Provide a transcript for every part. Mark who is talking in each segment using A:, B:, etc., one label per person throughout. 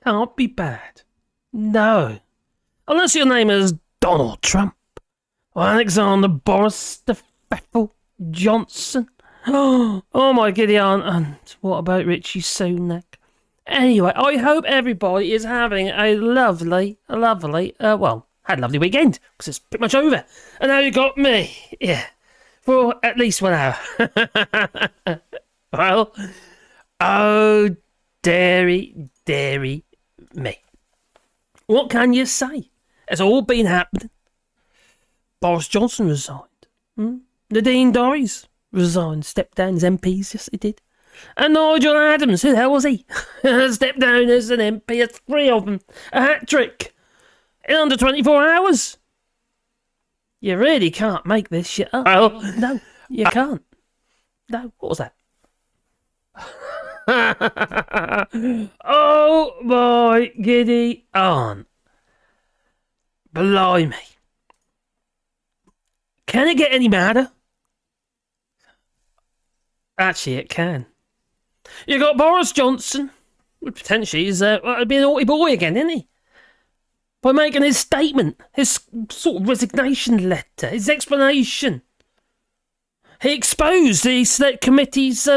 A: Can't be bad. No. Unless your name is Donald Trump or Alexander Boris the Faithful Johnson. Oh my giddy aunt. And what about Rishi Sunak? Anyway, I hope everybody is having a lovely, had a lovely weekend, because it's pretty much over. And now you got me, for at least 1 hour. Well, oh, dearie me. What can you say? It's all been happening. Boris Johnson resigned. Nadine Dorries resigned, stepped down as MPs, yes he did. And Nigel Adams, who the hell was he? Stepped down as an MP, 3 of them. A hat-trick. In under 24 hours. You really can't make this shit up. Well, no, you can't. No, what was that? Oh my giddy aunt. Blimey. Can it get any madder? Actually, it can. You got Boris Johnson. Potentially, he's be a naughty boy again, isn't he? By making his statement, his sort of resignation letter, his explanation. He exposed the Select Committee's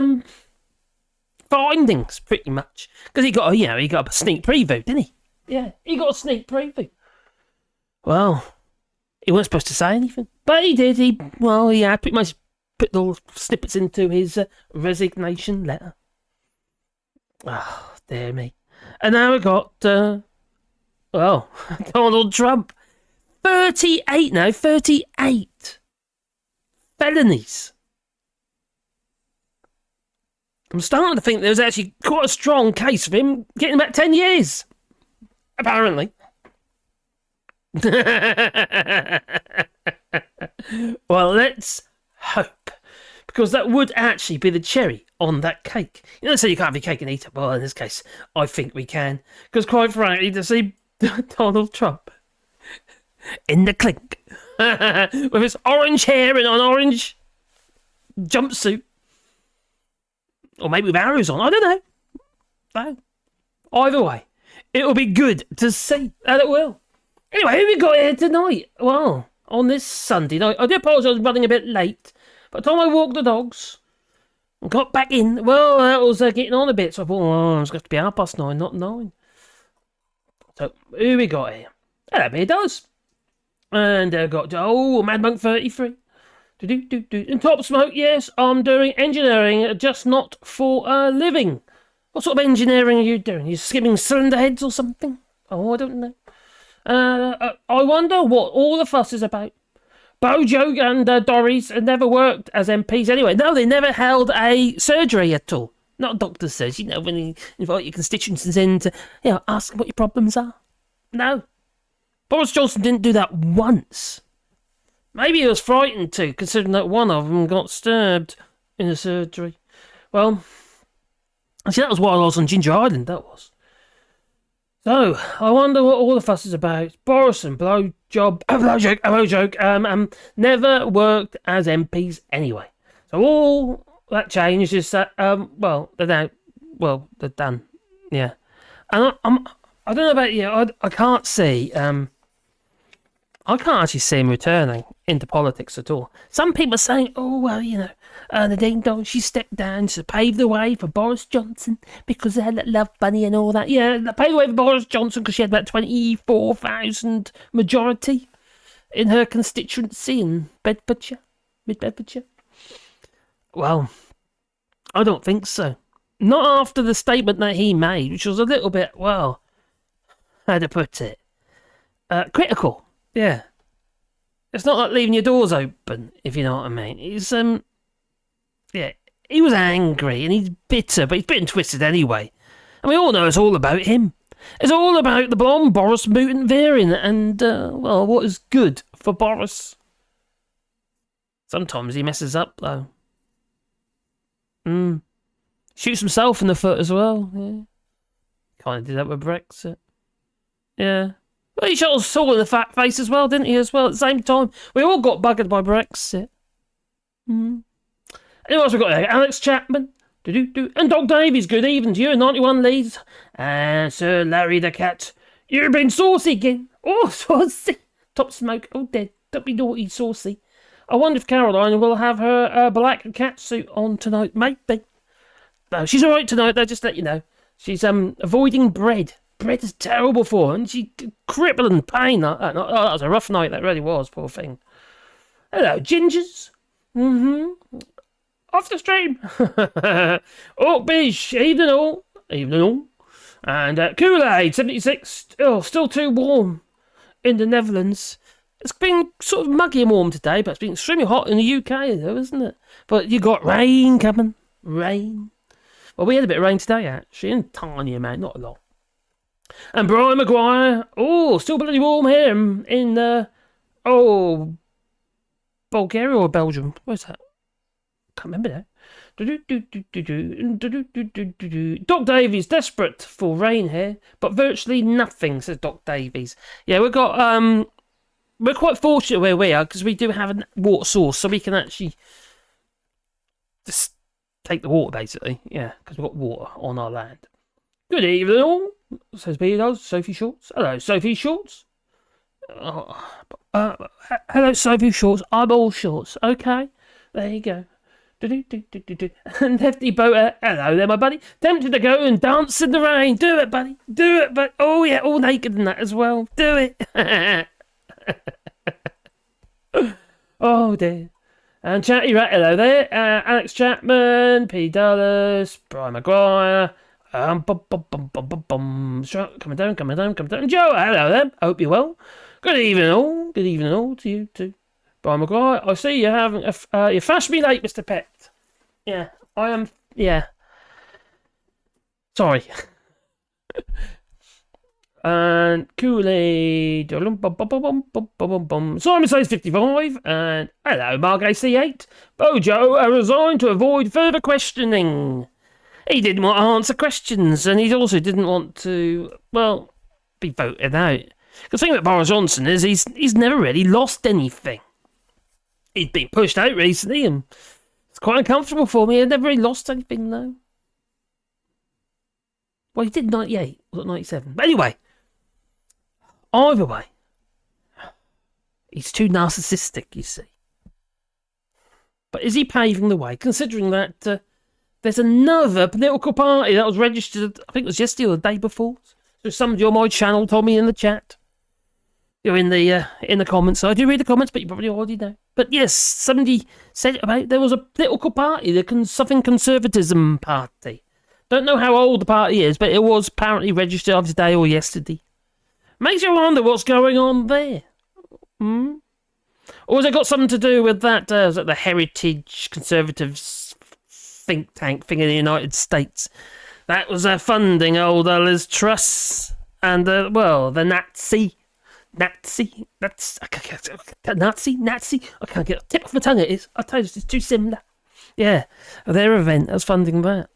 A: findings, pretty much. Because he got a sneak preview, didn't he? Yeah, he got a sneak preview. Well, he wasn't supposed to say anything. But he did. He had pretty much put the snippets into his resignation letter. Oh, dear me. And now we got, Donald Trump. 38 felonies. I'm starting to think there's actually quite a strong case for him getting about 10 years. Apparently. Well, let's hope. Because that would actually be the cherry on that cake. You know, so you can't have your cake and eat it. Well, in this case, I think we can. Because quite frankly, to see Donald Trump in the clink with his orange hair and an orange jumpsuit, or maybe with arrows on, I don't know. No. Either way, it will be good to see, and it will. Anyway, who we got here tonight? Well, on this Sunday night, I do apologise I was running a bit late. By the time I walked the dogs and got back in, well, that was getting on a bit. So I thought, it's got to be 9:30, not 9. So, who we got here? Hello, me does. And got, Mad Monk 33. And Top Smoke, yes, I'm doing engineering, just not for a living. What sort of engineering are you doing? You skimming cylinder heads or something? Oh, I don't know. I wonder what all the fuss is about. Bojo and Dorries had never worked as MPs anyway. No, they never held a surgery at all. Not a doctor says, when you invite your constituents in to, ask them what your problems are. No. Boris Johnson didn't do that once. Maybe he was frightened too, considering that one of them got stabbed in a surgery. Well, see, that was while I was on Ginger Island, that was. So, I wonder what all the fuss is about. Boris and blowjoke, never worked as MPs anyway. So all that changed is that, they're done. Yeah. And I don't know about you, I can't see, I can't actually see him returning into politics at all. Some people are saying, Nadine Dorries, she stepped down to pave the way for Boris Johnson because they had that love bunny and all that. Yeah, they paved the way for Boris Johnson because she had about 24,000 majority in her constituency in mid-Bedfordshire. Well, I don't think so. Not after the statement that he made, which was a little bit, how to put it, critical. Yeah. It's not like leaving your doors open, if you know what I mean. He's, he was angry and he's bitter, but he's bit and twisted anyway. And we all know it's all about him. It's all about the blonde Boris mutant variant and, what is good for Boris. Sometimes he messes up, though. Shoots himself in the foot as well, yeah. Kind of did that with Brexit. Yeah. Well, he shot us all in the fat face as well, didn't he, as well, at the same time? We all got buggered by Brexit. Who else we got there? Alex Chapman. And Doc Davies, good evening to you. 91 leads. And Sir Larry the Cat. You've been saucy again. Oh, saucy. Top smoke. Oh, dead. Don't be naughty, saucy. I wonder if Caroline will have her black cat suit on tonight. Maybe. No, she's all right tonight, though, just to let you know. She's avoiding bread. Bread is terrible for her, and she crippling pain. Oh, that was a rough night, that really was, poor thing. Hello, Gingers. Off the stream. Uxbridge, evening all. Evening all. And Kool-Aid, 76. Oh, still too warm in the Netherlands. It's been sort of muggy and warm today, but it's been extremely hot in the UK, though, isn't it? But you got rain coming. Rain. Well, we had a bit of rain today, actually, in a tiny amount, not a lot. And Brian Maguire. Oh, still bloody warm here in Bulgaria or Belgium. Where's that? Can't remember now. Doc Davies, desperate for rain here, but virtually nothing, says Doc Davies. Yeah, we've got we're quite fortunate where we are because we do have a water source, so we can actually just take the water, basically. Yeah, because we've got water on our land. Good evening, all, says Beardos, Sophie Shorts. Hello, Sophie Shorts. Hello, Sophie Shorts. I'm all shorts. Okay, there you go. And Hefty Boater. Hello there, my buddy. Tempted to go and dance in the rain. Do it, buddy. Do it, but oh yeah, all naked and that as well. Do it. Oh dear. And Chatty Rat, hello there. Alex Chapman, P. Dulles, Brian Maguire. Coming down. And Joe, hello there. Hope you're well. Good evening all. Good evening all to you too. Brian Maguire, I see you having you fashed me late, Mr. Pet. Yeah, I am. Yeah. Sorry. And Kool-Aid. Simon says 55. And hello, Mark AC8. Bojo resigned to avoid further questioning. He didn't want to answer questions, and he also didn't want to, well, be voted out. The thing about Boris Johnson is he's never really lost anything. He's been pushed out recently, and it's quite uncomfortable for me. He never really lost anything, though. Well, he did 98, or 97. But anyway, either way, he's too narcissistic, you see. But is he paving the way, considering that there's another political party that was registered, I think it was yesterday or the day before. So somebody on my channel told me in the chat. You're in the comments. So I do read the comments, but you probably already know. But yes, somebody said about there was a political party, the something conservatism party. Don't know how old the party is, but it was apparently registered either today or yesterday. Makes you wonder what's going on there. Or has it got something to do with that, was it the Heritage Conservatives think tank thing in the United States? That was funding old Liz Truss and, the Nazi. Nazi. I can't get a tip off my tongue, it is. I tell you, it's too similar. Yeah, their event, that's funding that.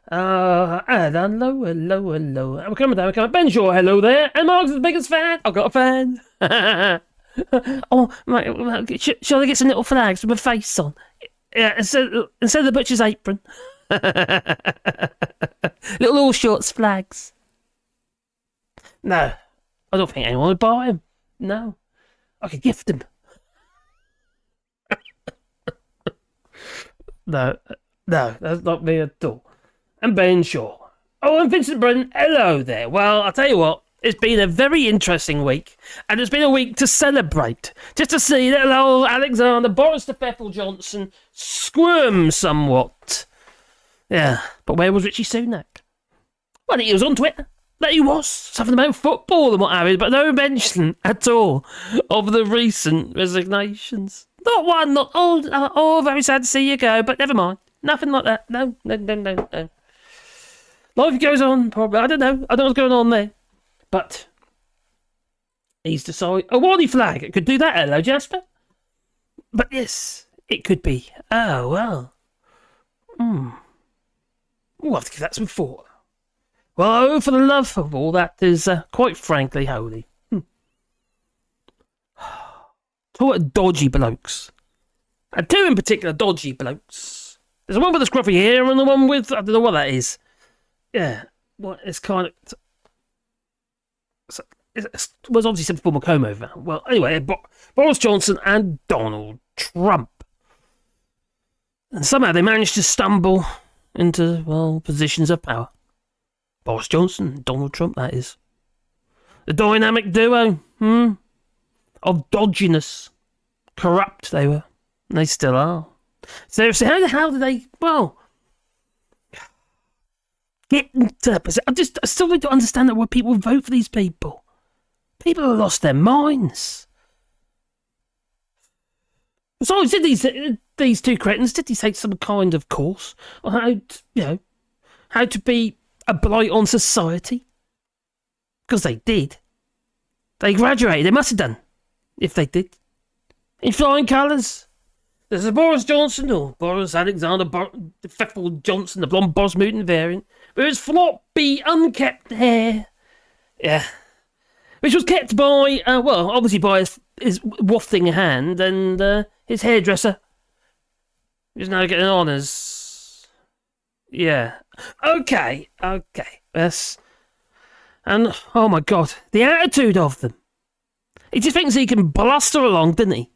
A: Hello. We're coming down. Ben Shaw, hello there. And Mark's the biggest fan. I've got a fan. Oh, shall I get some little flags with my face on? Yeah, instead of the butcher's apron. Little Allshorts flags. No, I don't think anyone would buy them. No, I could gift them. No, that's not me at all. And Ben Shaw. Oh, and Vincent Brennan, hello there. Well, I'll tell you what, it's been a very interesting week, and it's been a week to celebrate. Just to see little old Alexander Boris the Pfeffel Johnson squirm somewhat. Yeah, but where was Rishi Sunak? Well, he was on Twitter. That he was. Something about football and what have you, but no mention at all of the recent resignations. Not one, not all. Oh, very sad to see you go, but never mind. Nothing like that. No. Life goes on, probably. I don't know what's going on there. But he's decided... A Wally flag. It could do that. Hello, Jasper. But yes, it could be. Oh, well. We'll have to give that some thought. Well, for the love of all that is, quite frankly, holy. Talk about dodgy blokes. And two in particular dodgy blokes. There's the one with the scruffy hair and the one with, I don't know what that is. Yeah, well, it's kind of... It was obviously some form of comb over. Well, anyway, Boris Johnson and Donald Trump. And somehow they managed to stumble into, well, positions of power. Boris Johnson and Donald Trump, that is. The dynamic duo, of dodginess. Corrupt they were. And they still are. Seriously, how the hell did they, well, get into that position? I still need to understand that why people vote for these people. People have lost their minds. So did these two cretins, did they take some kind of course on how to be a blight on society? Because they did. They graduated. They must have done. If they did. In flying colours. There's a Boris Johnson, or Boris Alexander Pfeffel Johnson, the blonde Boris mutant variant, with his floppy, unkept hair. Yeah. Which was kept by, obviously by his wafting hand and his hairdresser. Who's now getting honours. Yeah. Okay. Yes. And, oh my God, the attitude of them. He just thinks he can bluster along, doesn't he?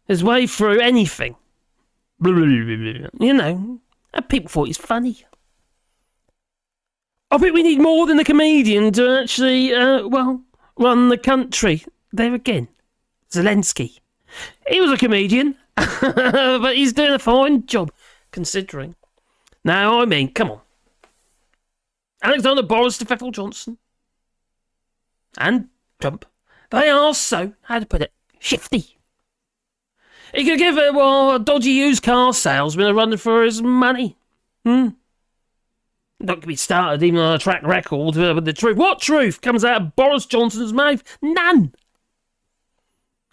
A: His way through anything. You know, and people thought he's funny. I think we need more than a comedian to actually, run the country. There again. Zelensky. He was a comedian, but he's doing a fine job, considering. Now, I mean, come on. Alexander Boris Pfeffel Johnson and Trump, they are so, how to put it, shifty. He could give a dodgy used car salesman a run for his money. Not going to be started even on a track record with the truth. What truth comes out of Boris Johnson's mouth? None.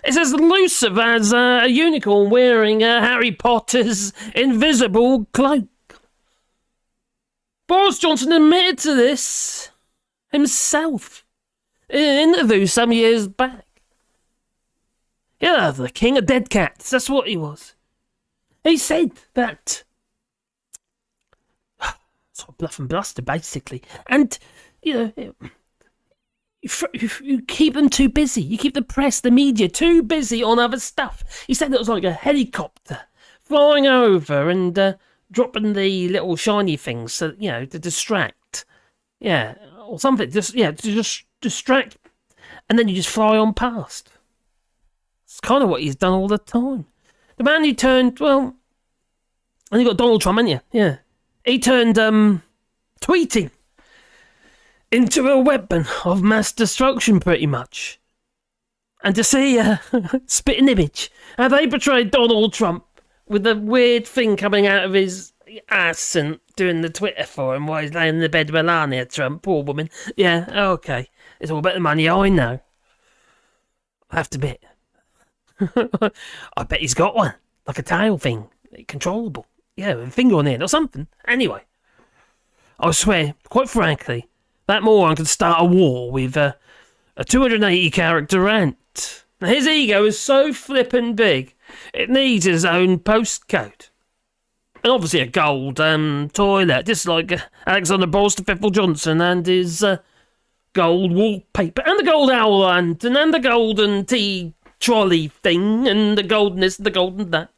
A: It's as elusive as a unicorn wearing Harry Potter's invisible cloak. Boris Johnson admitted to this himself in an interview some years back. Yeah, the king of dead cats, that's what he was. He said that... sort of bluff and bluster, basically. And, you know, you keep them too busy. You keep the press, the media, too busy on other stuff. He said it was like a helicopter flying over and dropping the little shiny things, so, you know, to distract. Yeah, or something. To just distract. And then you just fly on past. It's kind of what he's done all the time. The man who turned, well, and you got Donald Trump, haven't you? Yeah. He turned tweeting into a weapon of mass destruction, pretty much. And to see a spitting image, how they portrayed Donald Trump with the weird thing coming out of his ass and doing the Twitter for him while he's laying in the bed with Melania Trump, poor woman. Yeah, okay. It's all about the money, I know. I have to admit. I bet he's got one. Like a tail thing. Controllable. Yeah, with a finger on it or something. Anyway. I swear, quite frankly, that moron could start a war with a 280 character rant. Now, his ego is so flippin' big, it needs his own postcode. And obviously a gold toilet, just like Alexander Boris Pfeffel Johnson and his gold wallpaper, and the gold owl lantern, and the golden tea trolley thing, and the golden this, and the golden that.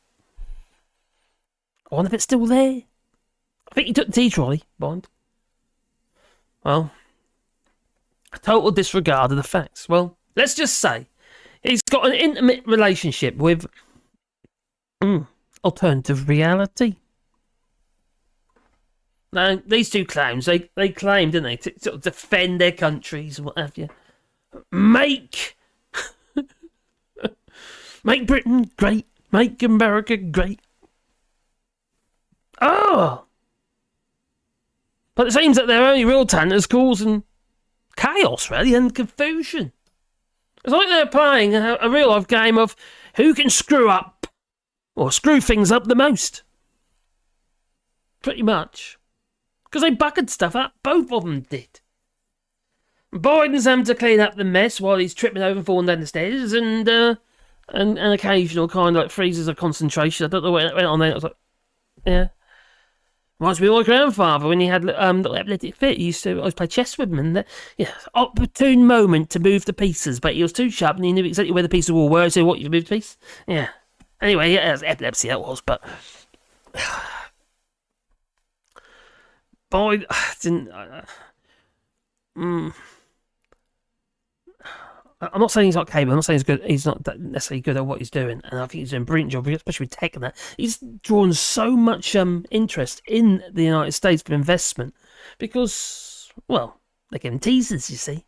A: I wonder if it's still there. I think he took the tea trolley, Bond. Well, a total disregard of the facts. Well, let's just say he's got an intimate relationship with alternative reality. Now, these two clowns, they claim, didn't they, to sort of defend their countries and what have you. Make Britain great. Make America great. Oh! But it seems that their only real talent is causing chaos, really, and confusion. It's like they're playing a real-life game of who can screw up, or screw things up the most. Pretty much. Because they bucketed stuff up, both of them did. Biden's having to clean up the mess while he's tripping over and falling down the stairs, and and occasional kind of like freezes of concentration. I don't know what went on there. I was like, yeah. Reminds me of my grandfather when he had little epileptic fit. He used to always play chess with him, and opportune moment to move the pieces, but he was too sharp and he knew exactly where the pieces all were. So what, you moved the piece? Yeah. Anyway, yeah, it was epilepsy, that was, but boy, didn't. I'm not saying he's not capable. I'm not saying he's good. He's not necessarily good at what he's doing, and I think he's doing a brilliant job, especially with tech and that. He's drawn so much interest in the United States for investment because, well, they're getting teasers. You see,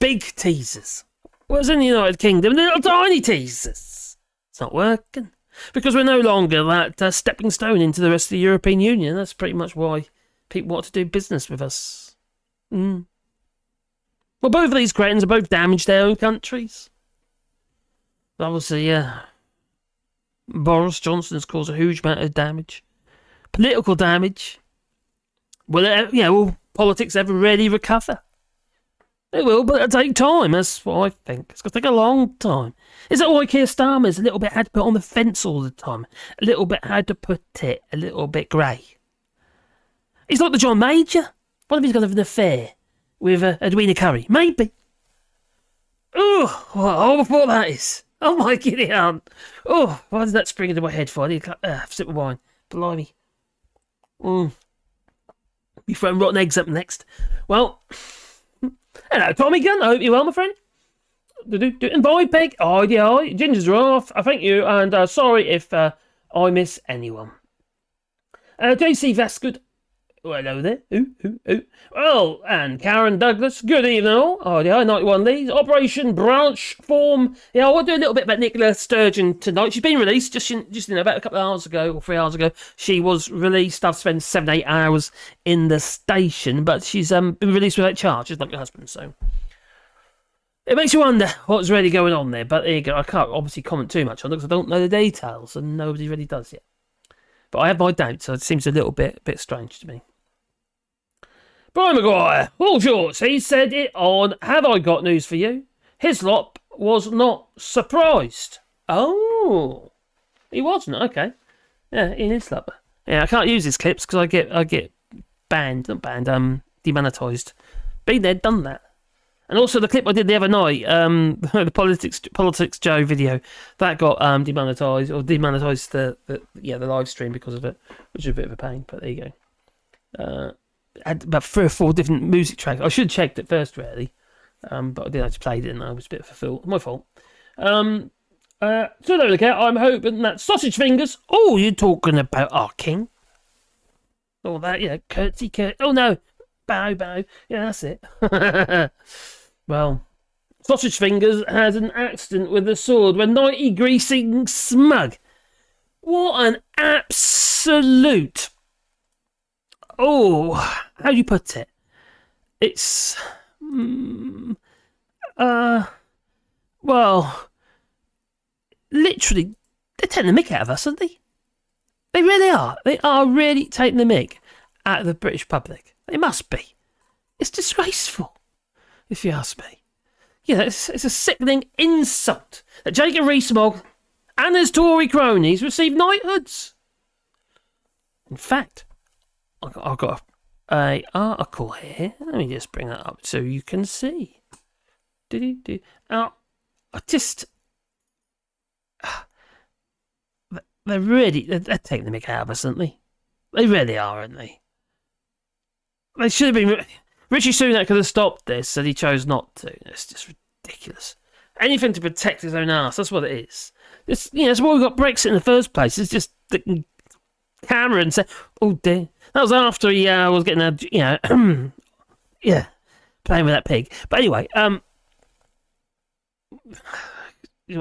A: big teasers. Whereas in the United Kingdom, they're little tiny teasers. It's not working because we're no longer that stepping stone into the rest of the European Union. That's pretty much why people want to do business with us. Well, both of these cretins are both damaged their own countries. Obviously, Boris Johnson has caused a huge amount of damage. Political damage. Will politics ever really recover? It will, but it'll take time. That's what I think. It's going to take a long time. Is that why Keir Starmer's a little bit had to put on the fence all the time? A little bit, how to put it, a little bit grey. He's like the John Major. What if he's going to have an affair with Edwina Curry? Maybe. Oh, what a horrible thought that is. Oh my giddy aunt. Oh, why did that spring into my head for? I need a sip of wine. Blimey. Be throwing rotten eggs up next. Well, hello, Tommy Gunn. I hope you're well, my friend. And bye, Peg. Oh, yeah, Gingers are off. I thank you, and sorry if I miss anyone. JC Vasgood. Oh, hello there. Ooh. Well, and Karen Douglas, good evening all. Oh, yeah, 91 Leeds. Operation Branch Form. Yeah, I want to do a little bit about Nicola Sturgeon tonight. She's been released just about a couple of hours ago, or 3 hours ago. She was released. I've spent 7-8 hours in the station, but she's been released without charge, just like her husband, so it makes you wonder what's really going on there. But there you go. I can't obviously comment too much on it because I don't know the details, and nobody really does yet. But I have my doubts, so it seems a little bit strange to me. Brian Maguire, Allshorts, he said it on Have I Got News For You? Hislop was not surprised. Oh, he wasn't, okay. Yeah, Ian Hislop. Yeah, I can't use his clips because I get banned, not banned, demonetised. Been there, done that. And also the clip I did the other night, the Politics Joe video, that got demonetised the live stream because of it, which is a bit of a pain, but there you go. Had about 3 or 4 different music tracks. I should have checked it first, really, but I didn't actually play it, and I was a bit of a fool. My fault. So there we go. I'm hoping that sausage fingers. Oh, you're talking about our king. All that, yeah. Curtsy. Oh no, bow. Yeah, that's it. Well, sausage fingers had an accident with a sword when 90 greasing smug. What an absolute. Oh, how do you put it? It's, well, literally, they're taking the mick out of us, aren't they? They really are. They are really taking the mick out of the British public. They must be. It's disgraceful, if you ask me. Yeah, it's a sickening insult that Jacob Rees-Mogg and his Tory cronies receive knighthoods. In fact, I've got an article here. Let me just bring that up so you can see. Now, they're taking the mick out of us, aren't they? They really are, aren't they? They should have been. Rishi Sunak could have stopped this, and he chose not to. It's just ridiculous. Anything to protect his own arse. That's what it is. That's why we got Brexit in the first place. It's just the Cameron said, "Oh dear." That was after he was getting a, playing with that pig. But anyway,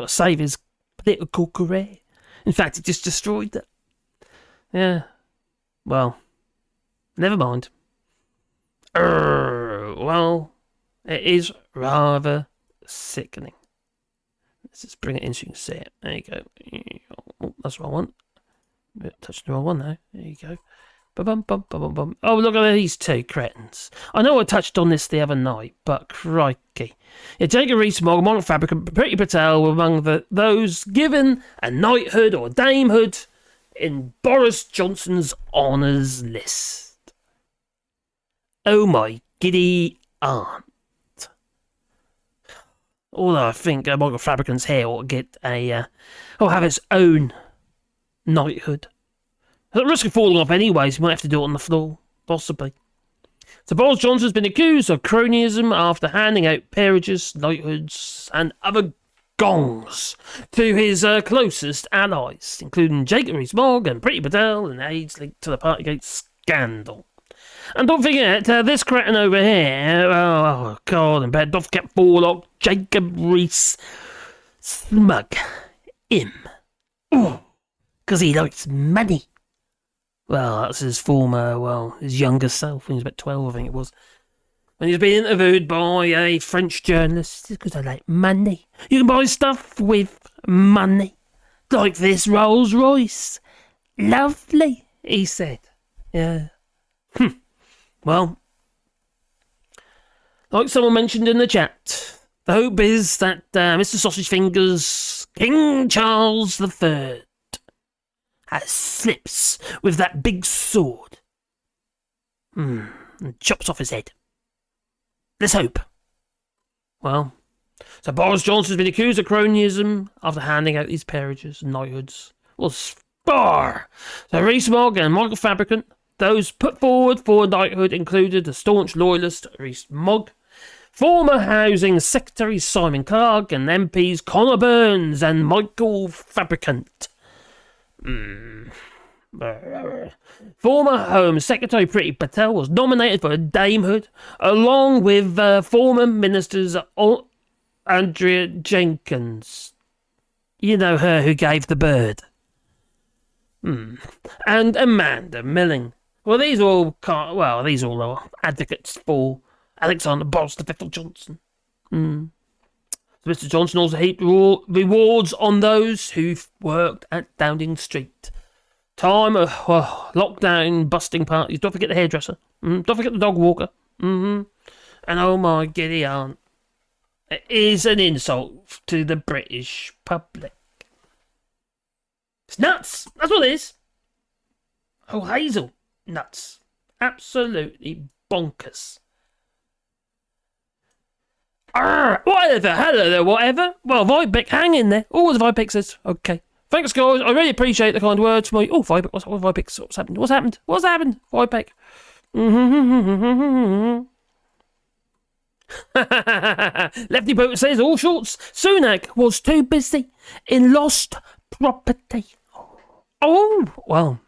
A: save his political career. In fact, it just destroyed it. Yeah. Well, never mind. Well, it is rather sickening. Let's just bring it in so you can see it. There you go. Oh, that's what I want. Touching the wrong one now. There you go. Ba-bum-bum-bum-bum. Oh, look at these two cretins. I know I touched on this the other night, but crikey. Yeah, Jacob Rees-Mogg, Monk Fabricant, Priti Patel were among those given a knighthood or damehood in Boris Johnson's honours list. Oh my giddy aunt. Although I think Monk Fabricant's hair ought to get have its own knighthood. At risk of falling off anyways, he might have to do it on the floor, possibly. So Boris Johnson has been accused of cronyism after handing out peerages, knighthoods and other gongs to his closest allies, including Jacob Rees-Mogg and Priti Patel and aides linked to the Partygate scandal. And don't forget, this cretin over here, oh God, and bed, don't forget Borlock, Jacob Rees-Mogg, him. Because he likes money. Well, that's his his younger self, when he was about 12, I think it was. When he was being interviewed by a French journalist, because I like money. You can buy stuff with money. Like this Rolls Royce. Lovely, he said. Yeah. Well, like someone mentioned in the chat, the hope is that Mr. Sausage Fingers, King Charles III, slips with that big sword and chops off his head. Let's hope. Well, so Boris Johnson's been accused of cronyism after handing out these peerages and knighthoods. Well, spar! So Rees-Mogg and Michael Fabricant, those put forward for knighthood included the staunch loyalist Rees-Mogg, former Housing Secretary Simon Clarke, and MPs Conor Burns and Michael Fabricant. Former Home Secretary Priti Patel was nominated for a damehood, along with former ministers Andrea Jenkins. You know her who gave the bird. And Amanda Milling. Well, these all are advocates for Alexander Boris V of Johnson. So Mr. Johnson also heaped rewards on those who've worked at Downing Street. Time of lockdown busting parties. Don't forget the hairdresser. Don't forget the dog walker. And oh my giddy aunt. It is an insult to the British public. It's nuts. That's what it is. Oh, Hazel. Nuts. Absolutely bonkers. Whatever, hello there, whatever. Well, Vibeck, hang in there. Oh, the Vibeck says, okay. Thanks, guys. I really appreciate the kind words from my... Oh, Vibeck, what's happened? What's happened? Vibeck. Lefty Boot says, Allshorts, Sunak was too busy in lost property. Oh, well...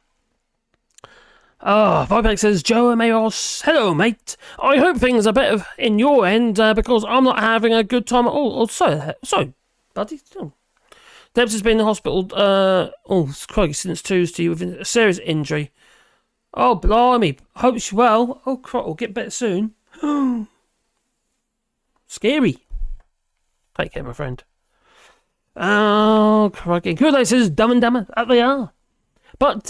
A: Vibeck says, Joe Mayos, hello mate. I hope things are better in your end because I'm not having a good time at all. Oh, so, buddy. Oh. Debs has been in the hospital since Tuesday with a serious injury. Oh, blimey. Hope she's well. Oh, will get better soon. Scary. Take care, my friend. Oh, crikey. Good says, Dumb and Dumber. That they are. But,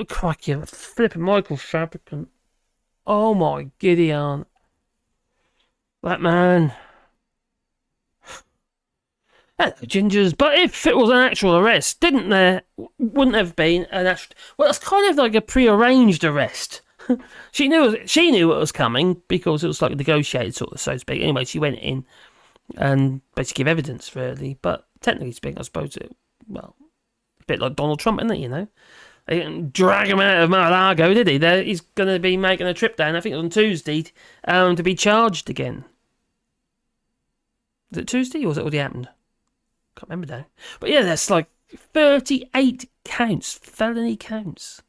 A: crikey, flipping Michael Fabricant. Oh my giddy aunt. That man. Hello, Gingers. But if it was an actual arrest, wouldn't have been an actual... Well, it's kind of like a pre-arranged arrest. She knew it was coming because it was like negotiated, sort of, so to speak. Anyway, she went in and basically gave evidence, really. But technically speaking, I suppose a bit like Donald Trump, isn't it, you know? They didn't drag him out of Mar-a-Lago, did he? He's going to be making a trip down, I think on Tuesday, to be charged again. Was it Tuesday or was it already happened? Can't remember now. But yeah, that's like 38 counts, felony counts.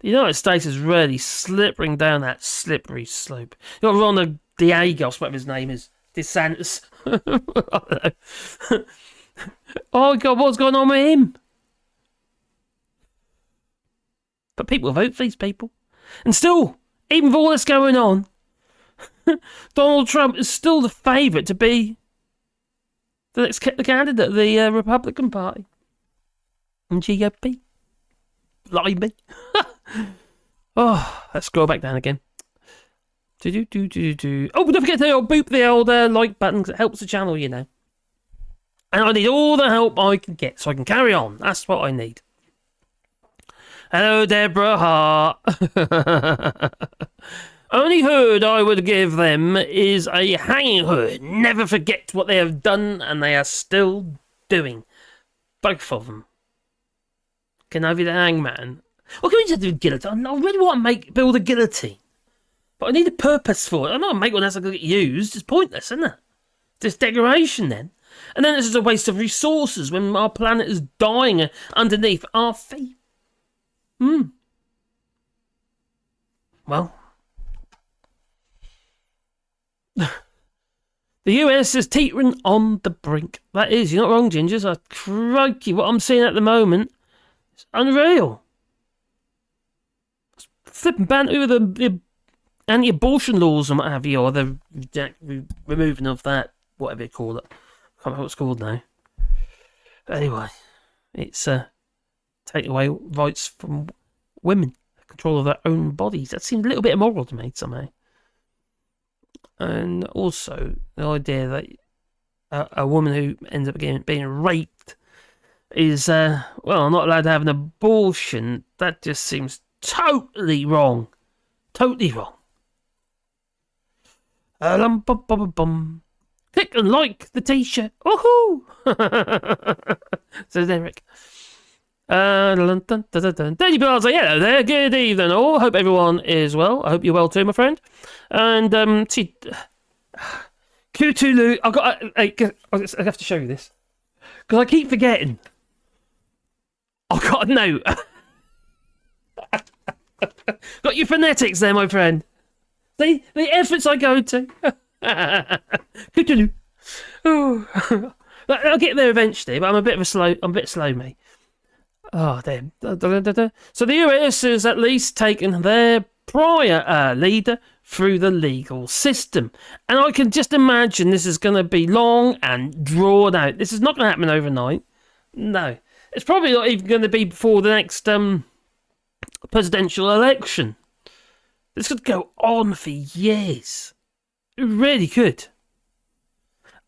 A: The United States is really slipping down that slippery slope. You got Ron Diagos, whatever his name is, DeSantis. I don't know. Oh God, what's going on with him? But people vote for these people. And still, even with all this going on, Donald Trump is still the favourite to be the next candidate of the Republican Party and GOP. Blimey. Oh, let's scroll back down again. Oh, don't forget to boop the old like button, because it helps the channel, you know. And I need all the help I can get so I can carry on. That's what I need. Hello, Deborah Hart. Only hood I would give them is a hanging hood. Never forget what they have done and they are still doing. Both of them. Can I be the hangman? Or can we just do a guillotine? I really want to build a guillotine. But I need a purpose for it. I'm not going to make one that's going to get used. It's pointless, isn't it? Just decoration then. And then it's just a waste of resources when our planet is dying underneath our feet. Well. The US is teetering on the brink. That is, you're not wrong, Gingers. Crikey, what I'm seeing at the moment is unreal. Flipping ban over the anti-abortion laws and what have you, or the removing of that, whatever you call it. I can't remember what it's called now. But anyway, it's taking away rights from women, control of their own bodies. That seems a little bit immoral to me somehow. And also the idea that a woman who ends up being raped is, not allowed to have an abortion. That just seems totally wrong. Totally wrong. Click and like the t-shirt. Woohoo! Says Eric. Daily Bars, hello there. Good evening, all. Hope everyone is well. I hope you're well too, my friend. And see, Cthulhu. I have to show you this because I keep forgetting. I got a note. Got your phonetics there, my friend. The efforts I go to. Cthulhu. I'll get there eventually, but I'm a bit slow, mate. Oh, damn. So the US has at least taken their prior leader through the legal system. And I can just imagine this is going to be long and drawn out. This is not going to happen overnight. No. It's probably not even going to be before the next presidential election. This could go on for years. It really could.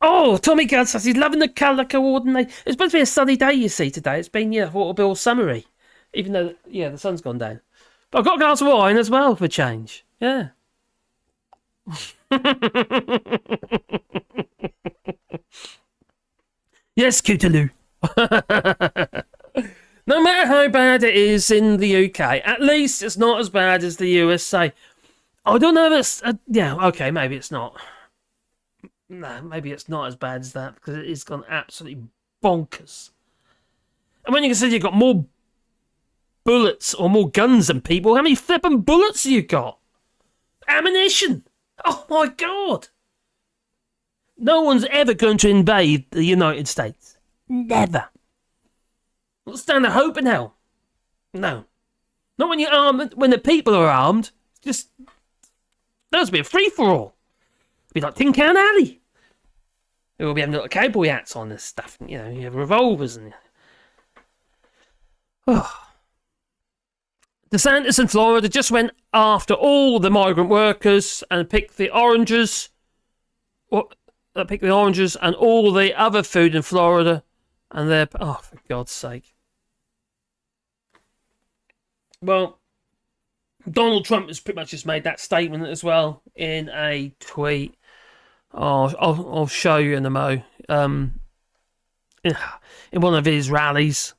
A: Oh, Tommy Gudd says he's loving the colour coordination. It's supposed to be a sunny day, you see, today. It's been, water bill summary. Even though, the sun's gone down. But I've got a glass of wine as well, for change. Yeah. Yes, Cthulhu. No matter how bad it is in the UK, at least it's not as bad as the USA. I don't know if it's... okay, maybe it's not. No, maybe it's not as bad as that, because it has gone absolutely bonkers. And when you consider you've got more bullets or more guns than people, how many flippin' bullets have you got? Ammunition! Oh my God! No one's ever going to invade the United States. Never. Not stand a hope in hell. No. Not when you're armed, when the people are armed. Just, there's be a free-for-all. Be like Tin Can Alley. We'll be having little cowboy hats on and stuff. You have revolvers and... Oh. DeSantis in Florida just went after all the migrant workers and picked the oranges. Picked the oranges and all the other food in Florida. And they're... Oh, for God's sake. Well, Donald Trump has pretty much just made that statement as well in a tweet. Oh, I'll show you in a mo. In one of his rallies.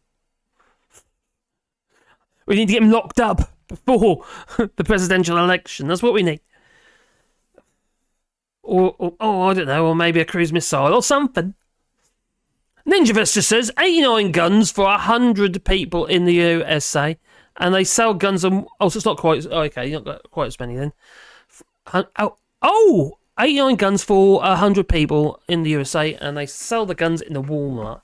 A: We need to get him locked up before the presidential election. That's what we need. Or I don't know, or maybe a cruise missile or something. Ninja Vista says 89 guns for 100 people in the USA. And they sell guns on... Oh, so it's not quite... Oh, okay, you've not got quite as many then. 89 guns for 100 people in the USA, and they sell the guns in the Walmart.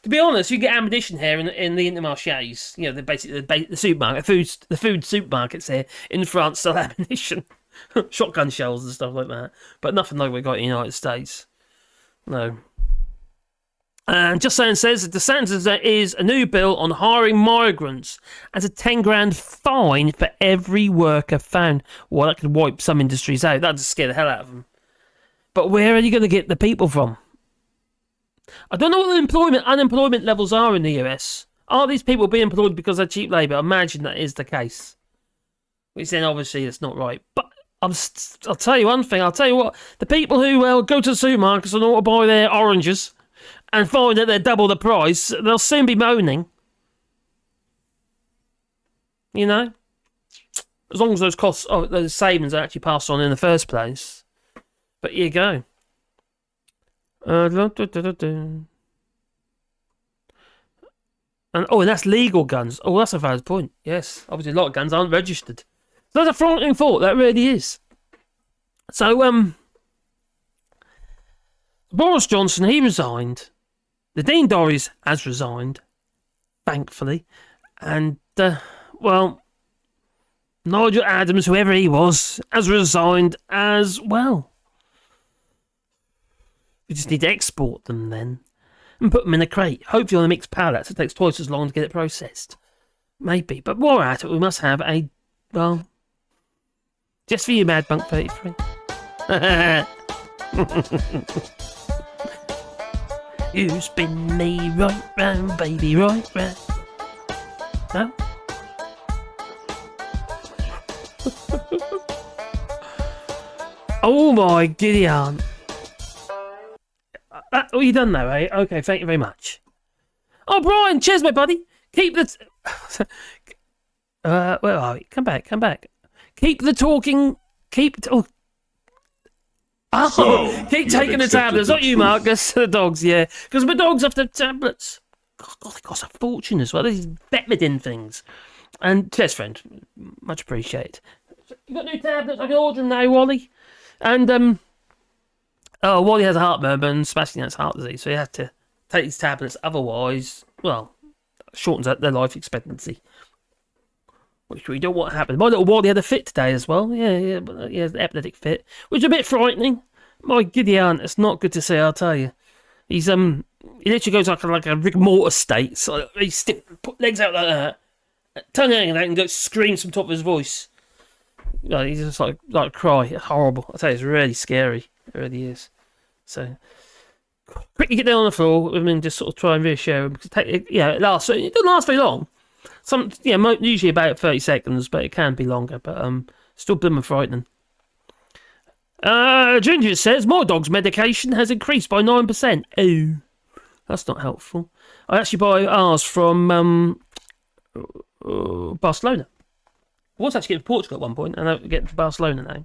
A: To be honest, you get ammunition here in the Intermarchés. The supermarket, the food supermarkets here in France sell ammunition. Shotgun shells and stuff like that. But nothing like we got in the United States. No. And Just Saying says that DeSantis there is a new bill on hiring migrants as a 10 grand fine for every worker found. Well, that could wipe some industries out. That'd just scare the hell out of them. But where are you going to get the people from? I don't know what the unemployment levels are in the US. Are these people being employed because they're cheap labour? I imagine that is the case. Which then obviously it's not right. But I'll tell you one thing. I'll tell you what. The people who go to the supermarkets and want to buy their oranges and find that they're double the price, they'll soon be moaning. You know? As long as those costs, those savings are actually passed on in the first place. But here you go. And that's legal guns. Oh, that's a valid point. Yes, obviously a lot of guns aren't registered. So that's a frightening thought. That really is. So, Boris Johnson, he resigned. The Dean Dorries has resigned, thankfully. And, Nigel Adams, whoever he was, has resigned as well. We just need to export them then and put them in a crate. Hopefully on a mixed pallet, so it takes twice as long to get it processed. Maybe. But while we're at it, we must have a, just for you, Mad Bunk 33. You spin me right round, baby, right round. No? Oh my giddy aunt. Oh, you done now, eh? Okay, thank you very much. Oh, Brian, cheers, my buddy. Keep the... where are we? Come back. Keep the talking... Keep taking the tablets. Not you, Marcus. The dogs, yeah. Because my dogs have the tablets. God, they cost a fortune as well. These Betmidin things. And cheers, friend. Much appreciated. You got new tablets? I can order them now, Wally. And, Wally has a heart murmur and Sebastian has heart disease, so he has to take these tablets. Otherwise, shortens their life expectancy. Which we don't want to happen. My little Wally had a fit today as well. Yeah, he has an epileptic fit, which is a bit frightening. My giddy aunt, it's not good to see, I'll tell you. He literally goes like a rigor mortis state. So he put legs out like that, tongue hanging out, and goes screams from top of his voice. He's just like cry. It's horrible. I tell you, it's really scary. It really is. So quickly get down on the floor with him and just sort of try and reassure him. It doesn't last very long. Usually about 30 seconds, but it can be longer. But still blooming frightening. Ginger says my dog's medication has increased by 9%. Oh, that's not helpful. I actually buy ours from Barcelona. I was actually getting to Portugal at one point, and I'm getting to Barcelona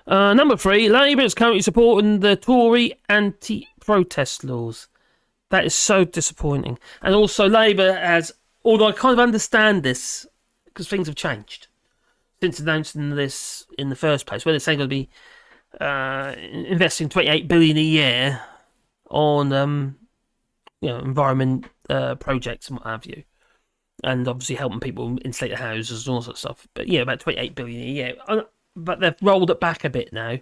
A: now. Number 3, Labour is currently supporting the Tory anti-protest laws. That is so disappointing. And also Labour has, although I kind of understand this, because things have changed since announcing this in the first place, where they're saying they're going to be investing $28 billion a year on environment projects and what have you. And obviously helping people insulate their houses and all sorts of stuff. But yeah, about $28 billion a year. But they've rolled it back a bit now.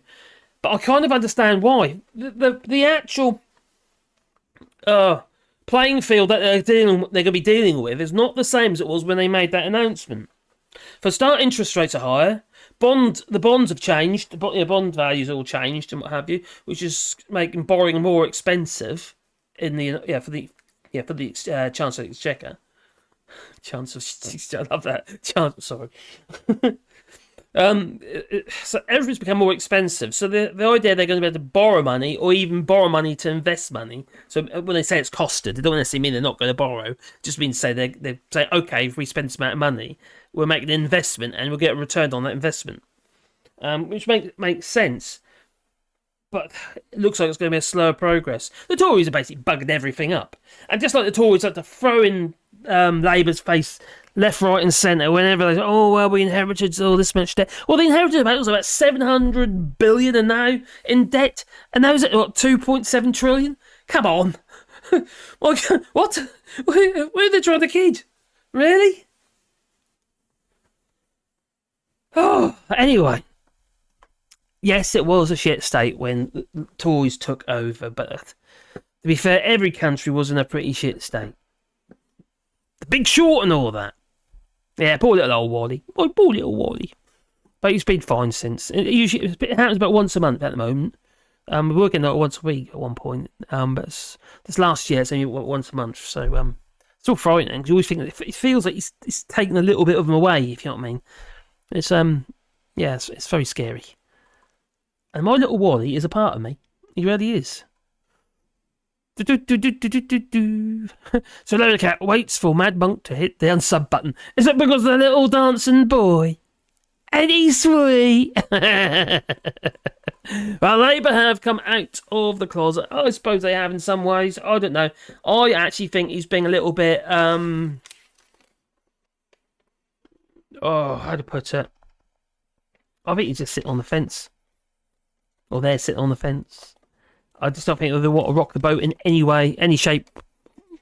A: But I kind of understand why. The actual playing field that they're going to be dealing with is not the same as it was when they made that announcement. For start, interest rates are higher. The bonds have changed. The bond values all changed and what have you, which is making borrowing more expensive for the Chancellor Exchequer. I love that. Sorry. So everything's become more expensive. So the idea they're going to be able to borrow money or even borrow money to invest money. So when they say it's costed, they don't necessarily mean they're not going to borrow. It just means say they say, okay, if we spend this amount of money, we'll make an investment and we'll get a return on that investment. Which makes sense. But it looks like it's going to be a slower progress. The Tories are basically bugging everything up. And just like the Tories like to throw in Labour's face left, right and centre whenever they say, we inherited all this much debt. Well, they inherited about $700 billion and now in debt. And now is it, 2.7 trillion? Come on. What? Where are they trying to kid? Really? Oh, anyway. Yes, it was a shit state when the Tories took over, but To be fair, every country was in a pretty shit state. The Big Short and all that. Yeah, poor little old Wally. Oh, poor little Wally. But he's been fine since. It happens about once a month at the moment. We're working out once a week at one point. But this last year it's only once a month. So it's all frightening. You always think it feels like he's taking a little bit of them away. If you know what I mean. It's it's very scary. And my little Wally is a part of me. He really is. So Lola Cat waits for Mad Monk to hit the unsub button. Is it because of the little dancing boy? And he's sweet. Well, Labour have come out of the closet. I suppose they have in some ways. I don't know. I actually think he's being a little bit how to put it? I think he's just sitting on the fence. Or they're sitting on the fence. I just don't think they want to rock the boat in any way, any shape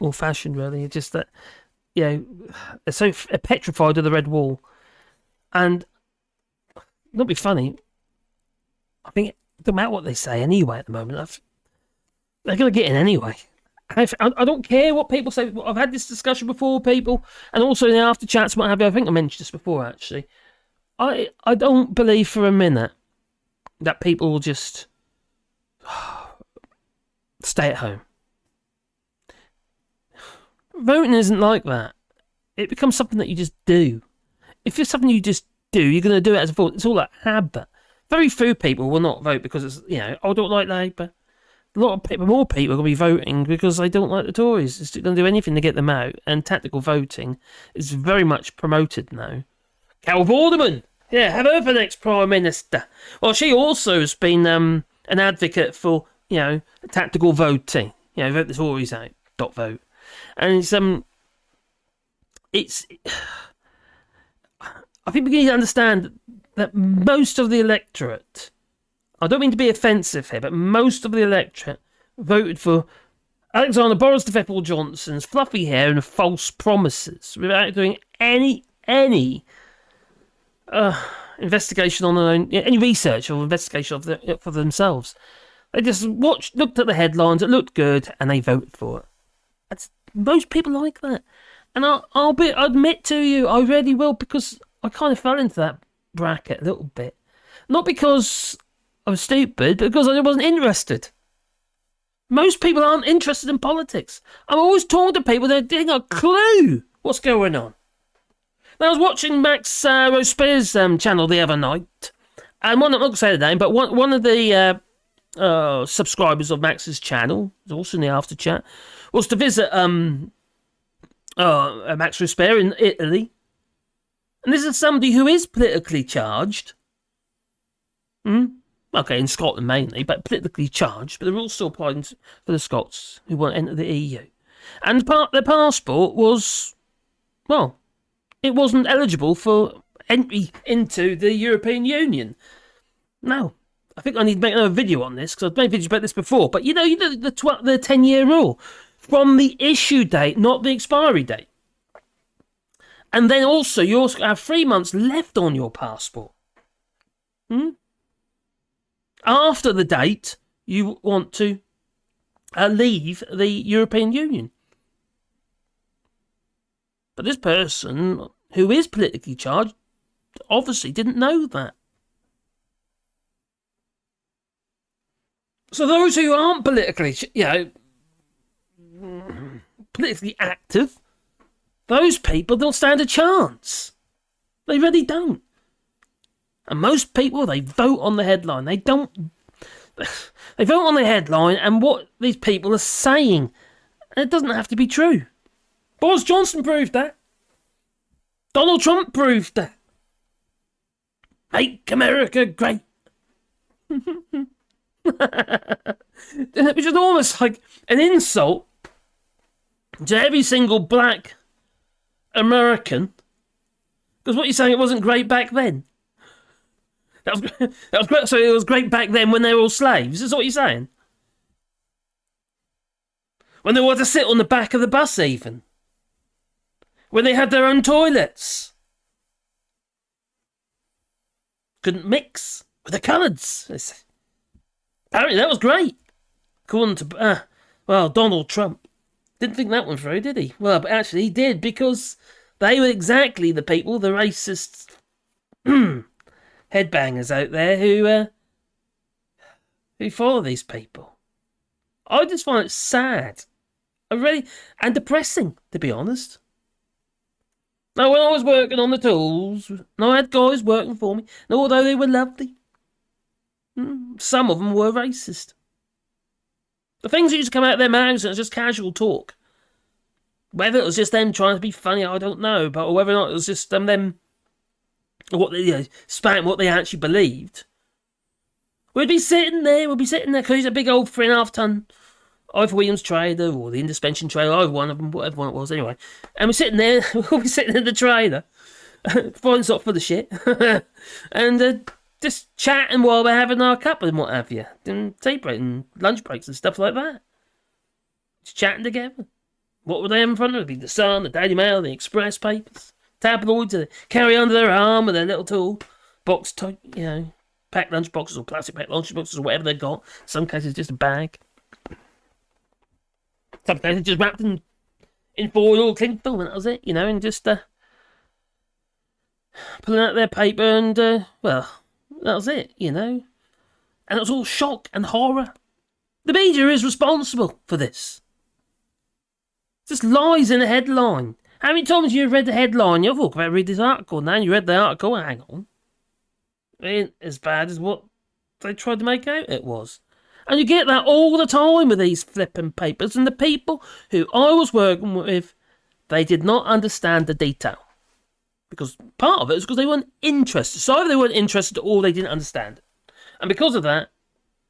A: or fashion, really. It's just that, they're so petrified of the red wall. And, not be funny, I think it doesn't matter what they say anyway at the moment. They're going to get in anyway. I don't care what people say. I've had this discussion before with people, and also in the after chats and what have you. I think I mentioned this before, actually. I don't believe for a minute that people will just stay at home. Voting isn't like that. It becomes something that you just do. If it's something you just do, you're going to do it as a vote. It's all like habit. Very few people will not vote because it's, I don't like Labour. A lot of people, more people are going to be voting because they don't like the Tories. It's going to do anything to get them out. And tactical voting is very much promoted now. Carol Vorderman! Yeah, have her for the next Prime Minister. Well, she also has been an advocate for, tactical voting. Vote the Tories out. Vote. And it's I think we need to understand that most of the electorate, I don't mean to be offensive here, but most of the electorate voted for Alexander Boris Johnson's fluffy hair and false promises without doing any investigation on their own, any research or investigation for themselves. They just looked at the headlines, it looked good, and they voted for it. Most people like that. And I'll admit to you, I really will, because I kind of fell into that bracket a little bit. Not because I was stupid, but because I wasn't interested. Most people aren't interested in politics. I'm always talking to people that ain't got a clue what's going on. Now, I was watching Max Rosepear's channel the other night, and I'm not going to say the name, but one of the subscribers of Max's channel, also in the after chat, was to visit Max Rosepear in Italy. And this is somebody who is politically charged. Okay, in Scotland mainly, but politically charged. But the rules still apply for the Scots who want to enter the EU. And their passport was, well, it wasn't eligible for entry into the European Union. No, I think I need to make another video on this, because I've made videos about this before. But the 10-year rule. From the issue date, not the expiry date. And then also, you also have 3 months left on your passport. After the date, you want to leave the European Union. But this person, who is politically charged, obviously didn't know that. So those who aren't politically active, those people don't stand a chance. They really don't. And most people, they vote on the headline. They vote on the headline and what these people are saying. And it doesn't have to be true. Boris Johnson proved that. Donald Trump proved that. Make America great. Which is almost like an insult to every single black American, because what you're saying, it wasn't great back then. That was great. So it was great back then when they were all slaves. Is what you're saying? When they were to sit on the back of the bus, even when they had their own toilets, couldn't mix with the coloureds. Apparently, that was great. According to Well, Donald Trump didn't think that one through, did he? Well, but actually he did, because they were exactly the people, the racist headbangers out there who follow these people. I just find it sad, and depressing, to be honest. Now, when I was working on the tools, I had guys working for me, and although they were lovely, some of them were racist. The things that used to come out of their mouths, and it was just casual talk. Whether it was just them trying to be funny, I don't know, but whether or not it was just them spouting what they actually believed. We'd be sitting there, because he's a big old 3.5 ton either Williams trailer or the Indispension trailer, either one of them, whatever one it was, anyway. And we're sitting there, we'll be sitting in the trailer, finding sort full of shit, and just chatting while we're having our cup and what have you, and tea break and lunch breaks and stuff like that. Just chatting together. What were they in front of them? The Sun, the Daily Mail, the Express papers, tabloids, they carry under their arm with their little tool box, packed lunch boxes or plastic packed lunch boxes or whatever they got. In some cases, just a bag. Some cases just wrapped in foil or cling film, and that was it, and just pulling out their paper and, that was it, And it was all shock and horror. The media is responsible for this. Just lies in a headline. How many times have you read the headline? You've talked about read this article now, and you read the article, hang on. It ain't as bad as what they tried to make out it was. And you get that all the time with these flipping papers, and the people who I was working with, they did not understand the detail. Because part of it is because they weren't interested. So either they weren't interested or they didn't understand it. And because of that,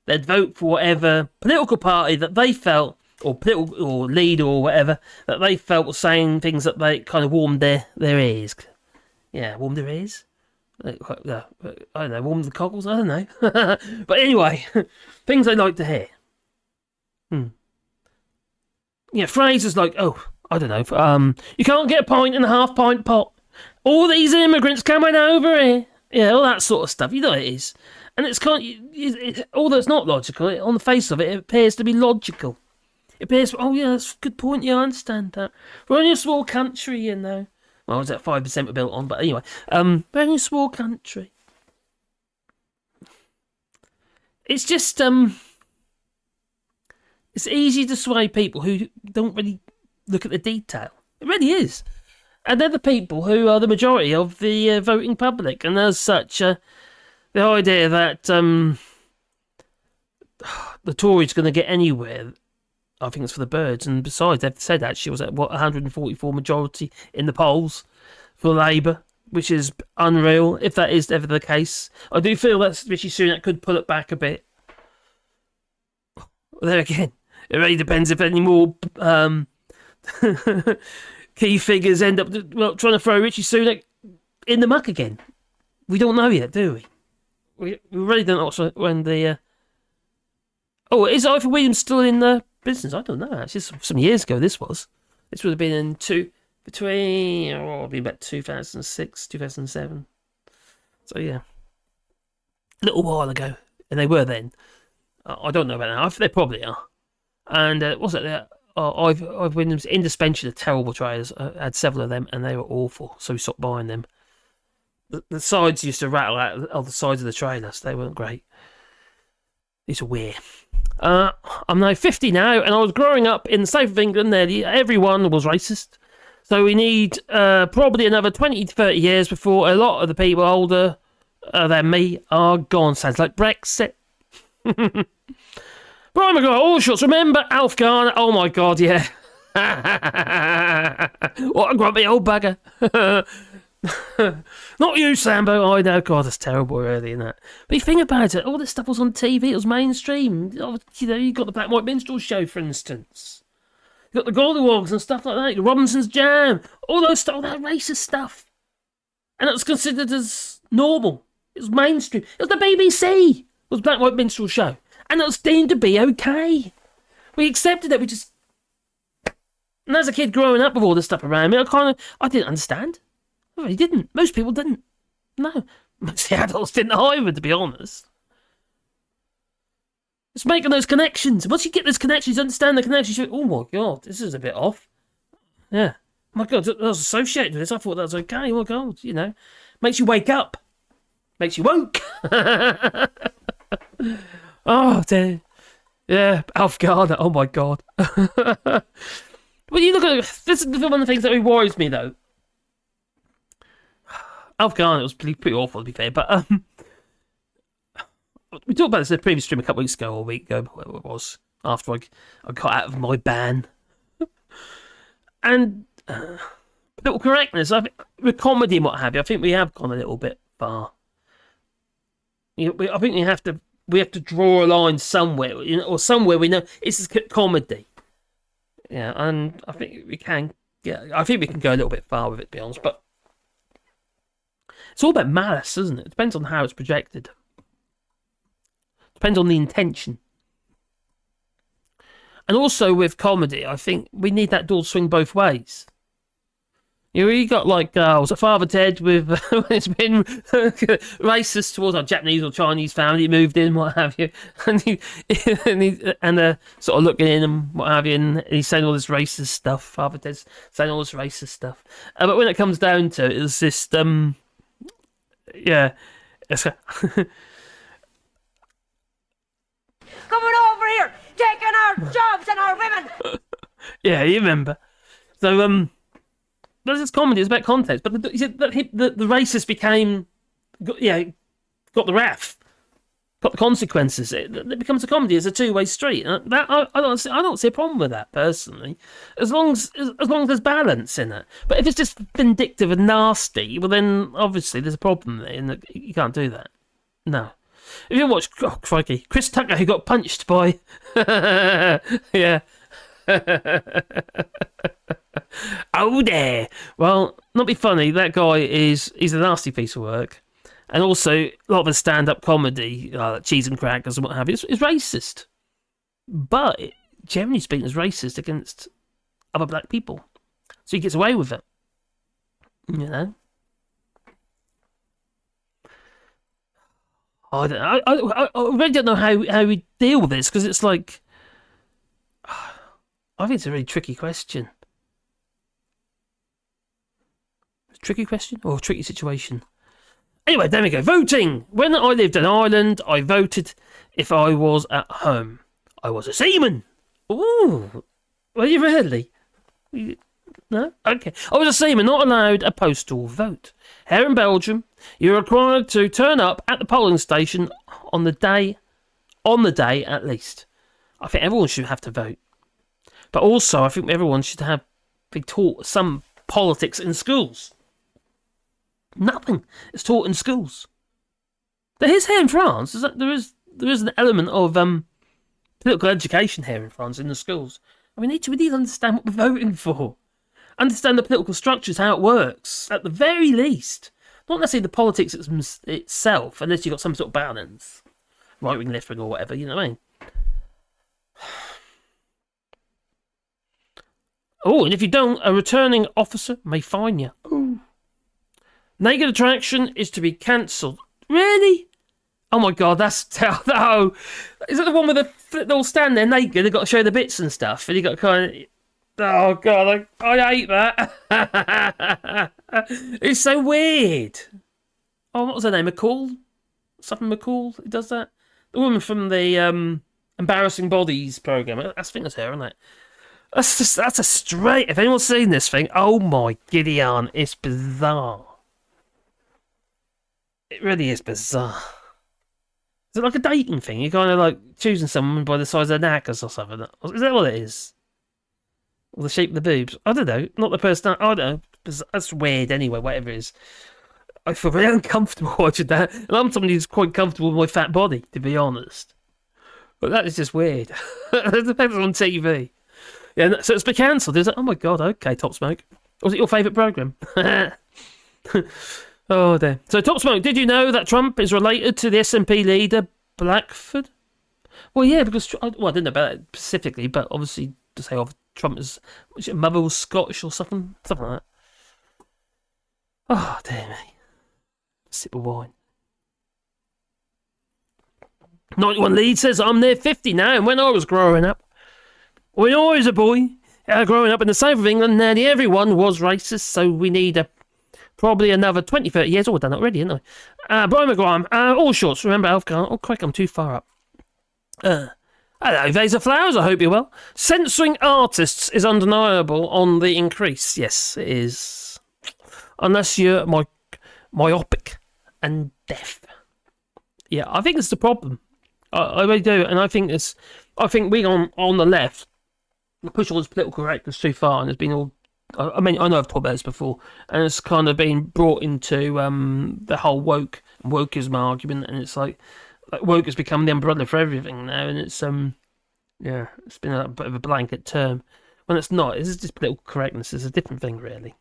A: they'd vote for whatever political party that they felt, or political or leader or whatever, that they felt was saying things that they kind of warmed their ears. Yeah, warmed their ears? I don't know, warmed the cockles? I don't know. But anyway, things they like to hear. Yeah, phrases like, I don't know, you can't get a pint in a half-pint pot. All these immigrants coming over here. Yeah, all that sort of stuff. You know it is. And it's although it's not logical, on the face of it, it appears to be logical. It appears, that's a good point, yeah, I understand that. We're only a small country, Well, was that 5% we're built on, but anyway. We're only a small country. It's just, it's easy to sway people who don't really look at the detail. It really is. And they're the people who are the majority of the voting public. And as such, the idea that the Tories going to get anywhere, I think it's for the birds. And besides, they've said actually was at 144 majority in the polls for Labour, which is unreal, if that is ever the case. I do feel that Rishi Sunak could pull it back a bit. There again, it really depends if any more key figures end up trying to throw Rishi Sunak in the muck again. We don't know yet, do we? We really don't know when the... is Ivor Williams still in the business? I don't know, actually. Some years ago this would have been between about 2006, 2007. So yeah. A little while ago. And they were then. I don't know about now. They probably are. And what's it there? I've Williams Indispension are terrible trailers. I had several of them and they were awful, so we stopped buying them. The sides used to rattle out of the sides of the trailers. They weren't great. These are weird. I'm now 50 now, and I was growing up in the south of England. Nearly everyone was racist. So we need probably another 20 to 30 years before a lot of the people older than me are gone. Sounds like Brexit. But oh my god, Allshorts, remember Alf Garner? Oh my god, yeah. What a grumpy old bugger. Not you, Sambo. I know, god, that's terrible, really, isn't it? But you think about it, all this stuff was on TV, it was mainstream. You got the Black White Minstrel Show, for instance. You got the Gollywogs and stuff like that. You got Robinson's Jam. All those stuff, all that racist stuff. And it was considered as normal. It was mainstream. It was the BBC. It was Black White Minstrel Show. And it was deemed to be okay. We accepted it. And as a kid growing up with all this stuff around me, I didn't understand. I really didn't. Most people didn't. No. Most of the adults didn't either, to be honest. It's making those connections. Once you get those connections, you understand the connections, you think, oh my God, this is a bit off. Yeah. Oh my God, I was associated with this. I thought that was okay. Oh my God, you know. Makes you wake up. Makes you woke. Oh, dear. Yeah, Afghana. Oh my God. Well, you look at this is one of the things that worries me, though. Afghana was pretty awful, to be fair, but we talked about this in the previous stream a couple of weeks ago, or a week ago, whatever it was, after I got out of my ban. And political correctness, I think, with comedy and what have you, I think we have gone a little bit far. You know, I think we have to draw a line somewhere, you know, or somewhere we know it's comedy. Yeah, and I think we can. Yeah, I think we can go a little bit far with it, to be honest. But it's all about malice, isn't it? It depends on how it's projected. Depends on the intention. And also with comedy, I think we need that door to swing both ways. You know, you got like, was it Father Ted with when it's been racist towards our Japanese or Chinese family moved in, what have you, and sort of looking in and what have you, and he's saying all this racist stuff. Father Ted's saying all this racist stuff, but when it comes down to it, it's this, yeah, it's
B: coming over here, taking our jobs and our women.
A: Yeah, you remember. So this comedy is about context, but the racist became, got the wrath, got the consequences. It becomes a comedy. It's a two-way street. And that I don't see a problem with that personally, as long as there's balance in it. But if it's just vindictive and nasty, well then obviously there's a problem there, and you can't do that. No. If you watch, oh crikey, Chris Tucker who got punched by, yeah. Oh there. Well, not be funny. That guy he's a nasty piece of work, and also a lot of his stand-up comedy, cheese and crackers and what have you, is racist. But generally speaking, is racist against other black people, so he gets away with it. You know. I really don't know how we deal with this, because it's like, I think it's a really tricky question. Tricky question or tricky situation? Anyway, there we go. Voting. When I lived in Ireland, I voted if I was at home. I was a seaman. Ooh. Were you really? No? Okay. I was a seaman, not allowed a postal vote. Here in Belgium, you're required to turn up at the polling station on the day at least. I think everyone should have to vote. But also, I think everyone should be taught some politics in schools. Nothing is taught in schools. There is here in France. There is an element of political education here in France in the schools. And we need to understand what we're voting for. Understand the political structures, how it works, at the very least. Not necessarily the politics itself, unless you've got some sort of balance. Right wing, left wing, or whatever, you know what I mean? Oh, and if you don't, a returning officer may fine you. Ooh. Naked attraction is to be cancelled. Really? Oh my God, that's... Oh, is that the one where they all stand there naked, they've got to show the bits and stuff, and you got to kind of... Oh God, I hate that. It's so weird. Oh, what was her name? McCall? Something McCall who does that? The woman from the Embarrassing Bodies programme. I think that's her, isn't it? That's a straight... If anyone's seen this thing, oh my Gideon, it's bizarre. It really is bizarre. Is it like a dating thing? You're kind of like choosing someone by the size of their knackers or something. Is that what it is? Or the shape of the boobs? I don't know. Not the person. I don't know. That's weird anyway, whatever it is. I feel very uncomfortable watching that. And I'm somebody who's quite comfortable with my fat body, to be honest. But that is just weird. It depends on TV. Yeah, so it's been cancelled. Is it? Oh my God, okay, Top Smoke. Was it your favourite programme? Oh dear. So Top Smoke, did you know that Trump is related to the SNP leader, Blackford? Well, yeah, because... I didn't know about it specifically, but obviously to say Trump is... mother was Scottish or something? Something like that. Oh, dear me. Sip of wine. 91 Lead says, I'm near 50 now, and when I was growing up, when I was a boy, growing up in the south of England, nearly everyone was racist, so we need probably another 20, 30 years. Oh, I've done it already, haven't I? Brian McGuire, Allshorts, remember Alfgar? Oh, quick, I'm too far up. Hello, Vase of Flowers, I hope you're well. Censoring artists is undeniable on the increase. Yes, it is. Unless you're myopic and deaf. Yeah, I think it's the problem. I really do, and I think we on the left push all this political correctness too far, and there's been all. I mean, I know I've talked about this before, and it's kind of been brought into the whole wokeism argument, and it's like woke has become the umbrella for everything now, and it's it's been a bit of a blanket term when it's not. It's just political correctness. It's a different thing, really.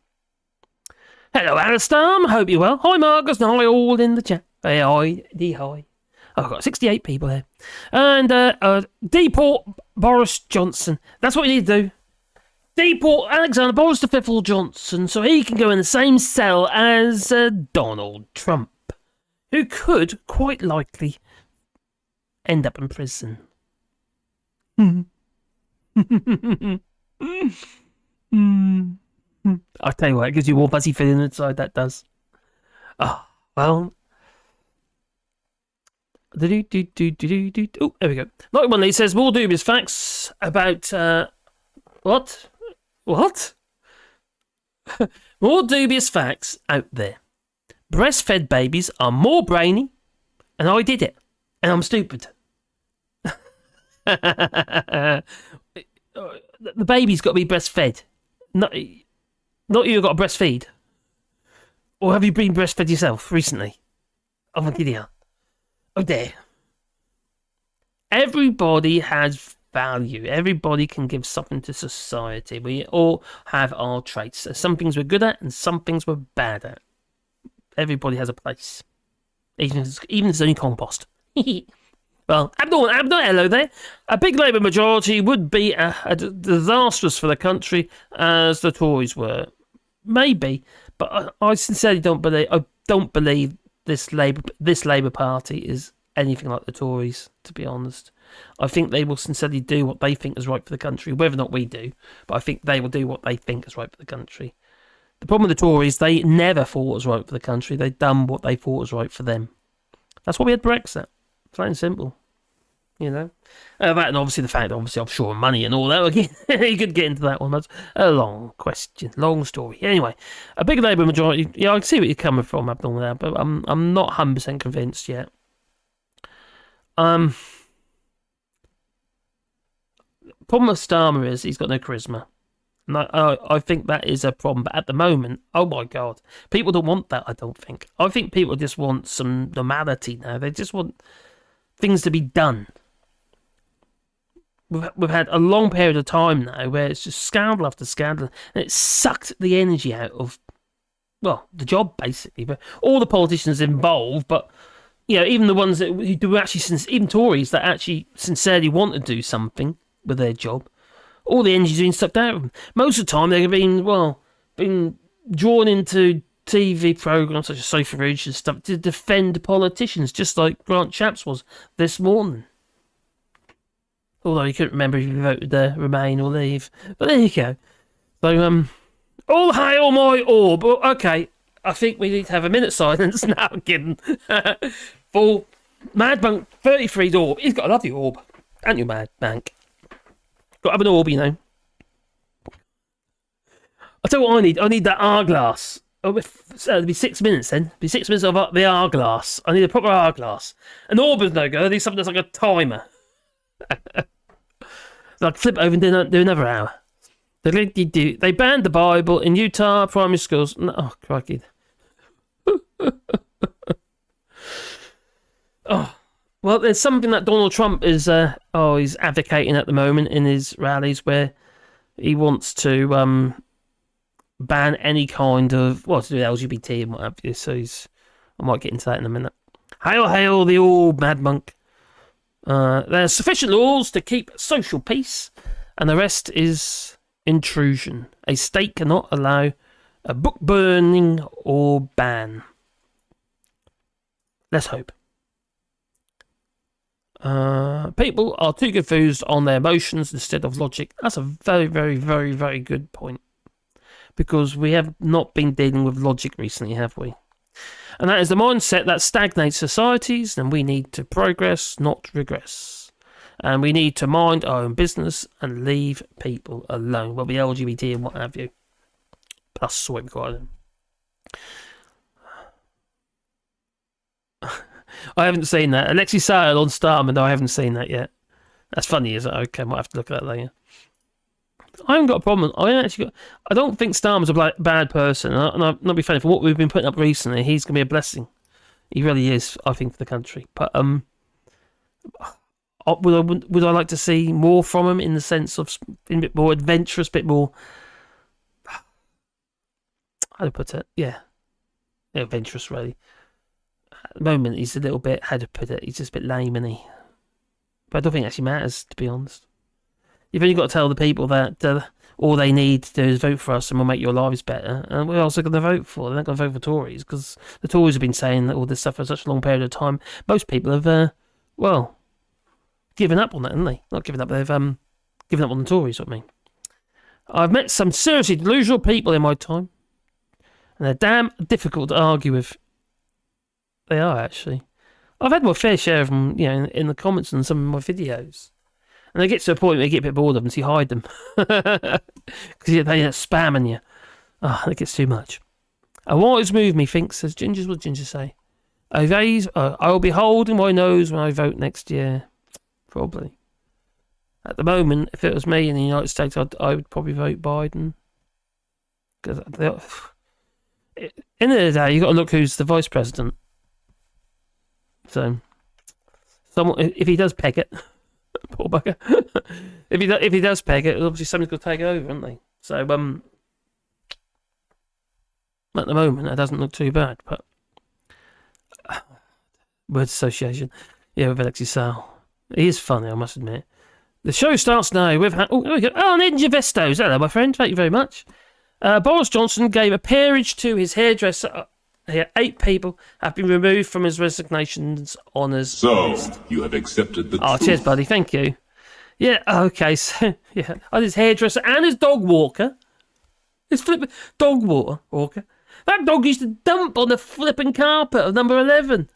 A: Hello, Alistair. Hope you're well. Hi, Marcus. And hi, all in the chat. Hey, hi. I've got 68 people here. And deport Boris Johnson. That's what we need to do. Deport Alexander Boris V Johnson so he can go in the same cell as Donald Trump, who could quite likely end up in prison. I'll tell you what, it gives you more fuzzy feeling inside, that does. Oh, well. Oh, there we go. Like one Lee says, more dubious facts about, what? More dubious facts out there. Breastfed babies are more brainy, and I did it, and I'm stupid. The baby's got to be breastfed. Not you've got to breastfeed. Or have you been breastfed yourself recently? Oh my giddy. Oh dear. Everybody has value. Everybody can give something to society. We all have our traits. There's some things we're good at and some things we're bad at. Everybody has a place. Even if it's only compost. Well, Abdul, hello there. A big Labour majority would be disastrous for the country, as the Tories were. Maybe, but I sincerely don't believe. I don't believe this Labour Party is anything like the Tories. To be honest, I think they will sincerely do what they think is right for the country, whether or not we do. But I think they will do what they think is right for the country. The problem with the Tories, they never thought was right for the country. They've done what they thought was right for them. That's why we had Brexit. Plain and simple. You know? That and obviously the fact, obviously offshore money and all that. Again, you could get into that one. That's a long question. Long story. Anyway, a big Labour majority. Yeah, I can see where you're coming from, Abdul, there, but I'm not 100% convinced yet. Problem with Starmer is he's got no charisma. And I think that is a problem. But at the moment, oh my God, people don't want that, I don't think. I think people just want some normality now. They just want things to be done. We've had a long period of time now where it's just scandal after scandal, and it sucked the energy out of, well, the job, basically. But all the politicians involved, but, you know, even the ones that who do actually, even Tories that actually sincerely want to do something with their job, all the energy's been sucked out of them. Most of the time, they've been drawn into TV programmes such as Sofa Ridge and stuff to defend politicians, just like Grant Shapps was this morning. Although he couldn't remember if he voted Remain or Leave. But there you go. So, all hail my orb. Okay, I think we need to have a minute's silence now, kidding. For Mad Monk 33's orb. He's got a lovely orb. Ain't you, Mad Monk? Got to have an orb, you know. I'll tell you what I need. I need that hourglass. It'll be 6 minutes then. It'll be 6 minutes of the hourglass. I need a proper hourglass. An orb is no good. I need something that's like a timer. So I can flip it over and do another hour. They banned the Bible in Utah primary schools. Oh, crikey. Oh, well, there's something that Donald Trump is he's advocating at the moment in his rallies where he wants to ban any kind of, well, to do with LGBT and what have you. So I might get into that in a minute. Hail the old Mad Monk. There's sufficient laws to keep social peace, and the rest is intrusion. A state cannot allow a book burning or ban. Let's hope. People are too confused on their emotions instead of logic. That's a very, very, very, very good point. Because we have not been dealing with logic recently, have we? And that is the mindset that stagnates societies, and we need to progress, not regress. And we need to mind our own business and leave people alone. Well, the LGBT and what have you. Plus, what we call them. I haven't seen that. Alexi Sale on Starmer, no, I haven't seen that yet. That's funny, is it? Okay, might have to look at that later. I haven't got a problem. I don't think Starmer's a bad person. And I'm not be funny, for what we've been putting up recently, he's going to be a blessing. He really is, I think, for the country. But would I like to see more from him in the sense of being a bit more adventurous, a bit more... How to put it? Yeah, adventurous, really. At the moment, he's a little bit... How to put it? He's just a bit lame, isn't he? But I don't think it actually matters, to be honest. You've only got to tell the people that all they need to do is vote for us and we'll make your lives better. And we're also going to vote for. They're not going to vote for Tories because the Tories have been saying that all this stuff for such a long period of time. Most people have, given up on that, haven't they? Not given up, they've given up on the Tories, I mean. I've met some seriously delusional people in my time. And they're damn difficult to argue with. They are, actually. I've had my fair share of them, in the comments on some of my videos. And they get to a point where you get a bit bored of them, so you hide them. Because they're spamming you. That gets too much. A wise move, methinks, says Ginger's. What did Ginger say? I will be holding my nose when I vote next year. Probably. At the moment, if it was me in the United States, I would probably vote Biden. Because at the end of the day, you've got to look who's the vice president. So, if he does peg it... Poor bugger. if he does peg it, obviously somebody's got to take over, haven't they? So, at the moment, it doesn't look too bad, but... Word association. Yeah, with Alexi Sal. He is funny, I must admit. The show starts now. There we go. Oh, Ninja Vestos. Hello, my friend. Thank you very much. Boris Johnson gave a peerage to his hairdresser. 8 people have been removed from his resignation's honours list.
C: You have accepted the truth.
A: Cheers, buddy. Thank you. Yeah, okay. So, yeah. His hairdresser and his dog walker. His flipping dog walker. That dog used to dump on the flipping carpet of number 11.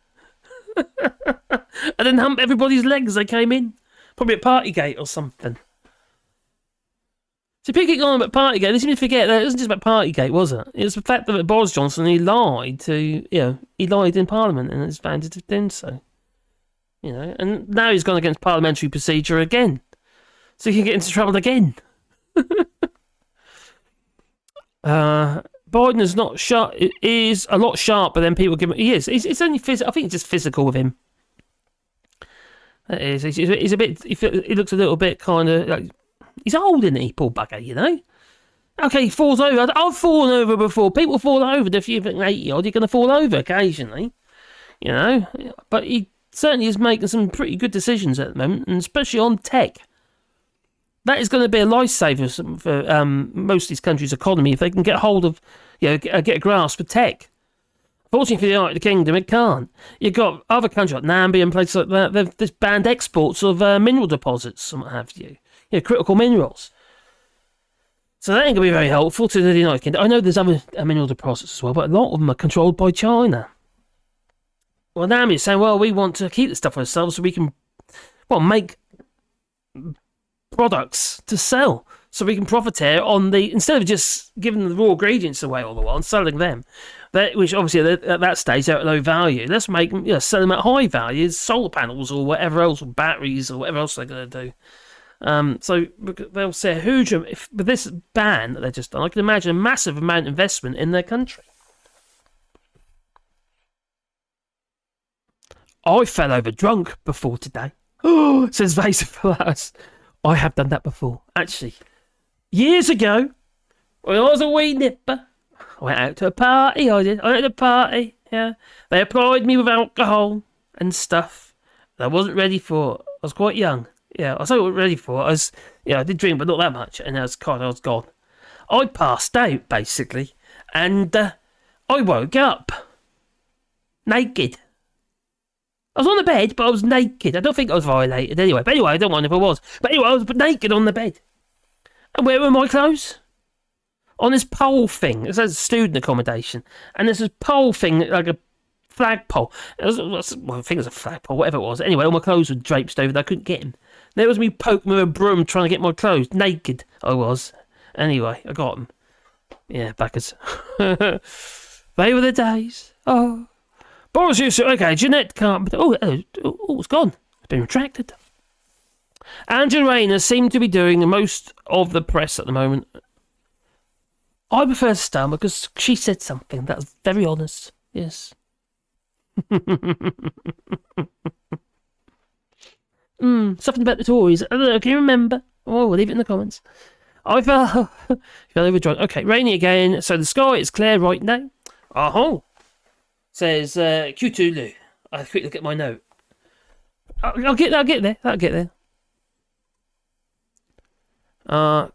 A: And then hump everybody's legs as they came in. Probably at Partygate or something. So picking on about Partygate, they seem to forget that it wasn't just about Partygate, was it? It was the fact that Boris Johnson, he lied in Parliament and is found to have done so. And now he's gone against parliamentary procedure again. So he can get into trouble again. Biden is not sharp. It is a lot sharper than people give him. He is. It's only physical. I think it's just physical with him. That is. He's a bit. He looks a little bit kind of like. He's old, isn't he, poor bugger, Okay, he falls over. I've fallen over before. People fall over. If you're 80-odd, you're going to fall over occasionally. But he certainly is making some pretty good decisions at the moment, and especially on tech. That is going to be a lifesaver for most of these countries' economy if they can get hold of, get a grasp of tech. Fortunately for the United Kingdom, it can't. You've got other countries like Namibia and places like that. They've just banned exports of mineral deposits and what have you. Critical minerals. So that ain't going to be very helpful to the United Kingdom. I know there's other mineral deposits as well, but a lot of them are controlled by China. Well, Namibia's saying, we want to keep the stuff for ourselves so we can, make products to sell. So we can profiteer on instead of just giving the raw ingredients away all the while and selling them, which obviously at that stage they're at low value. Let's make them, sell them at high value, solar panels or whatever else, or batteries or whatever else they're going to do. So they'll see a huge, with this ban that they've just done, I can imagine a massive amount of investment in their country. I fell over drunk before today. Oh, says Vasa Flowers. I have done that before. Actually, years ago, when I was a wee nipper, I went out to a party, I went to a party, yeah. They applied me with alcohol and stuff that I wasn't ready for. I was quite young. Yeah, I was not ready for it. I did drink, but not that much. And I was gone. I passed out, basically. And I woke up. Naked. I was on the bed, but I was naked. I don't think I was violated anyway. But anyway, I don't mind if I was. But anyway, I was naked on the bed. And where were my clothes? On this pole thing. It says student accommodation. And there's this pole thing, like a flagpole. Well, I think it was a flagpole, whatever it was. Anyway, all my clothes were draped over there. I couldn't get them. There was me poking with a broom trying to get my clothes. Naked, I was. Anyway, I got them. Yeah, backers. They were the days. Oh. Boris Johnson. Okay, Jeanette Carpenter. Oh, it's gone. It's been retracted. Angela Rayner seemed to be doing most of the press at the moment. I prefer Starmer because she said something that was very honest. Yes. Something about the Tories. I don't know, can you remember? Oh, we'll leave it in the comments. I fell overdrawn. Okay, rainy again. So the sky is clear right now. Oh, says Q2 I'll have a quick look at my note. I'll get there.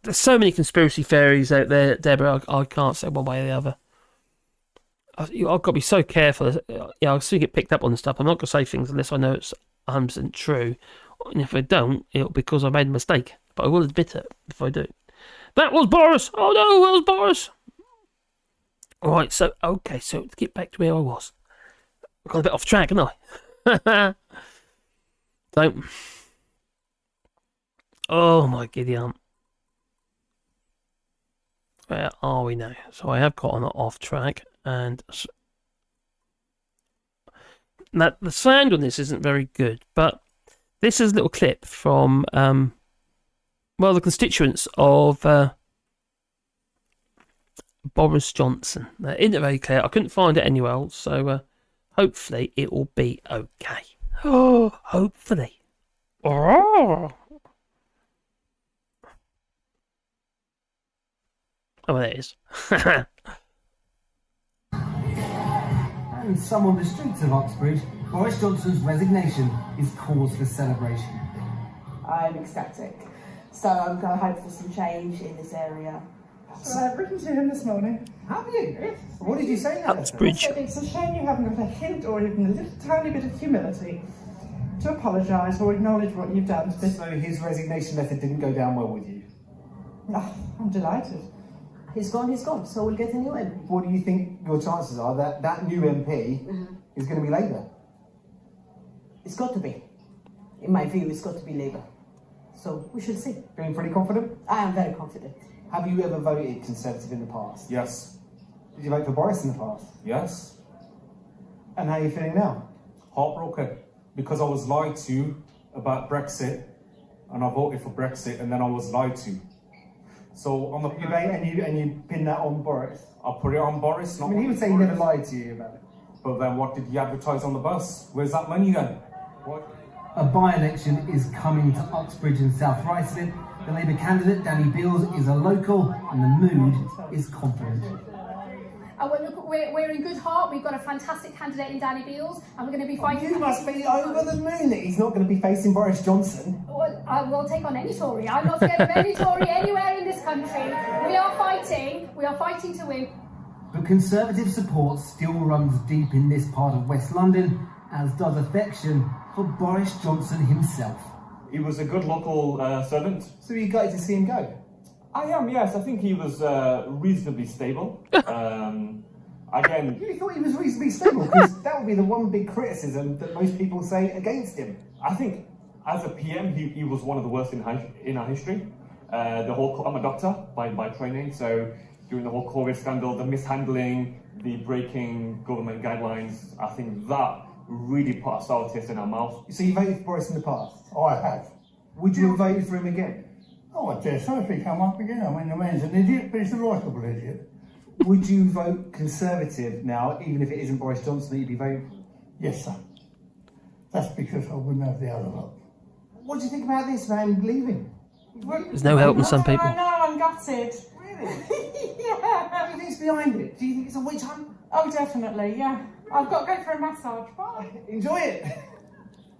A: There's so many conspiracy theories out there, Deborah. I can't say one way or the other. I've got to be so careful. I'll soon get picked up on this stuff. I'm not going to say things unless I know it's 100% true. And if I don't, it'll be because I made a mistake. But I will admit it if I do. That was Boris. Oh no, that was Boris. Alright, so to get back to where I was. I got a bit off track, haven't I? So, oh my giddy aunt. Where are we now? So I have gotten off track, and now the sound on this isn't very good, but this is a little clip from the constituents of Boris Johnson. Isn't it very clear? I couldn't find it anywhere else, so hopefully it will be okay. Oh, hopefully. Oh, there it is.
C: And some on the streets of Uxbridge, Boris Johnson's resignation is cause for celebration.
D: I'm ecstatic. So I'm going to hope for some change in this area.
E: So I've written to him this morning.
C: Have you? What did you say now?
A: Uxbridge.
E: I said it's a shame you haven't got a hint or even a little tiny bit of humility to apologise or acknowledge what you've done to this.
C: So his resignation letter didn't go down well with you?
E: Oh, I'm delighted.
D: He's gone, so we'll get a new MP.
C: What do you think your chances are that that new MP is going to be Labour?
D: It's got to be. In my view, it's got to be Labour. So we should see.
C: Feeling pretty confident?
D: I am very confident.
C: Have you ever voted Conservative in the past?
F: Yes.
C: Did you vote for Boris in the past?
F: Yes.
C: And how are you feeling now?
F: Heartbroken. Because I was lied to about Brexit, and I voted for Brexit, and then I was lied to. So on the
C: And you pin that on Boris?
F: I put it on Boris. Not
C: I mean, he would say he never lied to you about it.
F: But then what did he advertise on the bus? Where's that money then? What?
C: A by-election is coming to Uxbridge in South Ruislip. The Labour candidate, Danny Beales, is a local, and the mood is confident.
G: Well, look, we're in good heart. We've got a fantastic candidate in Danny Beales, and we're going to be fighting.
C: You must be over the moon that he's not going to be facing Boris Johnson.
G: Well, I will take on any Tory. I'm not scared of any Tory anywhere in this country. We are fighting. We are fighting to win.
C: But Conservative support still runs deep in this part of West London, as does affection for Boris Johnson himself.
H: He was a good local servant.
C: So you got to see him go?
H: I am, yes. I think he was reasonably stable. Again,
C: You really thought he was reasonably stable? Because that would be the one big criticism that most people say against him.
H: I think as a PM, he was one of the worst in our history. I'm a doctor by training, so during the whole COVID scandal, the mishandling, the breaking government guidelines, I think that really put a sour taste in our mouth.
C: So you voted for Boris in the past?
I: Oh, I have.
C: Would you have voted for him again?
I: Oh, I dare so if he come up again. I mean, the man's an idiot, but he's a likeable idiot.
C: Would you vote Conservative now, even if it isn't Boris Johnson that you'd be voting for?
I: Yes, sir. That's because I wouldn't have the other vote.
C: What do you think about this man leaving?
A: There's no helping some people.
E: I know, I'm gutted.
C: Really?
E: Yeah.
C: What do you think's behind it? Do you think it's a witch hunt?
E: Oh, definitely, yeah. I've got to go for a massage. Bye.
C: Enjoy it.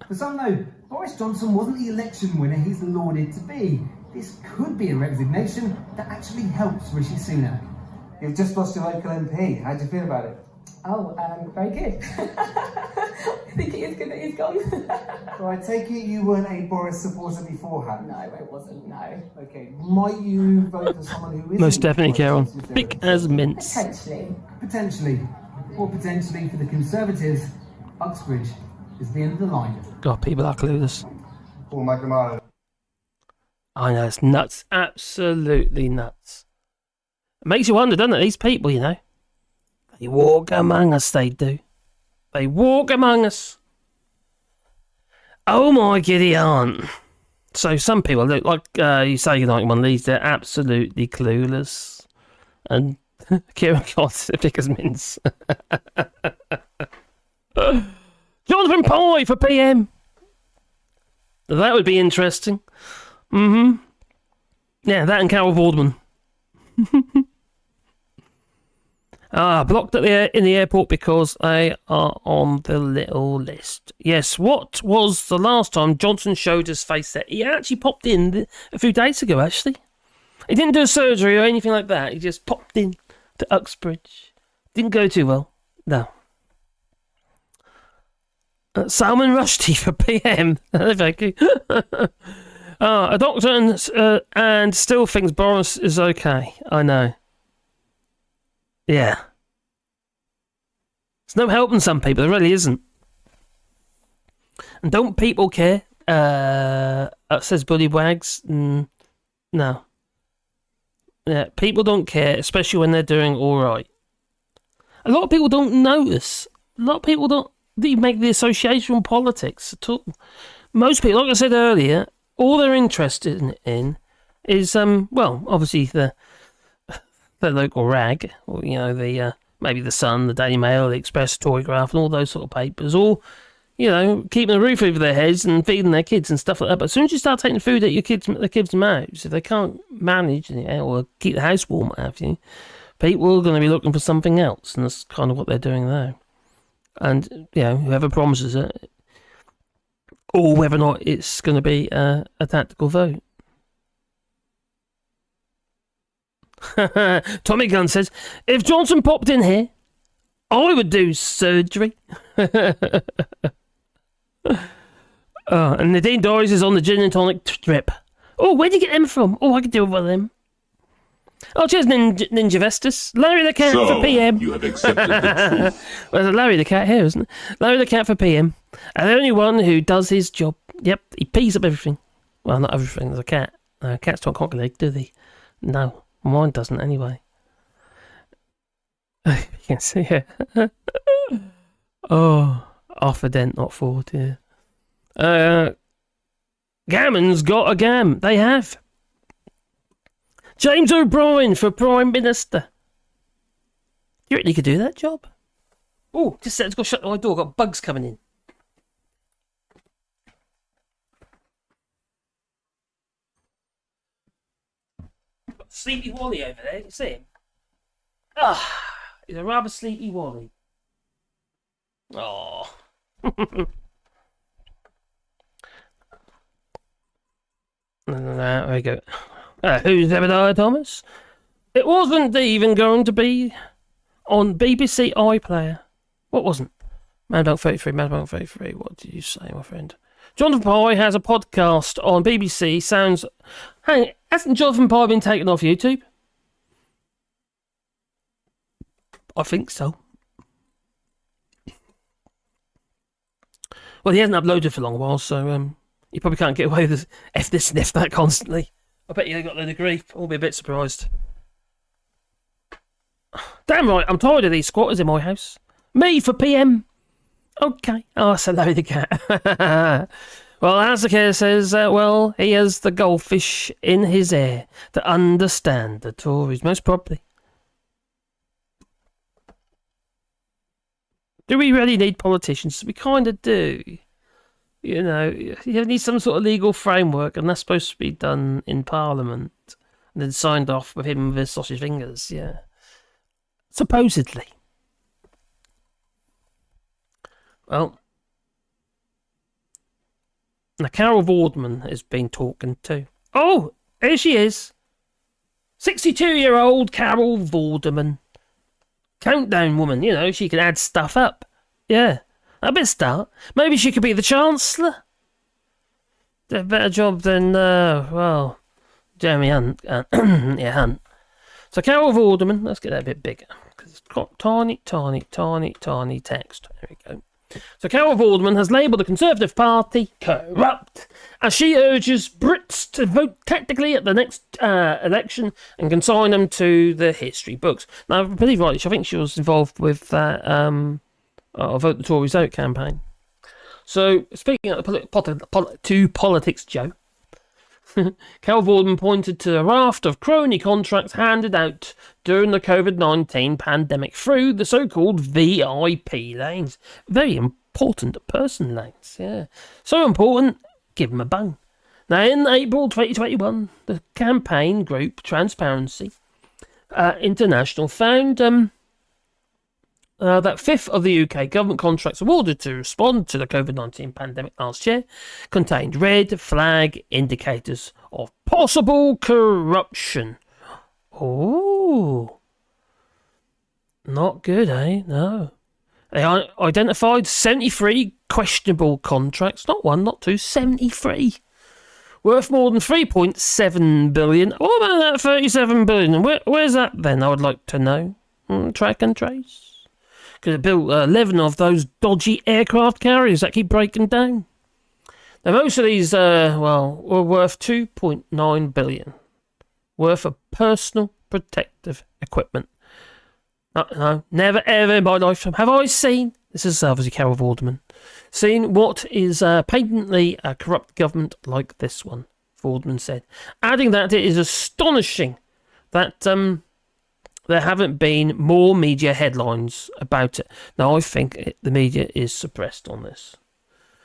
C: For some though, Boris Johnson wasn't the election winner he's lauded to be. This could be a resignation that actually helps Rishi Sunak. You've just lost your local MP. How do you feel about it?
D: Oh, very good. I think it is good that he's gone.
C: So I take it you weren't a Boris supporter beforehand?
D: No, it wasn't, no.
C: Okay, might you vote for someone who is...
A: Most definitely, Carol. Thick as mince.
D: Potentially.
C: Potentially. Or potentially for the Conservatives, Uxbridge is the end of the line.
A: God, people are clueless.
I: Paul McNamara.
A: I know, it's nuts. Absolutely nuts. It makes you wonder, doesn't it? These people, you know. They walk among us, they do. They walk among us. Oh my giddy aunt. So some people, look like you say, like one of these, they're absolutely clueless. And Kieran Cott's thick as mince. Jonathan Pye for PM. That would be interesting. Mm-hmm. Yeah, that and Carol Vorderman. Blocked in the airport because they are on the little list. Yes, what was the last time Johnson showed his face there? He actually popped in a few days ago, actually. He didn't do a surgery or anything like that. He just popped in to Uxbridge. Didn't go too well. No. Salman Rushdie for PM. Thank you. A doctor and still thinks Boris is okay. I know. Yeah. There's no helping some people. There really isn't. And don't people care? Says Buddy Wags. No. Yeah, people don't care, especially when they're doing all right. A lot of people don't notice. A lot of people don't make the association with politics at all. Most people, like I said earlier, all they're interested in is, obviously the local rag, or, you know, the maybe the Sun, the Daily Mail, the Express, Tory Graph, and all those sort of papers, all, you know, keeping a roof over their heads and feeding their kids and stuff like that. But as soon as you start taking food at their kids' mouths, if they can't manage or keep the house warm, what have you, people are going to be looking for something else, and that's kind of what they're doing there. And, you know, whoever promises it, or whether or not it's going to be a tactical vote. Tommy Gunn says, if Johnson popped in here, I would do surgery. And Nadine Doris is on the gin and tonic trip. Oh, where'd you get them from? Oh, I could do with them. Oh, cheers, Ninja Vestus. Larry the Cat for PM.
J: You have accepted the truth.
A: Well, there's Larry the Cat here, isn't it? Larry the Cat for PM. And the only one who does his job. Yep, he pees up everything. Well, not everything. There's a cat. Cats don't calculate, do they? No, mine doesn't anyway. You can see it. Oh, half a dent, not 40. Yeah. Gammon's got a gam. They have. James O'Brien for Prime Minister. You reckon he could do that job? Oh, just said, let's go shut my door. Got bugs coming in. Got Sleepy Wally over there. You see him? He's a rather sleepy Wally. Oh. There we go. Who's Ebediah Thomas? It wasn't even going to be on BBC iPlayer. What wasn't? Madbank 33, Madbank 33. What did you say, my friend? Jonathan Pye has a podcast on BBC. Sounds... Hang, hasn't Jonathan Pye been taken off YouTube? I think so. Well, he hasn't uploaded for a long while, so you probably can't get away with F this and F that constantly. I bet you got a load of grief. I'll be a bit surprised. Damn right, I'm tired of these squatters in my house. Me for PM. Okay. Oh, so load the cat. Well, Azakir says, he has the goldfish in his ear to understand the Tories, most probably. Do we really need politicians? We kind of do. You know, you need some sort of legal framework, and that's supposed to be done in Parliament, and then signed off with him with his sausage fingers, yeah. Supposedly. Well, now Carol Vorderman has been talking too. Oh, here she is. 62-year-old Carol Vorderman. countdown woman, you know, she can add stuff up. Yeah, a bit start. Maybe she could be the Chancellor. A better job than, Jeremy Hunt. Hunt. So Carol Vorderman, let's get that a bit bigger, because it's got tiny text. There we go. So Carol Vorderman has labelled the Conservative Party corrupt, as she urges Brits to vote tactically at the next election and consign them to the history books. Now, I believe rightly, I think she was involved with that Vote the Tories Out campaign. So, speaking of politics, Joe, Carol Vorderman pointed to a raft of crony contracts handed out during the COVID-19 pandemic through the so-called VIP lanes. Very important person lanes, yeah. So important, give them a bung. Now, in April 2021, the campaign group Transparency International found that fifth of the UK government contracts awarded to respond to the COVID-19 pandemic last year contained red flag indicators of possible corruption. Oh, not good, eh? No. They identified 73 questionable contracts, not one, not two, 73, worth more than 3.7 billion. What about that 37 billion? Where's that then? I would like to know. Track and trace. Because it built 11 of those dodgy aircraft carriers that keep breaking down. Now, most of these, were worth 2.9 billion worth of personal protective equipment. No, never ever in my life have I seen, this is obviously Carol Vorderman, seen what is patently a corrupt government like this one, Vorderman said, adding that it is astonishing that there haven't been more media headlines about it. Now, I think the media is suppressed on this.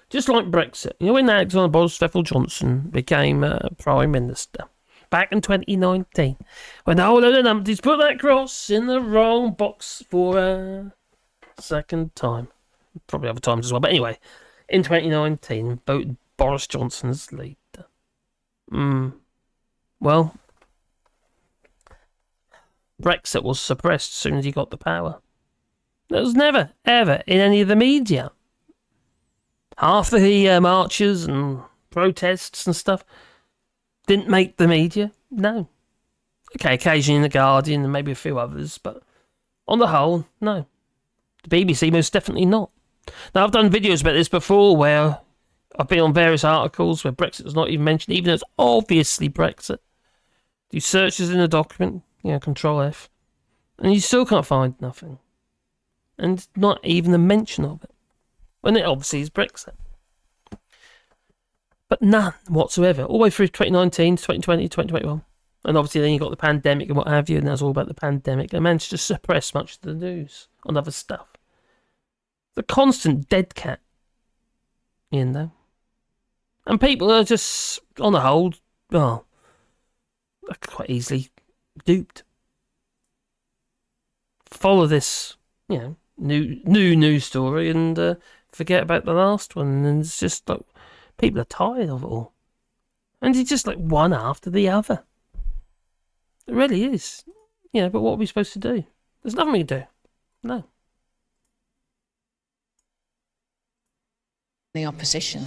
A: Just like Brexit. You know, when Alexander Boris Johnson became Prime Minister back in 2019, when the whole load of numpties put that cross in the wrong box for a second time. Probably other times as well. But anyway, in 2019, voted Boris Johnson as leader. Well, Brexit was suppressed as soon as he got the power. That was never, ever in any of the media. Half the marches and protests and stuff didn't make the media. No. Okay, occasionally in The Guardian and maybe a few others, but on the whole, no. The BBC most definitely not. Now, I've done videos about this before where I've been on various articles where Brexit was not even mentioned, even though it's obviously Brexit. Do searches in a document, Control F, and you still can't find nothing. And not even a mention of it. When it obviously is Brexit. But none whatsoever. All the way through 2019, 2020, 2021. And obviously then you got the pandemic and what have you, and that's all about the pandemic. They managed to suppress much of the news on other stuff. The constant dead cat. And people are just, on the whole, quite easily duped. Follow this, new news story and forget about the last one. And it's just like, people are tired of it all. And it's just like one after the other. It really is. But what are we supposed to do? There's nothing we can do. No.
K: The opposition.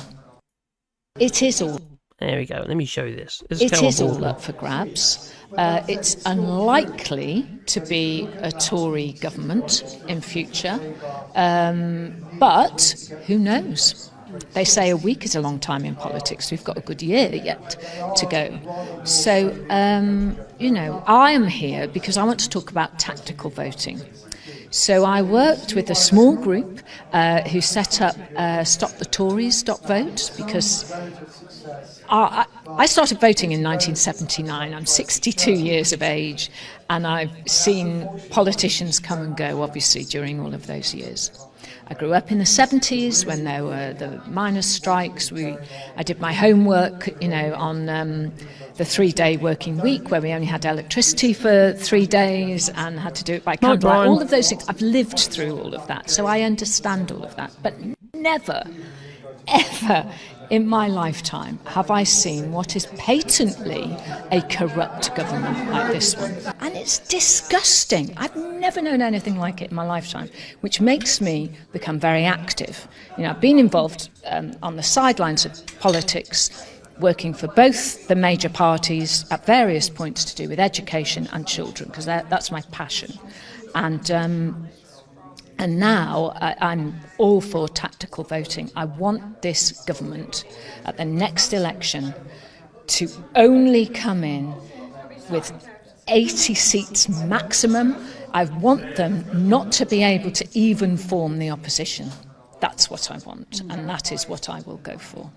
K: It is all.
A: There we go. Let me show you this.
K: It is all up for grabs. It's unlikely to be a Tory government in future, but who knows? They say a week is a long time in politics. We've got a good year yet to go. So, I am here because I want to talk about tactical voting. So I worked with a small group who set up Stop the Tories, Stop Vote, because I started voting in 1979. I'm 62 years of age, and I've seen politicians come and go, obviously, during all of those years. I grew up in the 70s when there were the miners' strikes. I did my homework, on the 3-day working week where we only had electricity for 3 days and had to do it by candlelight. All of those things. I've lived through all of that, so I understand all of that. But never, ever in my lifetime have I seen what is patently a corrupt government like this one. And it's disgusting. I've never known anything like it in my lifetime, which makes me become very active. I've been involved on the sidelines of politics, working for both the major parties at various points to do with education and children, because that's my passion. And now I'm all for tactical voting. I want this government at the next election to only come in with 80 seats maximum. I want them not to be able to even form the opposition. That's what I want, and that is what I will go for.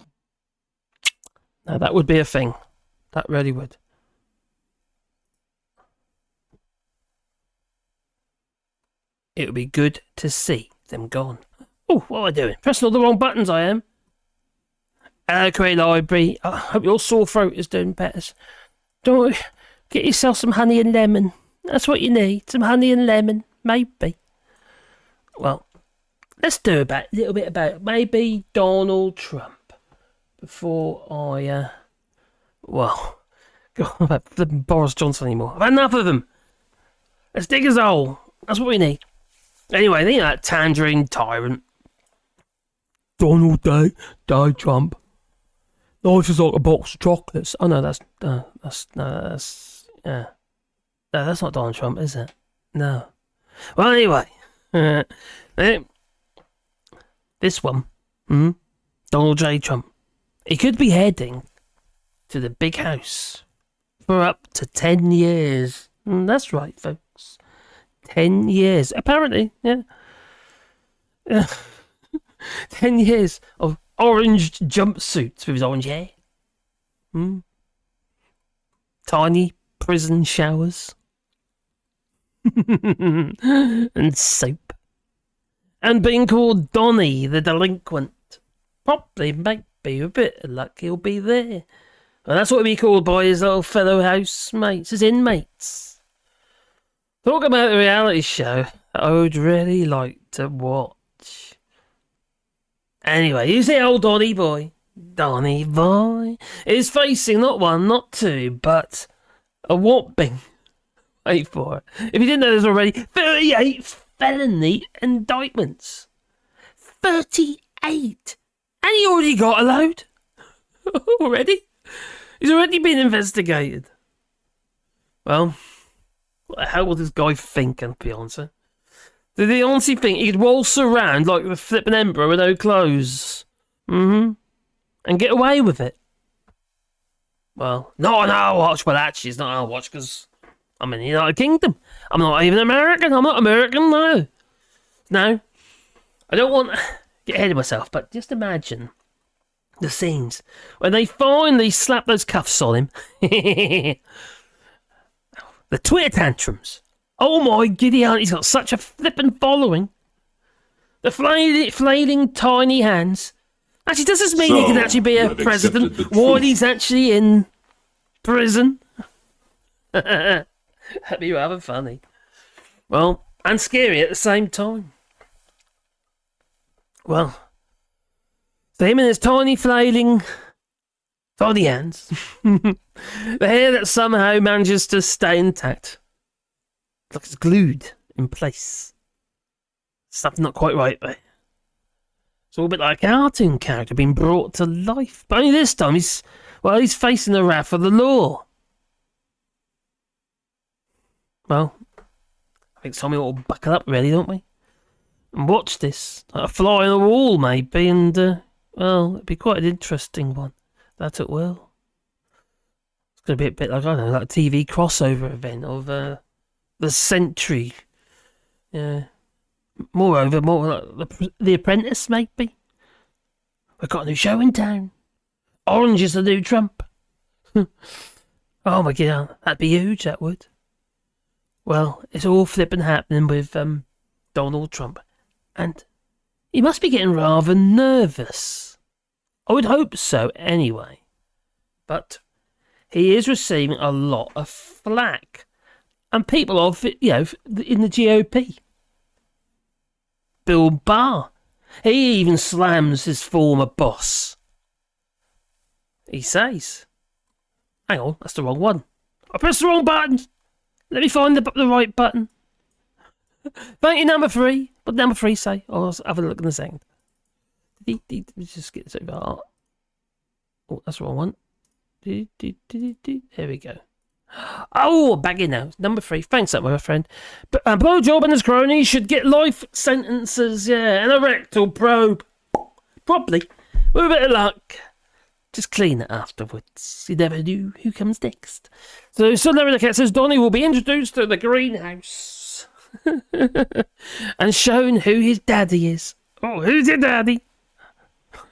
A: Now, that would be a thing. That really would. It would be good to see them gone. Oh, what am I doing? Pressing all the wrong buttons, I am. Electorate library. I hope your sore throat is doing better. Don't worry. Get yourself some honey and lemon. That's what you need. Some honey and lemon. Maybe. Well, let's do a little bit about maybe Donald Trump. Before I, go on about flipping Boris Johnson anymore. I've had enough of them. Let's dig his hole. That's what we need. Anyway, think of that tangerine tyrant. Donald Day Trump. Life is like a box of chocolates. Oh no, that's not Donald Trump, is it? No. Well, anyway, this one, Donald J. Trump. He could be heading to the big house for up to 10 years. That's right, folks. 10 years. Apparently, yeah. 10 years of orange jumpsuits with his orange hair. Tiny prison showers. And soap. And being called Donny the delinquent. Probably, maybe, a bit of luck, he'll be there. Well, that's what he'll be called by his little fellow housemates, his inmates. Talk about the reality show that I would really like to watch. Anyway, you see old Donny boy. Donny boy is facing not one, not two, but a whopping, wait for it, if you didn't know there's already 38 felony indictments. 38! And he already got a load. Already? He's already been investigated. Well, what the hell will this guy think of Beyonce? Did he honestly think he could waltz around like the flippin' emperor with no clothes? And get away with it? Well, not on our watch. Well, actually, it's not our watch because I'm in the United Kingdom. I'm not even American. I'm not American, no. No. I don't want to get ahead of myself, but just imagine the scenes when they finally slap those cuffs on him. The Twitter tantrums. Oh my giddy aunt, he's got such a flippin' following. The flailing tiny hands. Actually, does this mean he can actually be a president while he's actually in prison? That'd be rather funny. Well, and scary at the same time. Well, so him and his tiny flailing tiny hands. The hair that somehow manages to stay intact. Like it's glued in place. Something not quite right there. It's all a bit like a cartoon character being brought to life. But only this time he's facing the wrath of the law. Well, I think some of you ought to buckle up really, don't we? And watch this. Like a fly on the wall, maybe, and, it'd be quite an interesting one. That it will. It's going to be a bit like, I don't know, like a TV crossover event of, the century. Yeah. Moreover, more like the Apprentice, maybe. We've got a new show in town. Orange is the new Trump. Oh my God, that'd be huge, that would. Well, it's all flipping happening with Donald Trump. And he must be getting rather nervous. I would hope so, anyway. But he is receiving a lot of flack. And people of, in the GOP. Bill Barr. He even slams his former boss. He says, hang on, that's the wrong one. I pressed the wrong button. Let me find the right button. Thank you, number 3. What did number 3 say? I'll have a look in a second. Let's just get this over. Oh, that's the wrong one. There we go. Oh, back in now. Number 3. Thanks, that my friend. But Bo Job and his cronies should get life sentences, yeah, and a rectal probe. Probably. With a bit of luck. Just clean it afterwards. You never knew who comes next. So, Larry the Cat says Donny will be introduced to the greenhouse and shown who his daddy is. Oh, who's your daddy?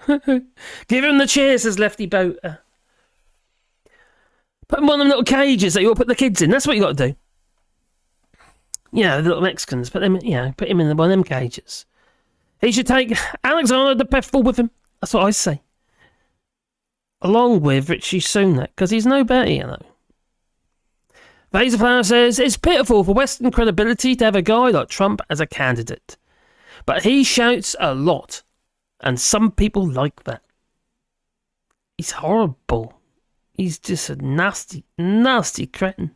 A: Give him the chair, says Lefty Boater. Put him in one of them little cages that you all put the kids in. That's what you got to do. Yeah, the little Mexicans. Put him in one of them cages. He should take Alexander the Peffel with him. That's what I say. Along with Rishi Sunak, because he's no better, you know. Vaserflower says, it's pitiful for Western credibility to have a guy like Trump as a candidate. But he shouts a lot, and some people like that. He's horrible. He's just a nasty, nasty cretin.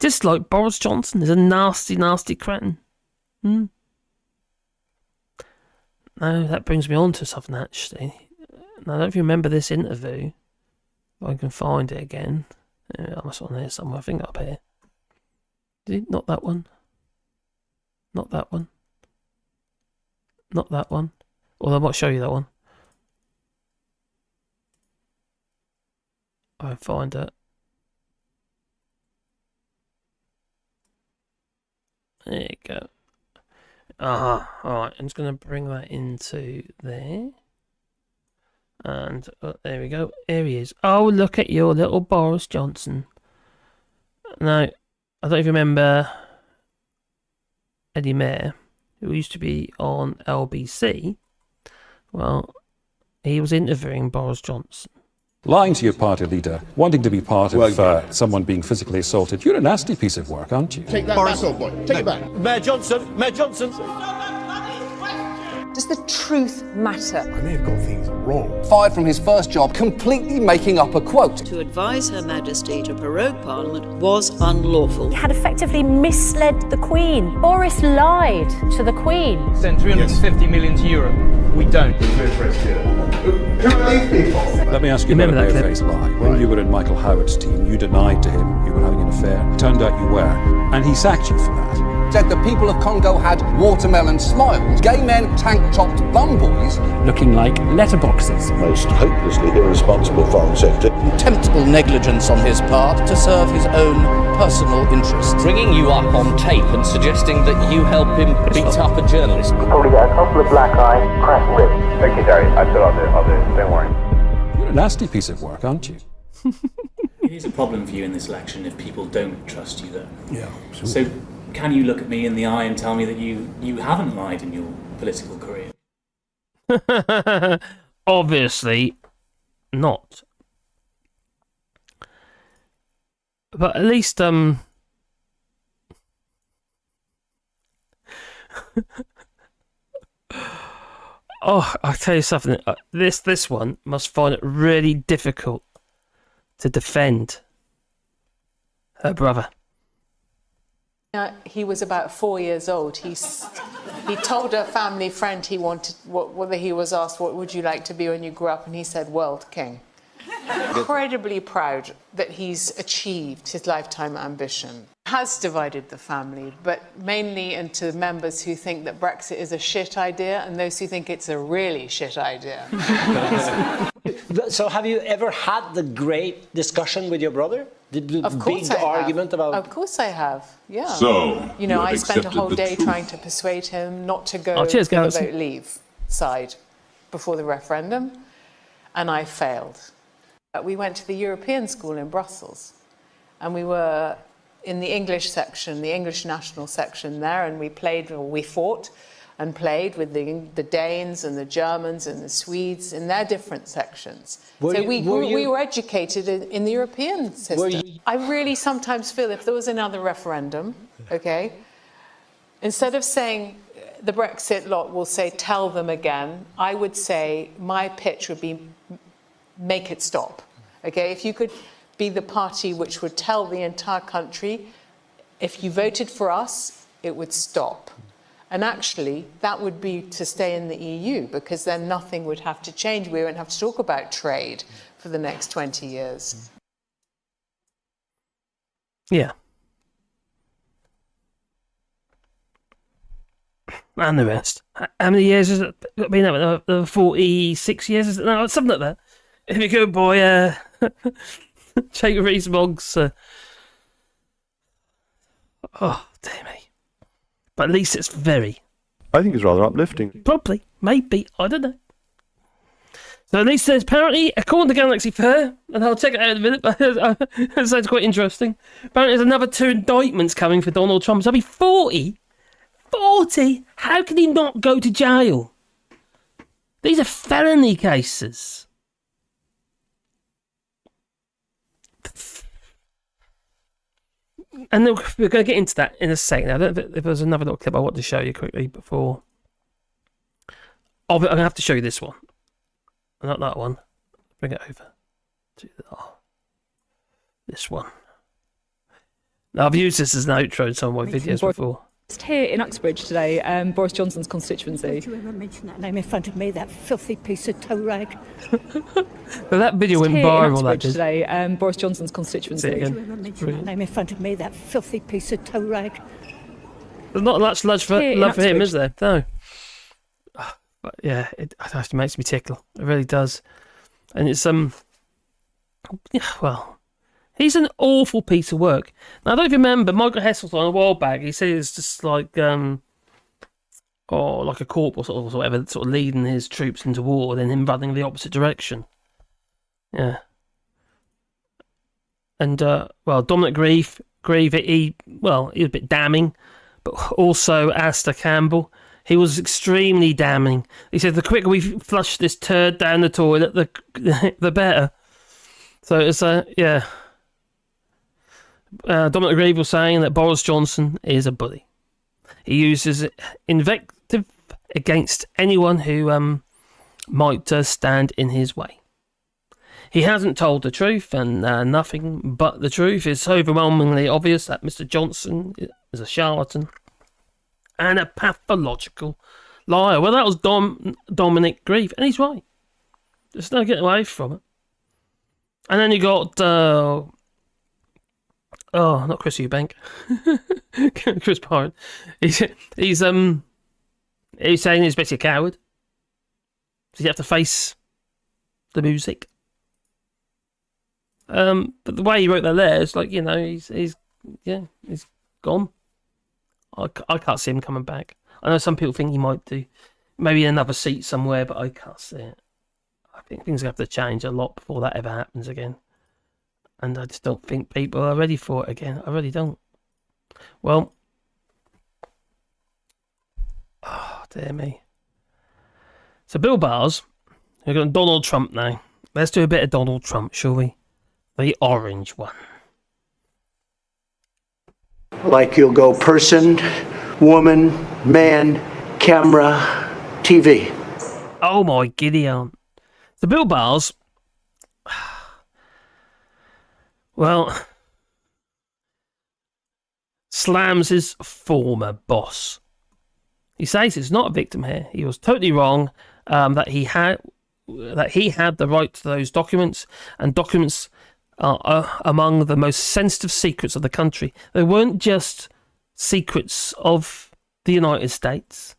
A: Just like Boris Johnson is a nasty, nasty cretin. Now, that brings me on to something, actually. Now, I don't know if you remember this interview. If I can find it again. I must on there somewhere. I think up here. Not that one. Not that one. Not that one. Although I might show you that one. I find it. There you go. Alright, I'm just going to bring that into there. And there we go. Here he is. Oh, look at your little Boris Johnson. Now, I don't know if you remember Eddie Mayer, who used to be on LBC. Well, he was interviewing Boris Johnson.
J: Lying to your party leader, wanting to be part of someone being physically assaulted. You're a nasty piece of work, aren't you?
L: Take that back, old boy. Take it back.
M: Mayor Johnson! Mayor Johnson!
B: Does the truth matter?
L: I may have got things wrong.
M: Fired from his first job, completely making up a quote.
N: To advise Her Majesty to prorogue Parliament was unlawful.
B: He had effectively misled the Queen. Boris lied to the Queen.
O: Send 350 million to Europe. We don't.
L: Who are these people?
J: Let me ask you about a bare-faced lie. When you were in Michael Howard's team, you denied to him you were having an affair. Turned out you were. And he sacked you for that.
M: Said the people of Congo had watermelon smiles, gay men tank-topped bum boys.
P: Looking like letterboxes.
Q: Most hopelessly irresponsible foreign secretary.
R: Contemptible negligence on his part to serve his own personal interests.
S: Bringing you up on tape and suggesting that you help him beat up a journalist.
T: Probably got a couple of black eye, cracked ribs.
U: Okay, Darius, I said I'll do it, don't worry.
J: You're a nasty piece of work, aren't you?
V: It is a problem for you in this election if people don't trust you, though.
L: Yeah, absolutely.
V: So, can you look at me in the eye and tell me that you haven't lied in your political career?
A: Obviously not. But at least, oh, I'll tell you something. This one must find it really difficult to defend her brother.
W: He was about 4 years old. He told a family friend he wanted, whether he was asked, what would you like to be when you grew up? And he said, world king. Incredibly proud that he's achieved his lifetime ambition. Has divided the family, but mainly into members who think that Brexit is a shit idea and those who think it's a really shit idea.
X: So have you ever had the great discussion with your brother? The big argument about...
W: Of course I have, yeah.
Q: So,
W: you know, I spent a whole day trying to persuade him not to go
A: cheers,
W: to the vote leave side before the referendum, and I failed. We went to the European school in Brussels, and we were in the English section, the English national section there, and we fought and played with the Danes and the Germans and the Swedes in their different sections. We were educated in the European system. I really sometimes feel if there was another referendum, okay, instead of saying the Brexit lot will say tell them again, I would say my pitch would be make it stop. Okay, if you could be the party which would tell the entire country, if you voted for us, it would stop. And actually, that would be to stay in the EU, because then nothing would have to change. We won't have to talk about trade for the next 20 years.
A: Yeah. And the rest. How many years has it been out? 46 years? Is it? No, something like that. If you go by Jake Rees-Mogg's... oh, dear me. But at least it's very...
E: I think it's rather uplifting.
A: Probably. Maybe. I don't know. So at least there's apparently, according to Galaxy Fair, and I'll check it out in a minute, but it sounds quite interesting. Apparently there's another 2 indictments coming for Donald Trump. So he'll be 40. 40? How can he not go to jail? These are felony cases. And we're going to get into that in a second. I don't know if there's another little clip I want to show you quickly before. I'm going to have to show you this one. Not that one. Bring it over to this one. Now, I've used this as an outro in some of my videos before.
F: Just here in Uxbridge today, Boris Johnson's constituency.
G: Don't you ever mention that name in front of me, that filthy piece of toe rag.
A: But that video went viral, that did.
F: Today, Boris Johnson's constituency.
G: Don't you ever mention that name in front of me, that filthy piece of toe rag.
A: There's not much love for him, is there? No. But yeah, it actually makes me tickle. It really does. And it's well, he's an awful piece of work. Now, I don't know if you remember, Michael Heseltine a while back, he said it's just like like a corporal or whatever, sort of leading his troops into war, then him running the opposite direction. Yeah. And Dominic Grieve, he was a bit damning, but also Alistair Campbell. He was extremely damning. He said, the quicker we flush this turd down the toilet, the better. So it's, yeah. Dominic Grieve was saying that Boris Johnson is a bully. He uses invective against anyone who might stand in his way. He hasn't told the truth, and nothing but the truth. It's overwhelmingly obvious that Mr. Johnson is a charlatan and a pathological liar. Well, that was Dominic Grieve, and he's right. There's no getting away from it. And then you got, not Chris Eubank, Chris Parent. He's saying he's basically a coward. Does he have to face the music? But the way he wrote that letter, it's like, he's gone. I can't see him coming back. I know some people think he might do, maybe another seat somewhere, but I can't see it. I think things have to change a lot before that ever happens again. And I just don't think people are ready for it again. I really don't. Well, dear me. So Bill Bars, we've got Donald Trump now. Let's do a bit of Donald Trump, shall we? The orange one.
H: Like you'll go person, woman, man, camera, TV.
A: Oh my giddy aunt. So Bill Bars, well, slams his former boss. He says he's not a victim here. He was totally wrong. That he had the right to those documents, and documents are among the most sensitive secrets of the country. They weren't just secrets of the United States.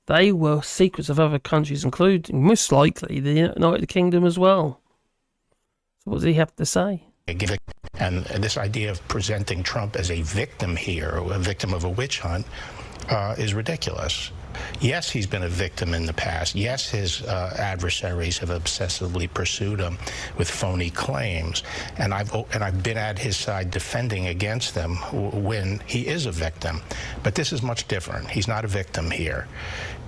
A: They were secrets of other countries, including, most likely, the United Kingdom as well. So what does he have to say?
Y: And this idea of presenting Trump as a victim here, or a victim of a witch hunt, is ridiculous. Yes, he's been a victim in the past. Yes, his adversaries have obsessively pursued him with phony claims, and I've been at his side defending against them when he is a victim. But this is much different. He's not a victim here.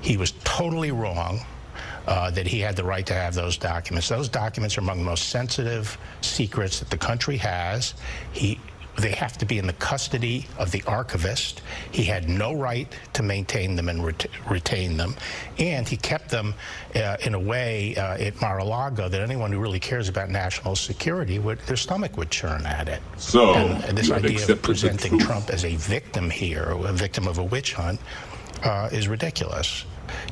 Y: He was totally wrong that he had the right to have those documents. Those documents are among the most sensitive secrets that the country has. He they have to be in the custody of the archivist. He had no right to maintain them and retain them. And he kept them in a way at Mar-a-Lago that anyone who really cares about national security, their stomach would churn at it.
C: So,
Y: and this idea of presenting Trump as a victim here, or a victim of a witch hunt, is ridiculous.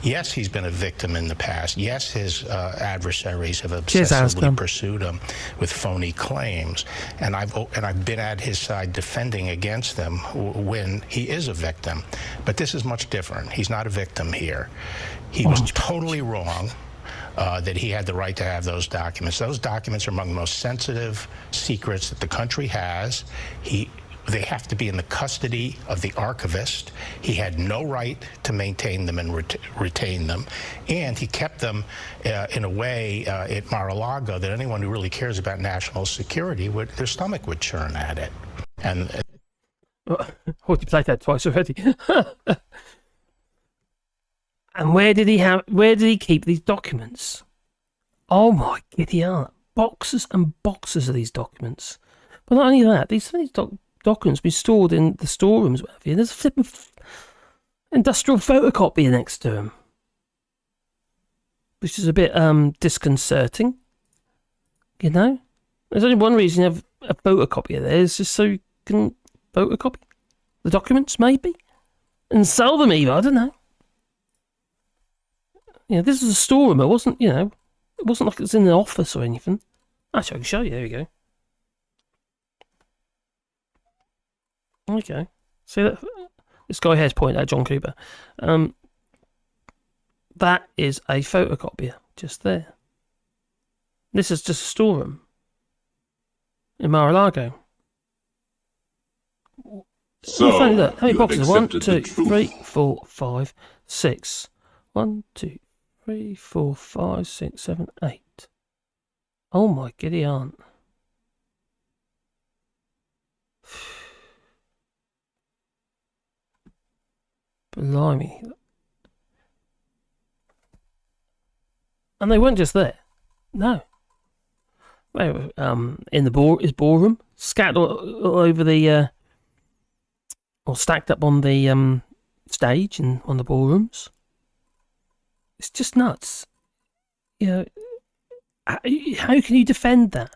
Y: Yes, he's been a victim in the past. Yes, his adversaries have obsessively pursued him with phony claims, and I've been at his side defending against them when he is a victim. But this is much different. He's not a victim here. He was totally wrong that he had the right to have those documents. Those documents are among the most sensitive secrets that the country has. They have to be in the custody of the archivist. He had no right to maintain them and retain them. And he kept them in a way at Mar-a-Lago that anyone who really cares about national security, their stomach would churn at it. And
A: oh, you played that twice already. And where did he keep these documents? Oh my giddy aunt. Boxes and boxes of these documents. But not only that, these documents be stored in the storerooms, whatever. There's a flipping industrial photocopier next to them, which is a bit disconcerting. You know, there's only one reason you have a photocopier there, is just so you can photocopy the documents, maybe, and sell them even. I don't know. You know, this is a storeroom. It wasn't, it wasn't like it was in an office or anything. Actually, I can show you. There you go. Okay. See that? This guy has pointed out John Cooper. That is a photocopier just there. This is just a storeroom in Mar-a-Lago.
C: So,
A: look, how many boxes? 1, 2, 3, 4, 5, 6. 1, 2, 3, 4, 5, 6, 7, 8. Oh my giddy aunt. Blimey. And they weren't just there. No. They were in his ballroom, scattered all over the or stacked up on the stage and on the ballrooms. It's just nuts. How can you defend that?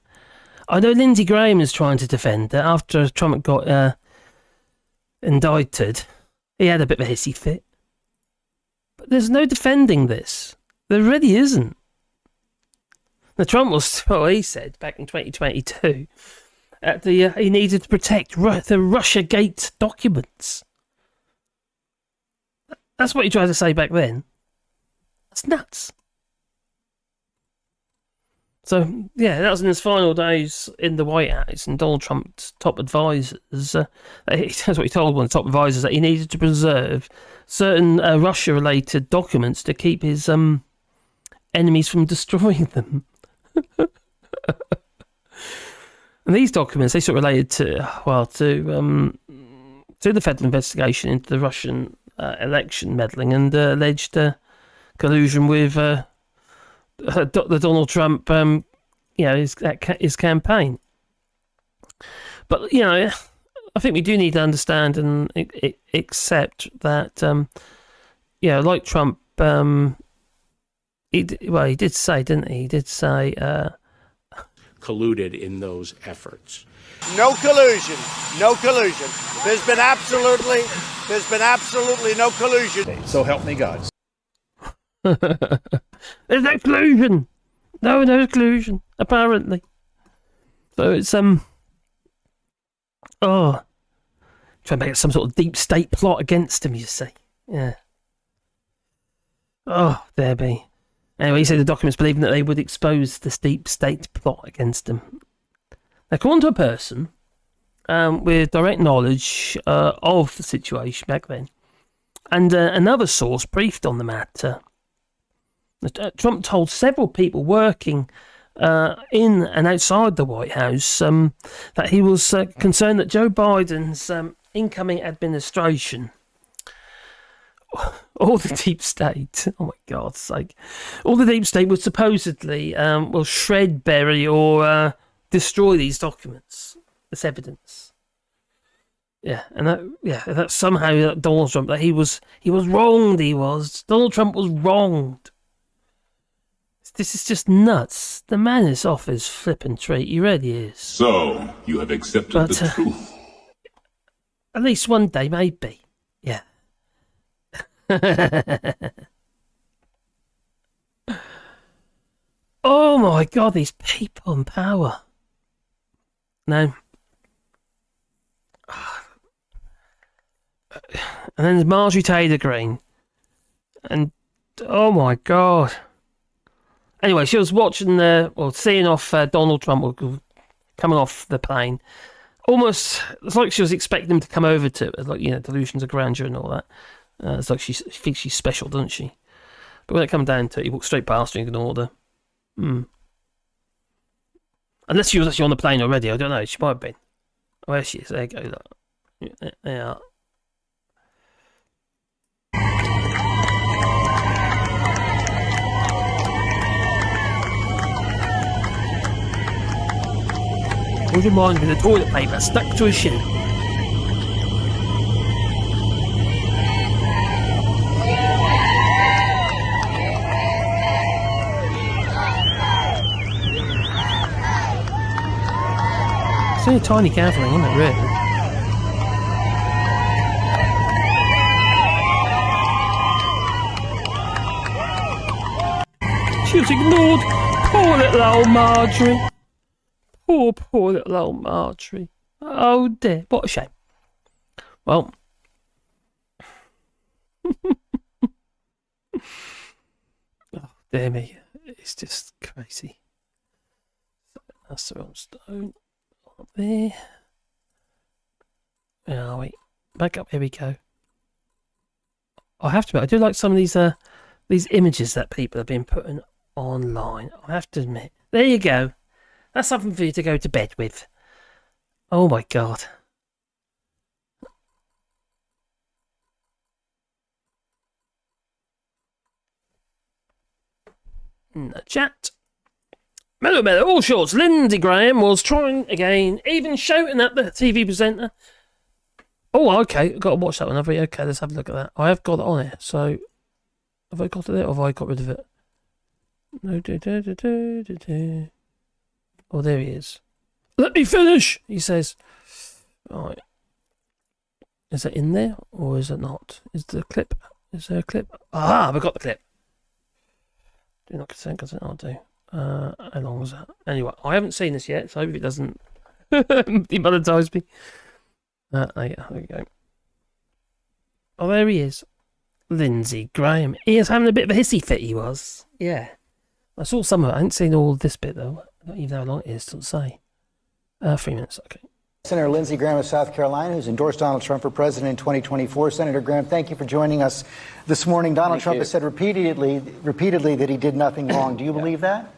A: I know Lindsey Graham is trying to defend it after Trump got indicted. He had a bit of a hissy fit. But there's no defending this. There really isn't. Now, Trump he said back in 2022 that he needed to protect the Russiagate documents. That's what he tried to say back then. That's nuts. So, yeah, that was in his final days in the White House, and Donald Trump's top advisors, that's what he told one of the top advisors, that he needed to preserve certain Russia-related documents to keep his enemies from destroying them. And these documents, they sort of related to the federal investigation into the Russian election meddling and alleged collusion with the Donald Trump, his campaign. But I think we do need to understand and accept that, like Trump, he did say, didn't he? He did say
Y: colluded in those efforts.
H: No collusion. No collusion. There's been absolutely no collusion.
C: So help me God.
A: There's no collusion. No collusion, apparently. So it's trying to make some sort of deep state plot against him, you see. Yeah. Oh, there be. Anyway, he said the documents believing that they would expose this deep state plot against him. Now, according to a person with direct knowledge of the situation back then, and another source briefed on the matter, Trump told several people working in and outside the White House that he was concerned that Joe Biden's incoming administration, all the deep state, oh my God's sake, all the deep state would supposedly will shred, bury or destroy these documents, this evidence. Yeah, and that somehow that Donald Trump, that he was wronged. Donald Trump was wronged. This is just nuts. The man is off his flippin' tree. He really is.
C: So you have accepted the truth.
A: At least one day, maybe. Yeah. Oh my God, these people in power. No. And then there's Marjorie Taylor Greene. And, oh my God. Anyway, she was watching seeing off Donald Trump coming off the plane. Almost, it's like she was expecting him to come over to it, like, delusions of grandeur and all that. It's like she thinks she's special, doesn't she? But when it comes down to it, he walked straight past her and ignored her. Unless she was actually on the plane already, I don't know. She might have been. Oh, there she is. There you go. Look. There you are. Always reminds me of the toilet paper stuck to a shoe. It's only a tiny gathering, isn't it, really? She was ignored. Poor little old Marjorie. Poor little old Marjorie. Oh dear, what a shame. Well. Oh, dear me. It's just crazy. That's the wrong stone. Up there. Where are we? Back up, here we go. I have to admit, I do like some of these images that people have been putting online. I have to admit. There you go. That's something for you to go to bed with. Oh my God. Chat. Mellow, Allshorts. Lindsey Graham was trying again, even shouting at the TV presenter. Oh, okay. I've got to watch that one, have we? Okay, let's have a look at that. I have got it on it, so have I got it there or have I got rid of it? No, oh, there he is. Let me finish, he says. Right. Is it in there or is it not? Is there a clip? Is there a clip? Ah, we got the clip. Do not consent, I'll do. How long was that? Anyway, I haven't seen this yet, so I hope it doesn't demonetize me. There we go. Oh, there he is. Lindsey Graham. He is having a bit of a hissy fit, he was. Yeah. I saw some of it. I haven't seen all this bit, though. I don't even know how long it is, doesn't say. 3 minutes, okay.
D: Senator Lindsey Graham of South Carolina, who's endorsed Donald Trump for president in 2024. Senator Graham, thank you for joining us this morning. Donald Trump has said repeatedly that he did nothing wrong. Do you believe that?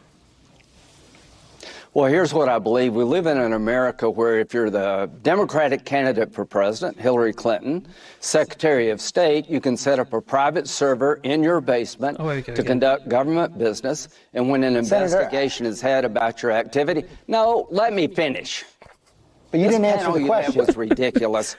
I: Well, here's what I believe. We live in an America where if you're the Democratic candidate for president, Hillary Clinton, Secretary of State, you can set up a private server in your basement to conduct government business. And when an investigation is had about your activity, no, let me finish.
D: But you didn't answer the question.
I: That was ridiculous.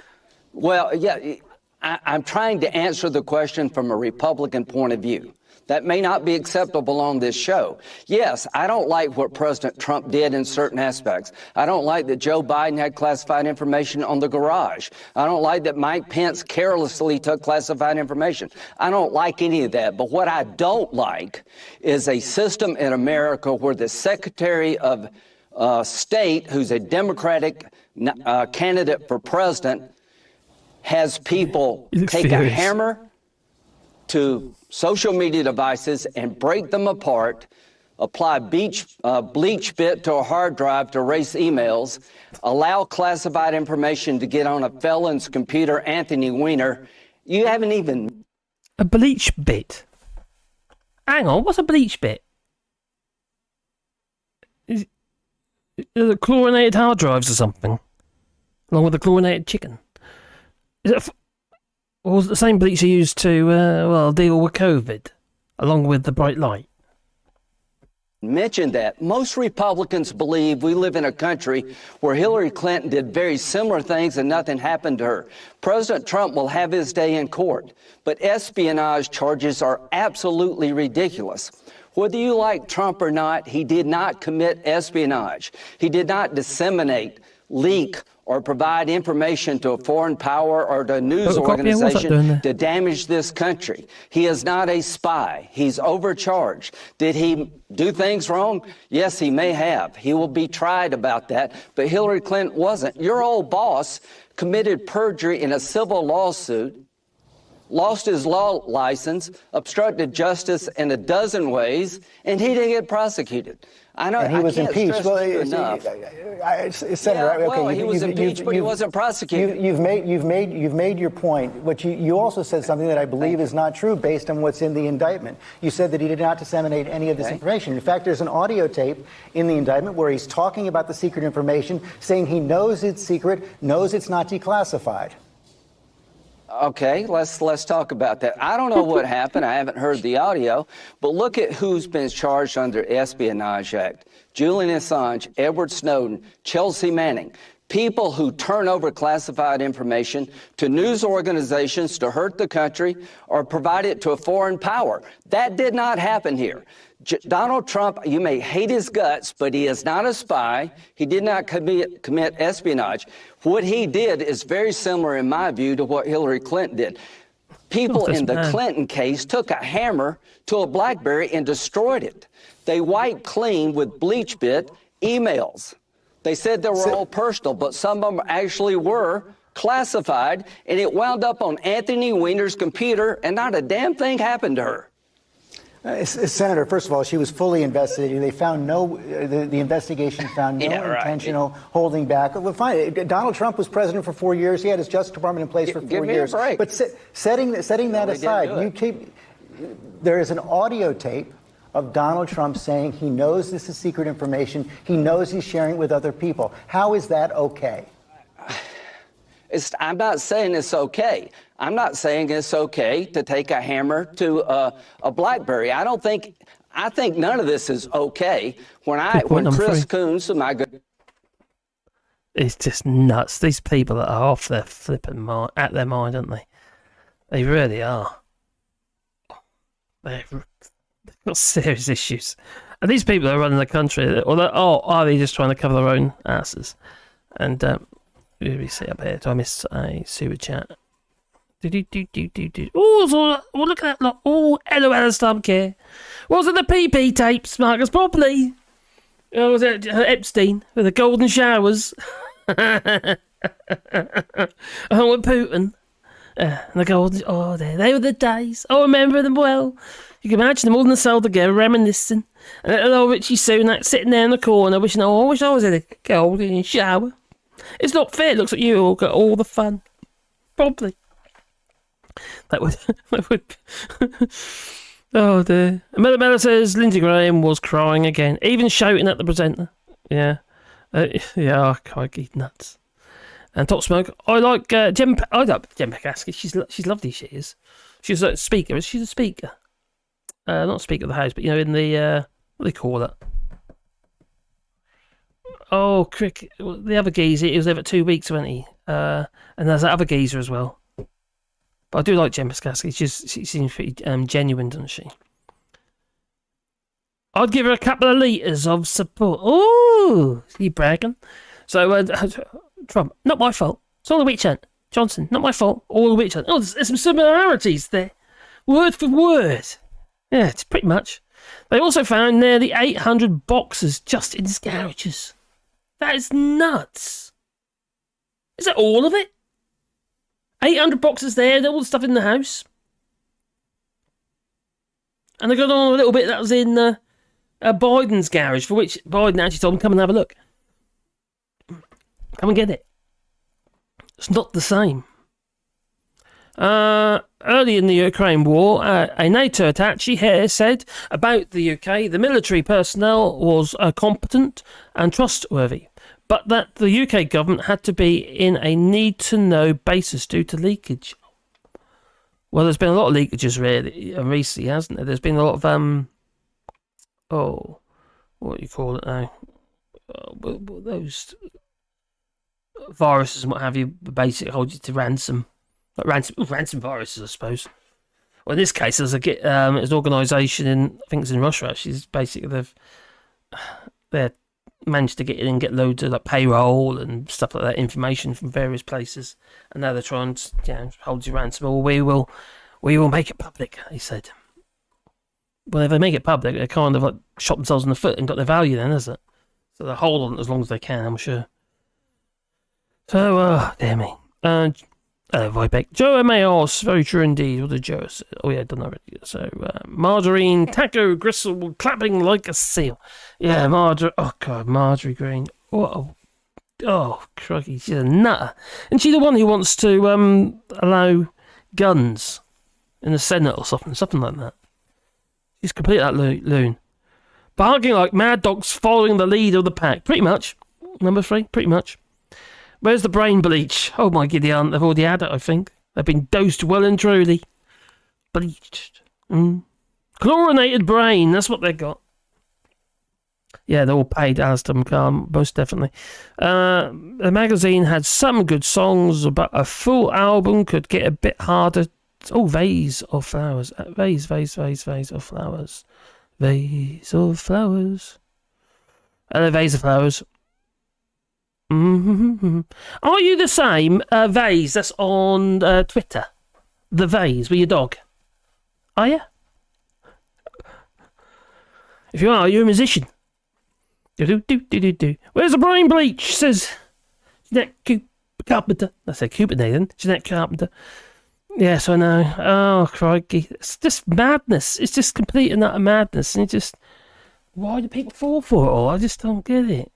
I: Well, yeah, I'm trying to answer the question from a Republican point of view. That may not be acceptable on this show. Yes, I don't like what President Trump did in certain aspects. I don't like that Joe Biden had classified information on the garage. I don't like that Mike Pence carelessly took classified information. I don't like any of that. But what I don't like is a system in America where the Secretary of State, who's a Democratic candidate for president, has people take a hammer to social media devices and break them apart, apply bleach bit to a hard drive to erase emails, allow classified information to get on a felon's computer, Anthony Weiner. You haven't even...
A: A bleach bit? Hang on, what's a bleach bit? Is it chlorinated hard drives or something? Along with the chlorinated chicken? Is it... Or was it the same bleach you used to, deal with COVID, along with the bright light?
I: mentioned that. Most Republicans believe we live in a country where Hillary Clinton did very similar things and nothing happened to her. President Trump will have his day in court, but espionage charges are absolutely ridiculous. Whether you like Trump or not, he did not commit espionage. He did not disseminate, leak, or provide information to a foreign power or to a news organization to damage this country. He is not a spy. He's overcharged. Did he do things wrong? Yes, he may have. He will be tried about that. But Hillary Clinton wasn't. Your old boss committed perjury in a civil lawsuit, lost his law license, obstructed justice in a dozen ways, and he didn't get prosecuted. I know,
D: and he was impeached. Well, Senator,
I: okay, he was impeached, but he wasn't prosecuted.
D: You've made your point. What you also said something that I believe is not true based on what's in the indictment. You said that he did not disseminate any of this information. In fact, there's an audio tape in the indictment where he's talking about the secret information, saying he knows it's secret, knows it's not declassified.
I: Okay, let's talk about that. I don't know what happened. I haven't heard the audio, but look at who's been charged under Espionage Act. Julian Assange, Edward Snowden, Chelsea Manning. People who turn over classified information to news organizations to hurt the country or provide it to a foreign power. That did not happen here. Donald Trump, you may hate his guts, but he is not a spy. He did not commit espionage. What he did is very similar, in my view, to what Hillary Clinton did. People in the Clinton case took a hammer to a BlackBerry and destroyed it. They wiped clean with bleach bit emails. They said they were all personal, but some of them actually were classified, and it wound up on Anthony Weiner's computer, and not a damn thing happened to her.
D: Senator, first of all, she was fully investigated. They found the investigation found no intentional holding back. Well, fine. Donald Trump was president for 4 years. He had his Justice Department in place for 4 years. But setting that aside, there is an audio tape of Donald Trump saying he knows this is secret information. He knows he's sharing it with other people. How is that okay?
I: I'm not saying it's okay. I'm not saying it's okay to take a hammer to a BlackBerry. I think none of this is okay. When Chris Coons, my good,
A: it's just nuts. These people are off their flipping mind, at their mind, aren't they? They really are. They've got serious issues, and these people are running the country. Or are they just trying to cover their own asses? And we see up here. Do I miss a super chat? Oh, look at that! Oh, hello, Alistair care. Was it the PP tapes, Marcus? Probably. Oh, was it Epstein with the golden showers? Oh, with Putin. And the golden. Oh, they were the days. I remember them well. You can imagine them all in the cell together, reminiscing. And little Richie Sunak sitting there in the corner, wishing, I wish I was in a golden shower. It's not fair. It looks like you all got all the fun. Probably. That would. Oh dear. Mella says Lindsey Graham was crying again, even shouting at the presenter. Yeah. Yeah, crikey, nuts. And Top Smoke, I like Jem McCaskey. She's lovely. She is. She's a speaker. She's a speaker. Not Speaker of the House, but in the what do they call it? Oh, cricket. The other geezer. He was there for 2 weeks, wasn't he? And there's that other geezer as well. But I do like Jem McCaskey. She seems pretty genuine, doesn't she? I'd give her a couple of litres of support. Oh, you bragging? So, Trump, not my fault. It's all the witch hunt. Johnson, not my fault. All the witch hunt. Oh, there's some similarities there. Word for word. Yeah, it's pretty much. They also found nearly 800 boxes just in his garages. That is nuts. Is that all of it? 800 boxes there, all the stuff in the house. And they got on a little bit that was in Biden's garage, for which Biden actually told him, come and have a look. Come and get it. It's not the same. Early in the Ukraine war, a NATO attaché here said about the UK, the military personnel was competent and trustworthy, but that the UK government had to be in a need-to-know basis due to leakage. Well, there's been a lot of leakages really recently, hasn't there? There's been a lot of what do you call it now? Those viruses and what have you, basically hold you to ransom. Like ransom viruses, I suppose. Well, in this case, there's an organisation in, I think it's in Russia actually. It's basically they've managed to get in and get loads of like payroll and stuff like that, information from various places, and now they're trying to hold you ransom. Well, we will make it public, they said. Well, if they make it public, they kind of like shot themselves in the foot and got their value then, isn't it? So they'll hold on as long as they can, I'm sure. So, dear me. Vibek. Joe Mayos, very true indeed. What did Joe say? Oh, yeah, done already. So, Margarine, taco, gristle, clapping like a seal. Yeah, oh, God, Marjorie Green. Oh, crikey, she's a nutter. Isn't she the one who wants to allow guns in the Senate or something like that? She's complete that loon. Barking like mad dogs following the lead of the pack. Pretty much. Number 3, pretty much. Where's the brain bleach? Oh my Gideon, they've already had it, I think. They've been dosed well and truly. Bleached. Chlorinated brain, that's what they got. Yeah, they're all paid, Alistair McCallum, most definitely. The magazine had some good songs, but a full album could get a bit harder. Oh, vase of flowers. Vase of flowers. Vase of flowers. Vase of flowers. Are you the same vase that's on Twitter? The vase with your dog? Are you? If you are, you're a musician. Do. Where's the brain bleach? Says Jeanette Carpenter. I said Cupid then. Jeanette Carpenter. Yes, I know. Oh, crikey. It's just madness. It's just complete and utter madness. And why do people fall for it all? I just don't get it.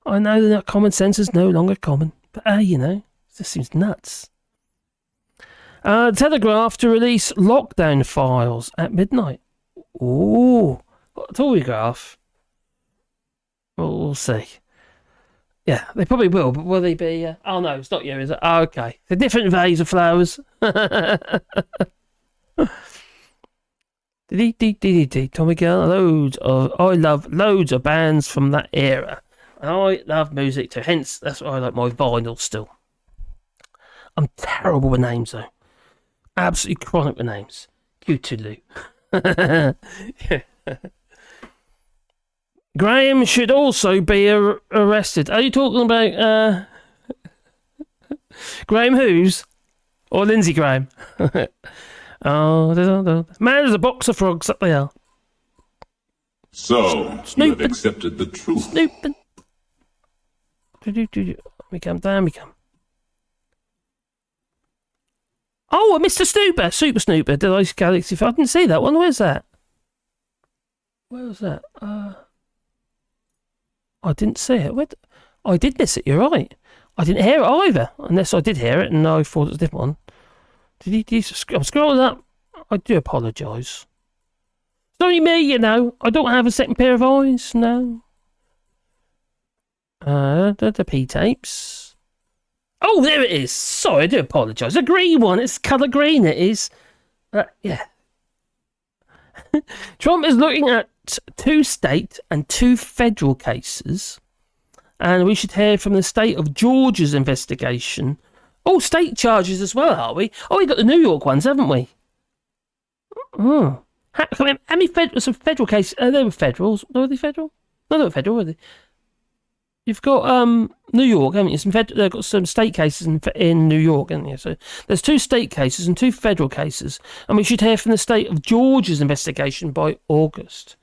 A: I know that common sense is no longer common. But, it just seems nuts. Telegraph to release lockdown files at midnight. Ooh. Telegraph. Well, we'll see. Yeah, they probably will, but will they be... oh, no, it's not you, is it? Oh, okay. It's a different vase of flowers. Tommy Girl, I love loads of bands from that era. I love music too, hence that's why I like my vinyl still. I'm terrible with names though. Absolutely chronic with names. Cutulu. Graham should also be arrested. Are you talking about Graham Hughes? Or Lindsay Graham? Oh, man, there's a box of frogs up there.
C: So, you have accepted the truth.
A: Snooping. Down we come. Oh, Mr. Snooper, Super Snooper, the Ice Galaxy. I didn't see that one. Where's that? Where was that? I didn't see it. I did miss it. You're right. I didn't hear it either, unless I did hear it and I thought it was a different one. I'm scrolling up. I do apologise. It's only me, I don't have a second pair of eyes. No. The P-tapes. Oh, there it is. Sorry, I do apologise. The green one. It's colour green, it is. Yeah. Trump is looking at 2 state and 2 federal cases. And we should hear from the state of Georgia's investigation. Oh, state charges as well, are we? Oh, we got the New York ones, haven't we? Oh. How many federal cases? They were federals. Were they federal? No, they were federal, were they? You've got New York, haven't you? They've got some state cases in New York, haven't you? So there's 2 state cases and 2 federal cases, and we should hear from the state of Georgia's investigation by August.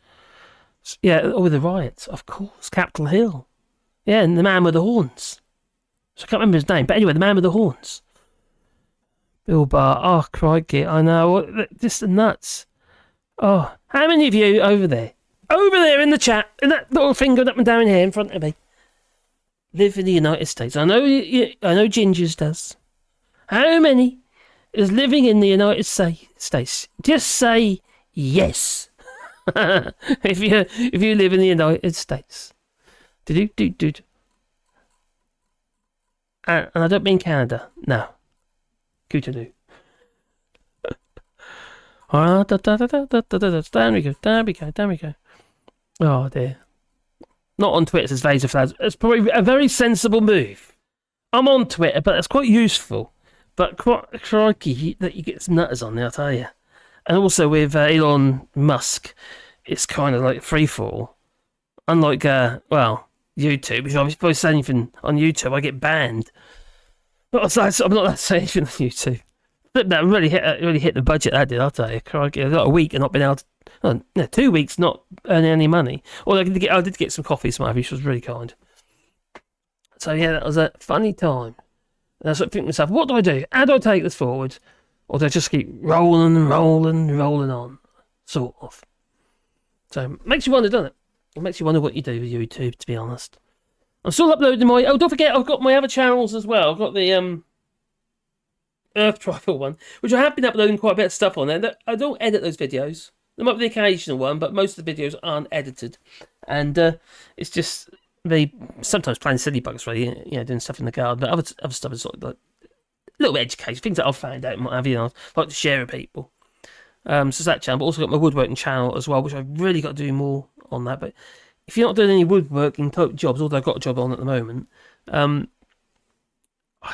A: Yeah, with the riots, of course, Capitol Hill. Yeah, and the man with the horns. So I can't remember his name, but anyway, the man with the horns. Bill Barr. Oh, crikey, I know. Just nuts. Oh, how many of you over there in the chat, in that little thing going up and down here in front of me, live in the United States? I know Gingers does. How many is living in the United States? Just say yes. if you live in the United States. And I don't mean Canada. No. Cootaloo. Down we go. Oh dear. Not on Twitter, says Vaser Flags. It's probably a very sensible move. I'm on Twitter, but it's quite useful. But crikey, that you get some nutters on there, I'll tell you. And also with Elon Musk, it's kind of like free for all. Unlike, YouTube. If I say anything on YouTube, I get banned. But I'm not allowed to say anything on YouTube. That really hit the budget, that did, I'll tell you. Crikey, I got a week and not been able to... 2 weeks not earning any money. Although I did get some coffee, which was really kind. So yeah, that was a funny time. And I was thinking to myself, what do I do? How do I take this forward? Or do I just keep rolling on? Sort of. So it makes you wonder, doesn't it? It makes you wonder what you do with YouTube, to be honest. I'm still uploading my... Oh, don't forget, I've got my other channels as well. I've got the Earth Trifle one, which I have been uploading quite a bit of stuff on there. I don't edit those videos. There might be the occasional one, but most of the videos aren't edited. And it's just me sometimes playing silly bugs, really, doing stuff in the garden. But other stuff is sort of like a little bit education, things that I've found out and what have you, I like to share with people. So it's that channel, but also got my woodworking channel as well, which I've really got to do more on that. But if you're not doing any woodworking type jobs, although I've got a job on at the moment,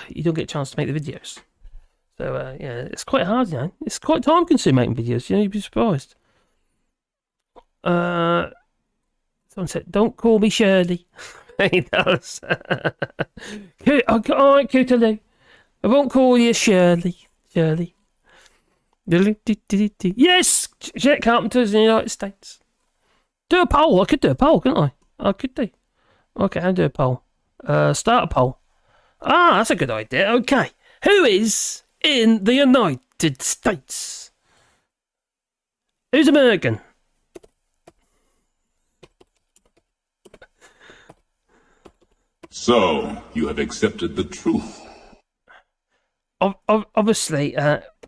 A: you don't get a chance to make the videos. So, it's quite hard, It's quite time-consuming making videos, you'd be surprised. Someone said, don't call me Shirley. He does. All right, Cootaloo. I won't call you Shirley. Yes! Jet carpenters in the United States. Do a poll. I could do a poll, couldn't I? I could do. Okay, I'll do a poll. Start a poll. Ah, that's a good idea. Okay. Who is in the United States? Who's American?
C: So, you have accepted the truth.
A: Obviously,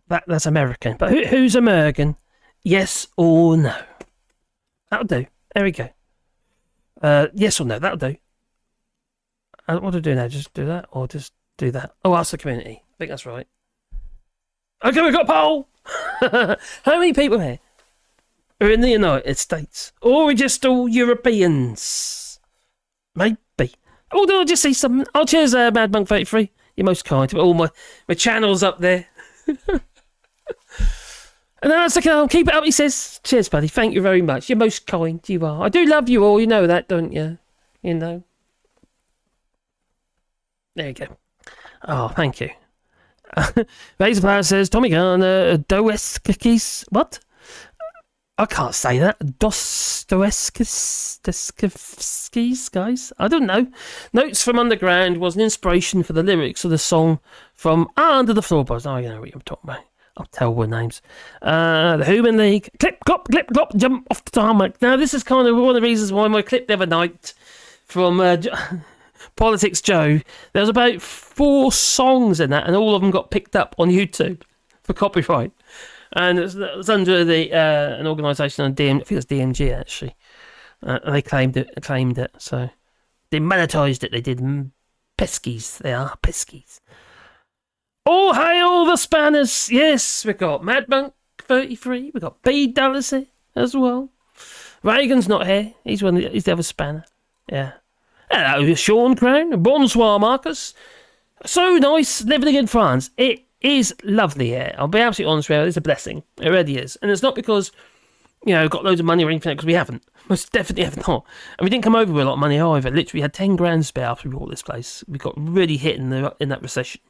A: that's American. But who's American? Yes or no? That'll do. There we go. Yes or no? That'll do. What do I do now? Just do that, or just do that? Oh, ask the community. I think that's right. Okay, we've got a poll. How many people here are in the United States, or are we just all Europeans? Maybe. Oh, did I just see something? Oh, cheers, Mad Monk 33. You're most kind. All my channels up there. And that's okay. I'll keep it up, he says. Cheers, buddy. Thank you very much. You're most kind. You are. I do love you all. You know that, don't you? You know. There you go. Oh, thank you. Razor Power says, Tommy Gunn, Dostoevsky's... What? I can't say that. Dostoevsky's, guys? I don't know. Notes from Underground was an inspiration for the lyrics of the song from Under the Floorboards. Oh, you know what I'm talking about. I'll tell what names. The Human League. Clip, clop, jump off the tarmac. Now, this is kind of one of the reasons why my clip the other night from Politics Joe, there was about 4 songs in that, and all of them got picked up on YouTube for copyright. And it was under an organisation on I think it was DMG, actually. And they claimed it, so they monetised it. They did. Peskies, they are peskies. All hail the Spanners! Yes, we've got Mad Monk 33. We've got B Dallas here as well. Reagan's not here. He's the other Spanner. Yeah. Hello, Sean Crown. Bonsoir, Marcus. So nice living in France. It is lovely here. I'll be absolutely honest with you. It's a blessing. It really is. And it's not because, we've got loads of money or anything, because we haven't. Most definitely have not. And we didn't come over with a lot of money either. Literally had 10 grand spare after we bought this place. We got really hit in that recession.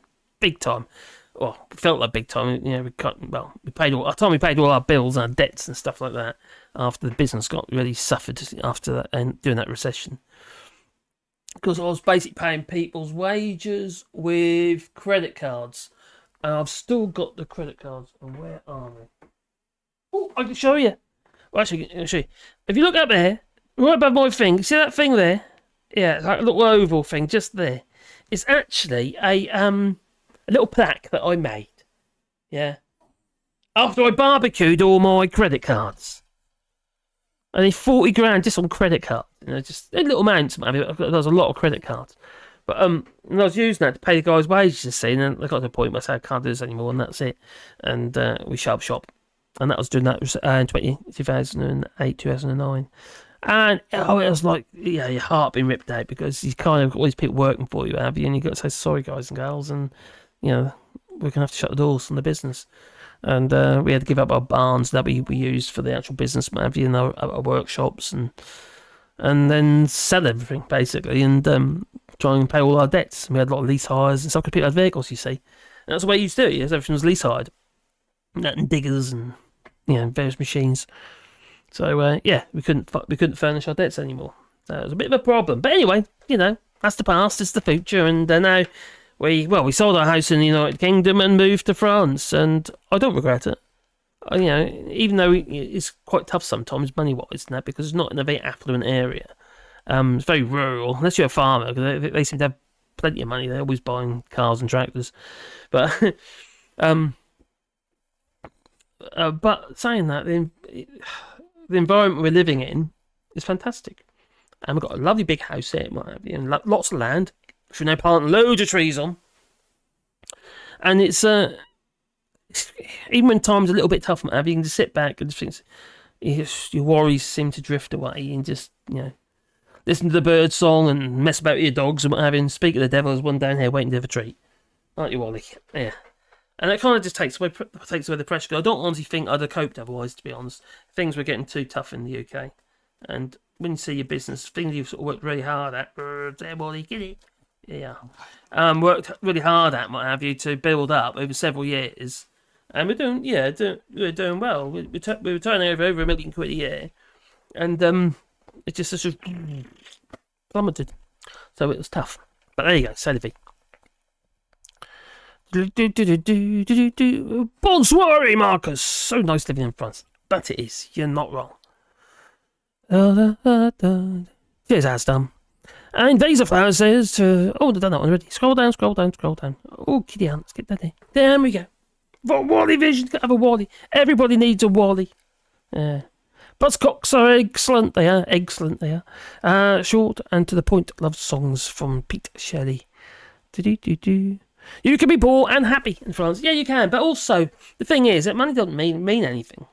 A: Big time. Well, it felt like big time. We paid all our bills and our debts and stuff like that after the business got really suffered after that and during that recession. Because I was basically paying people's wages with credit cards. And I've still got the credit cards. And where are they? Oh, I can show you. Well, actually, I'll show you. If you look up there, right above my thing, see that thing there? Yeah, that little oval thing just there. It's actually a little plaque that I made. Yeah. After I barbecued all my credit cards. I need 40 grand just on credit cards. Just little amounts. There was a lot of credit cards. But and I was using that to pay the guys' wages, you see, and then I got to the point where I said, I can't do this anymore, and that's it. And we shut up shop. And that was doing that in 2008, 2009. And it was like, yeah, your heart being ripped out because you kind of got all these people working for you, have you? And you got to say, sorry, guys and girls, and, you know, we're going to have to shut the doors on the business. And we had to give up our barns that we used for the actual business, have you, in our workshops, and then sell everything, basically, and try and pay all our debts. And we had a lot of lease hires and stuff because people had vehicles, you see. And that's the way you used to do it. Everything was lease hired. And diggers and, you know, various machines. So, yeah, we couldn't furnish our debts anymore. So it was a bit of a problem. But anyway, you know, that's the past, it's the future. And now we sold our house in the United Kingdom and moved to France. And I don't regret it. You know, even though it's quite tough sometimes, money-wise, and that, because it's not in a very affluent area. It's very rural, unless you're a farmer, because they seem to have plenty of money. They're always buying cars and tractors. But, but saying that, the environment we're living in is fantastic. And we've got a lovely big house here, and lots of land, which we're now planting loads of trees on. And it's even when time's a little bit tough, you can just sit back and just think, your worries seem to drift away and just, you know, listen to the bird song and mess about with your dogs and what have you, and speak of the devil. There's one down here waiting to have a treat. Aren't you, Wally? Yeah. And that kind of just takes away the pressure. 'Cause I don't honestly think I'd have coped otherwise, to be honest. Things were getting too tough in the UK. And when you see your business, things you've sort of worked really hard at, there, Wally, get it? Yeah. Worked really hard at, what have you, to build up over several years. And we're doing well. We were turning over £1 million a year. And it just sort of plummeted. So it was tough. But there you go, c'est la vie. Bonsoir, Marcus. So nice living in France. But it is. You're not wrong. Cheers, Asdam. And Vasa Flower says to... Oh, I've done that one already. Scroll down. Oh, kitty ant. Let's get that there. There we go. For Wally Vision, have a Wally. Everybody needs a Wally. Buzzcocks are excellent. They are. Short and to the point love songs from Pete Shelley. You can be poor and happy in France. Yeah, you can. But also, the thing is that money doesn't mean anything.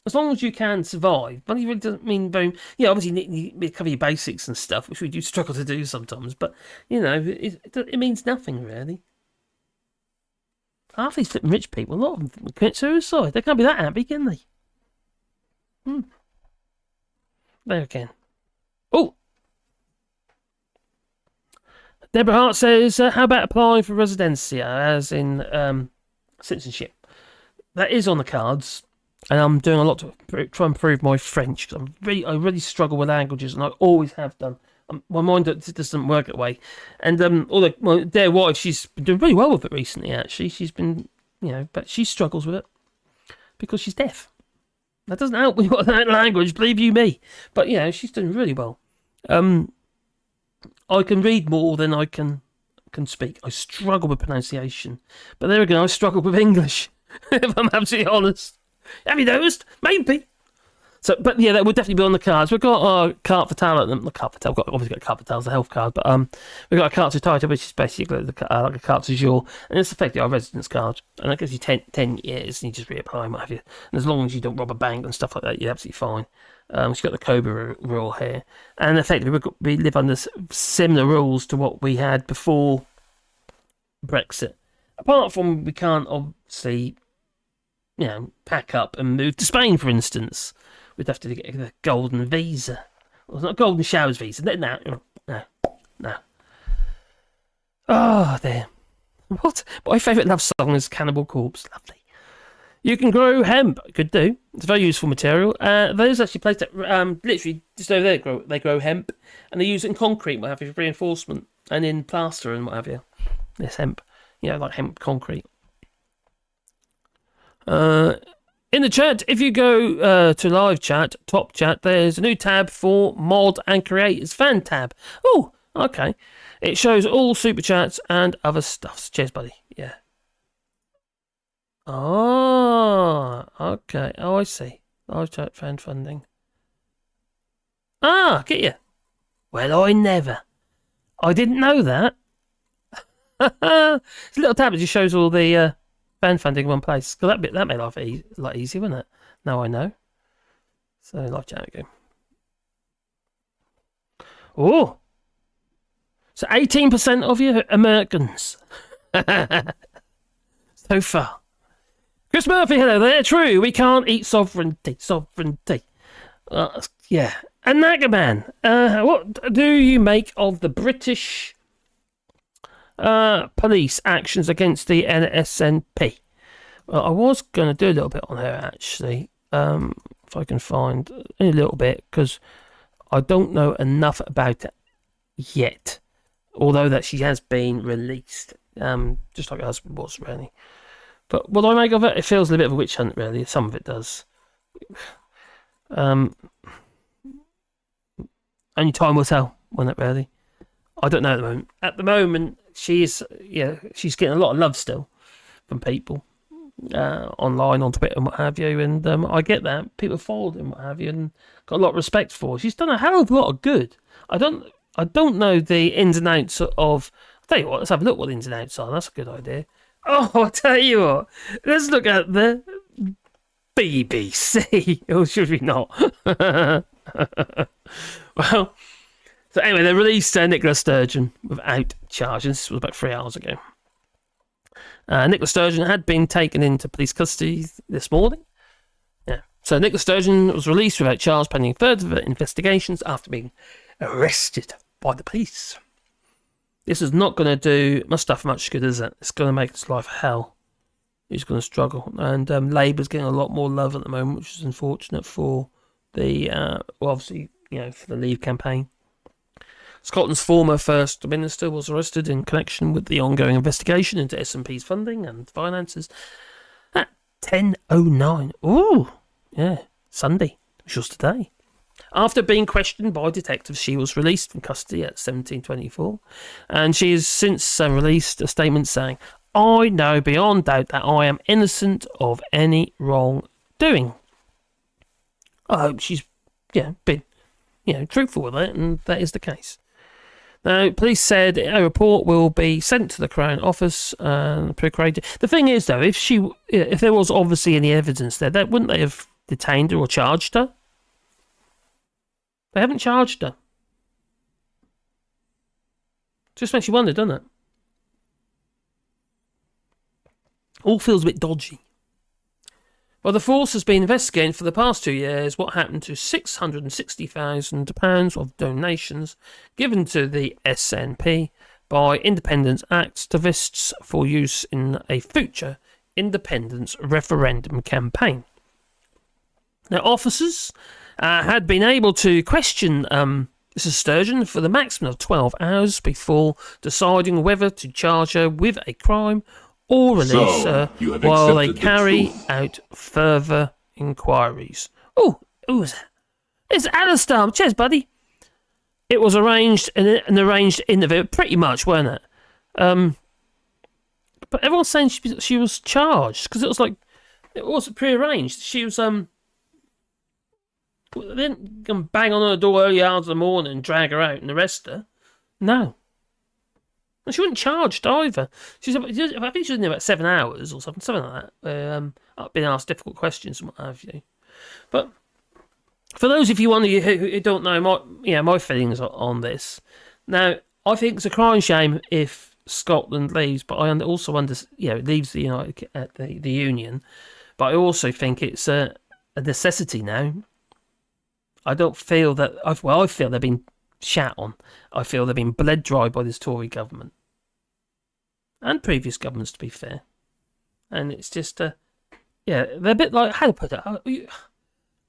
A: As long as you can survive, money really doesn't mean very... Yeah, obviously you need to cover your basics and stuff, which we do struggle to do sometimes. But, you know, it means nothing, really. Half these flipping rich people, a lot of them commit suicide. They can't be that happy, can they? There again. Oh! Deborah Hart says, how about applying for residencia, as in citizenship? That is on the cards, and I'm doing a lot to try and improve my French, because I really struggle with languages, and I always have done. My mind just doesn't work that way. And although my dear wife, she's been doing really well with it recently, actually. She's been, you know, but she struggles with it because she's deaf. That doesn't help when you've got that language, believe you me. But, you know, she's doing really well. I can read more than I can speak. I struggle with pronunciation. But there again, I struggle with English, if I'm absolutely honest. Have you noticed? Maybe. So, but yeah, that would definitely be on the cards. We've got our carte vitale, not carte vitale, we've obviously got a carte vitale as a health card, but we've got a carte title, which is basically like a carte du jour, and it's effectively our residence card, and that gives you 10 years, and you just reapply and what have you. And as long as you don't rob a bank and stuff like that, you're absolutely fine. She's got the COBRA rule here, and effectively we live under similar rules to what we had before Brexit. Apart from we can't obviously, you know, pack up and move to Spain, for instance. We'd have to get the golden visa. Well, it's not golden showers visa. No. Oh, there. What? My favourite love song is Cannibal Corpse. Lovely. You can grow hemp. Could do. It's a very useful material. There's actually a place that literally just over there they grow hemp, and they use it in concrete, what have you, for reinforcement, and in plaster and what have you. There's hemp. You know, like hemp concrete. In the chat, if you go to live chat, top chat, there's a new tab for mod and creators. Fan tab. Oh, okay. It shows all super chats and other stuff. Cheers, buddy. Yeah. Oh, okay. Oh, I see. Live chat, fan funding. Ah, get you. Well, I never. I didn't know that. It's a little tab that just shows all the... fan funding in one place. Because that made life a lot easier, wouldn't it? Now I know. So, live chat, we go. Oh. So 18% of you Americans. So far. Chris Murphy, hello there. True, we can't eat sovereignty. Sovereignty. Yeah. And Nagaman, what do you make of the British police actions against the NSNP? Well, I was going to do a little bit on her, actually. If I can find a little bit, because I don't know enough about it yet. Although that she has been released, just like her husband was, really. But what I make of it, it feels a bit of a witch hunt, really. Some of it does. Only time will tell, won't it, really? I don't know at the moment. At the moment, she's getting a lot of love still from people online, on Twitter and what have you. And I get that. People followed her and what have you, and got a lot of respect for her. She's done a hell of a lot of good. I don't know the ins and outs of... I'll tell you what, let's have a look what the ins and outs are. That's a good idea. Oh, I'll tell you what. Let's look at the BBC. Or should we not? Well, so anyway, they released Nicola Sturgeon without charge. This was about 3 hours ago. Nicola Sturgeon had been taken into police custody this morning. Yeah. So Nicola Sturgeon was released without charge pending further investigations after being arrested by the police. This is not going to do my stuff much good, is it? It's going to make his life hell. He's going to struggle. And Labour's getting a lot more love at the moment, which is unfortunate for the, obviously, for the Leave campaign. Scotland's former First Minister was arrested in connection with the ongoing investigation into SNP's funding and finances at 10:09. Ooh, yeah, Sunday, which was today. After being questioned by detectives, she was released from custody at 17:24, and she has since released a statement saying, "I know beyond doubt that I am innocent of any wrongdoing." I hope she's been truthful with it, and that is the case. Now, police said a report will be sent to the Crown Office and procurated. The thing is, though, if there was obviously any evidence there, wouldn't they have detained her or charged her? They haven't charged her. Just makes you wonder, doesn't it? All feels a bit dodgy. Well, the force has been investigating for the past 2 years what happened to £660,000 of donations given to the SNP by independent activists for use in a future independence referendum campaign. Now, officers had been able to question Mrs. Sturgeon for the maximum of 12 hours before deciding whether to charge her with a crime or release her while they carry out further inquiries. Oh, who was that? It's Alistair. Cheers, buddy. It was arranged in an arranged interview, pretty much, weren't it? But everyone's saying she was charged because it wasn't prearranged. She was they didn't come bang on her door early hours of the morning and drag her out and arrest her. No. And she wasn't charged either. I think she was in there about 7 hours or something like that. I've been asked difficult questions and what have you. But for those of you who don't know my feelings on this, now I think it's a crying shame if Scotland leaves, but I also leaves the the Union. But I also think it's a necessity now. I don't feel that. I feel they've been shat on. I feel they've been bled dry by this Tory government and previous governments, to be fair. And it's just they're a bit like, how to put it, I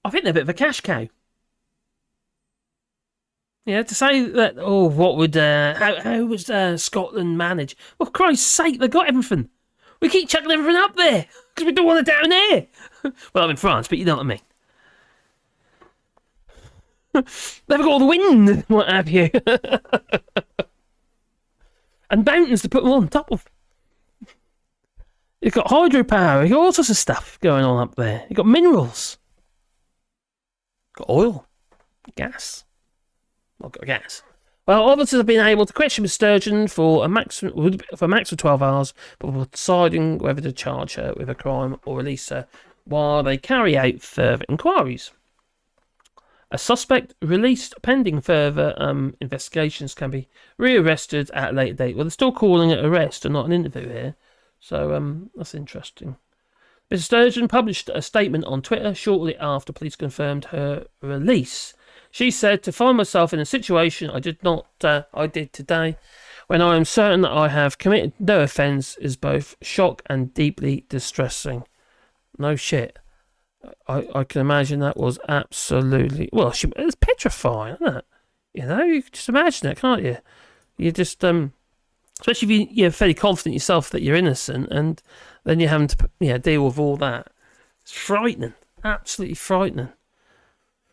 A: think they're a bit of a cash cow. Yeah, to say that, what would how was Scotland manage? Well, for Christ's sake, they got everything. We keep chucking everything up there because we don't want it down here. Well, I'm in France, but you know what I mean. They've got all the wind and what have you. And mountains to put them on top of. You've got hydropower, you've got all sorts of stuff going on up there. You've got minerals. Got oil. Gas. Well, got gas. Well, officers have been able to question Ms. Sturgeon for a maximum of 12 hours before deciding whether to charge her with a crime or release her while they carry out further inquiries. A suspect released pending further investigations can be rearrested at a later date. Well, they're still calling it arrest and not an interview here. So that's interesting. Mrs. Sturgeon published a statement on Twitter shortly after police confirmed her release. She said, "To find myself in a situation I did today, when I am certain that I have committed no offence, is both shock and deeply distressing." No shit. I can imagine that was absolutely... Well, it's petrifying, isn't it? You know, you can just imagine it, can't you? You just... especially if you're fairly confident yourself that you're innocent, and then you're having to deal with all that. It's frightening. Absolutely frightening.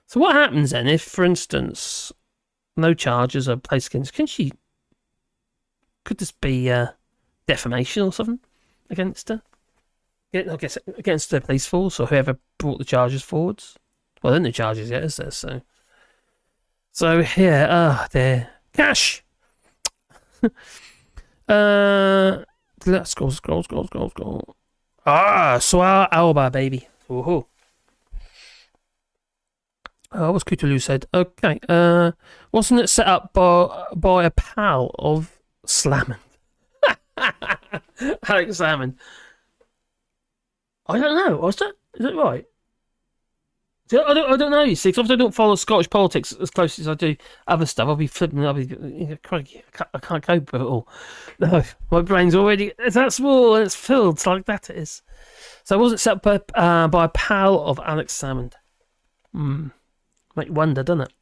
A: So what happens then if, for instance, no charges are placed against... Could this be defamation or something against her? I guess against the police force or whoever brought the charges forwards. Well, there are no charges yet, is there? So there. Cash! Let's scroll. Soir Alba, baby. Woohoo. What's Cthulhu said? Okay. Wasn't it set up by a pal of Slammond? Alex Salmond. I don't know. Is that right? I don't know, you see, because I don't follow Scottish politics as close as I do other stuff. I'll be flipping, crikey, I can't cope with it all. No, my brain's already, it's that small and it's filled, like that it is. So it wasn't set up by a pal of Alex Salmond. Make you wonder, doesn't it?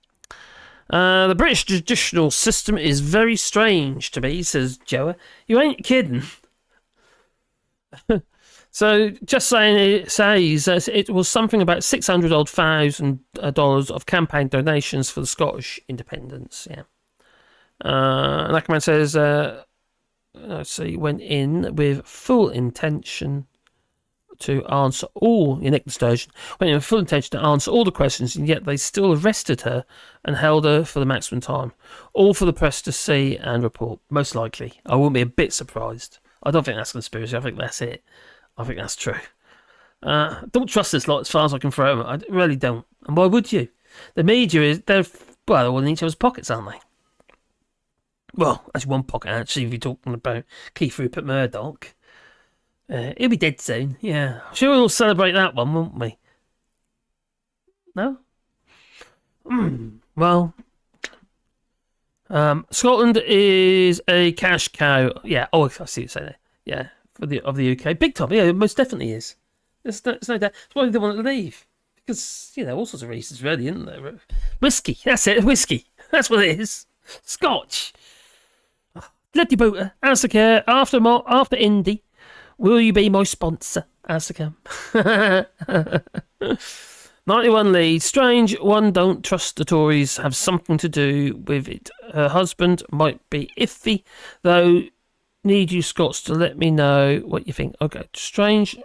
A: The British judicial system is very strange to me, says Joa. You ain't kidding. So, just saying, it says it was something about $600,000 of campaign donations for the Scottish independence. Yeah. Ackerman says, so he went in with full intention to answer all. Nicola Sturgeon went in with full intention to answer all the questions, and yet they still arrested her and held her for the maximum time. All for the press to see and report. Most likely, I wouldn't be a bit surprised. I don't think that's conspiracy. I think that's it. I think that's true. Don't trust this lot as far as I can throw them. I really don't. And why would you? The media they're all in each other's pockets, aren't they? Well, that's one pocket, actually, if you're talking about Keith Rupert Murdoch. He'll be dead soon, yeah. I'm sure we'll celebrate that one, won't we? No? Well, Scotland is a cash cow. Yeah, I see what you're saying there. Yeah. Of the UK. Big time, yeah, it most definitely is. There's no doubt. That's why they want to leave. Because, all sorts of reasons, really, isn't there? Whiskey, that's it, whiskey. That's what it is. Scotch. Bloody booter. Asaka, after Indy, will you be my sponsor? Asaka. 91 leads. Strange one, don't trust the Tories, have something to do with it. Her husband might be iffy, though. Need you Scots to let me know what you think. Okay, strange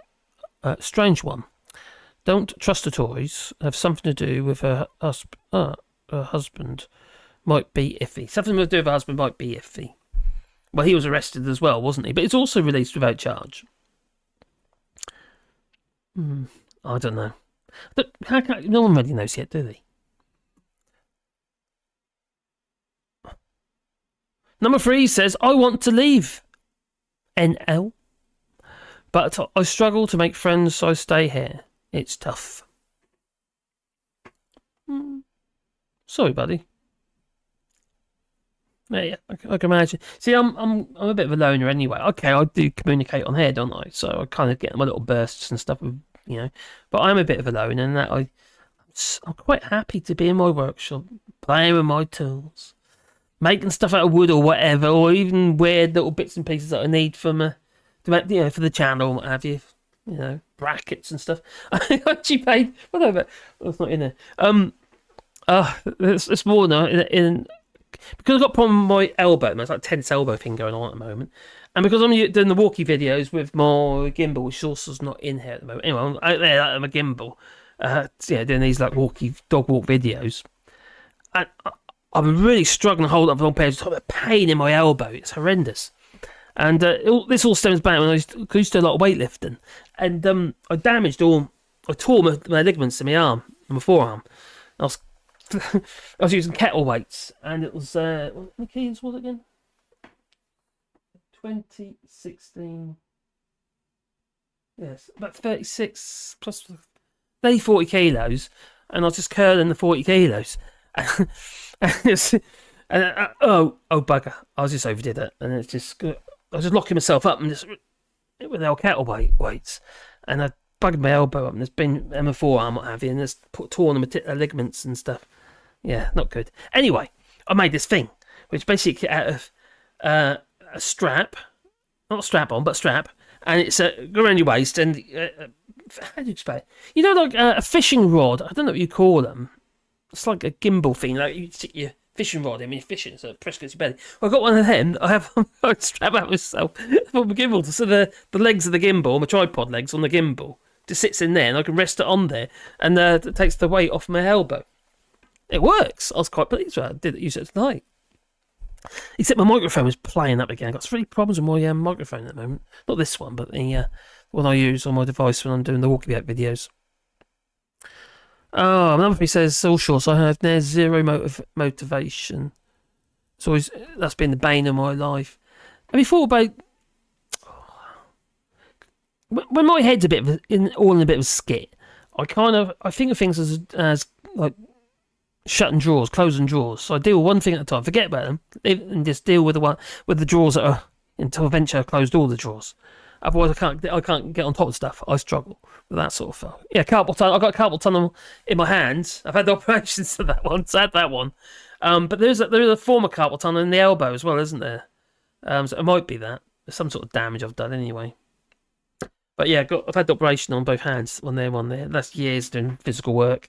A: one. Don't trust the Tories. Have something to do with her husband. Might be iffy. Something to do with her husband might be iffy. Well, he was arrested as well, wasn't he? But it's also released without charge. I don't know. No one really knows yet, do they? Number 3 says, I want to leave. NL. But I struggle to make friends, so I stay here. It's tough. Sorry, buddy. Yeah, I can imagine. See, I'm a bit of a loner anyway. Okay, I do communicate on here, don't I? So I kind of get my little bursts and stuff, But I'm a bit of a loner in that I'm quite happy to be in my workshop, playing with my tools. Making stuff out of wood or whatever, or even weird little bits and pieces that I need for the channel, what have you, brackets and stuff. I actually paid whatever. That's not in there. It's more now because I've got a problem with my elbow. There's like a tense elbow thing going on at the moment, and because I'm doing the walkie videos with my gimbal, which also is not in here at the moment. Anyway, I'm out there at my gimbal, doing these like dog walk videos, and I'm really struggling to hold up the whole page. It's a pain in my elbow. It's horrendous. And this all stems back when I used to do a lot of weightlifting. And I tore my ligaments in my arm, in my forearm. I was I was using kettle weights, and it was what many kilos was it again? 2016. Yes, about 36 plus 40 kilos, and I was just curling the 40 kilos. Oh bugger! I just overdid it, and it's just I was just locking myself up and just with our kettle weights, and I bugged my elbow up, and there's been my forearm, what have you, and there's torn the ligaments and stuff. Yeah, not good. Anyway, I made this thing, which basically out of a strap, not a strap on, but strap, and it's go around your waist, and how do you explain it? You know, like a fishing rod. I don't know what you call them. It's like a gimbal thing, like you stick your fishing rod in when you're fishing, so it press against your belly. Well, I got one of them. I strap out myself for my gimbal, so the legs of the gimbal, my tripod legs on the gimbal, just sits in there, and I can rest it on there, and it takes the weight off my elbow. It works. I was quite pleased with it. I did use it tonight. Except my microphone was playing up again. I've got really problems with my microphone at the moment. Not this one, but the one I use on my device when I'm doing the walkabout videos. Oh, another thing says, Allshorts, I have near zero motivation. It's always, that's been the bane of my life. Have you thought about... When my head's all in a bit of a skit, I think of things as like shutting drawers, closing drawers. So I deal with one thing at a time, forget about them, and just deal with the drawers that are until eventually I've closed all the drawers. Otherwise, I can't get on top of stuff. I struggle with that sort of stuff. Yeah, carpal tunnel. I've got a carpal tunnel in my hands. I've had the operations for that one, so I had that one. But there is a form of carpal tunnel in the elbow as well, isn't there? So it might be that. There's some sort of damage I've done anyway. But yeah, I've had the operation on both hands, one there. That's years doing physical work.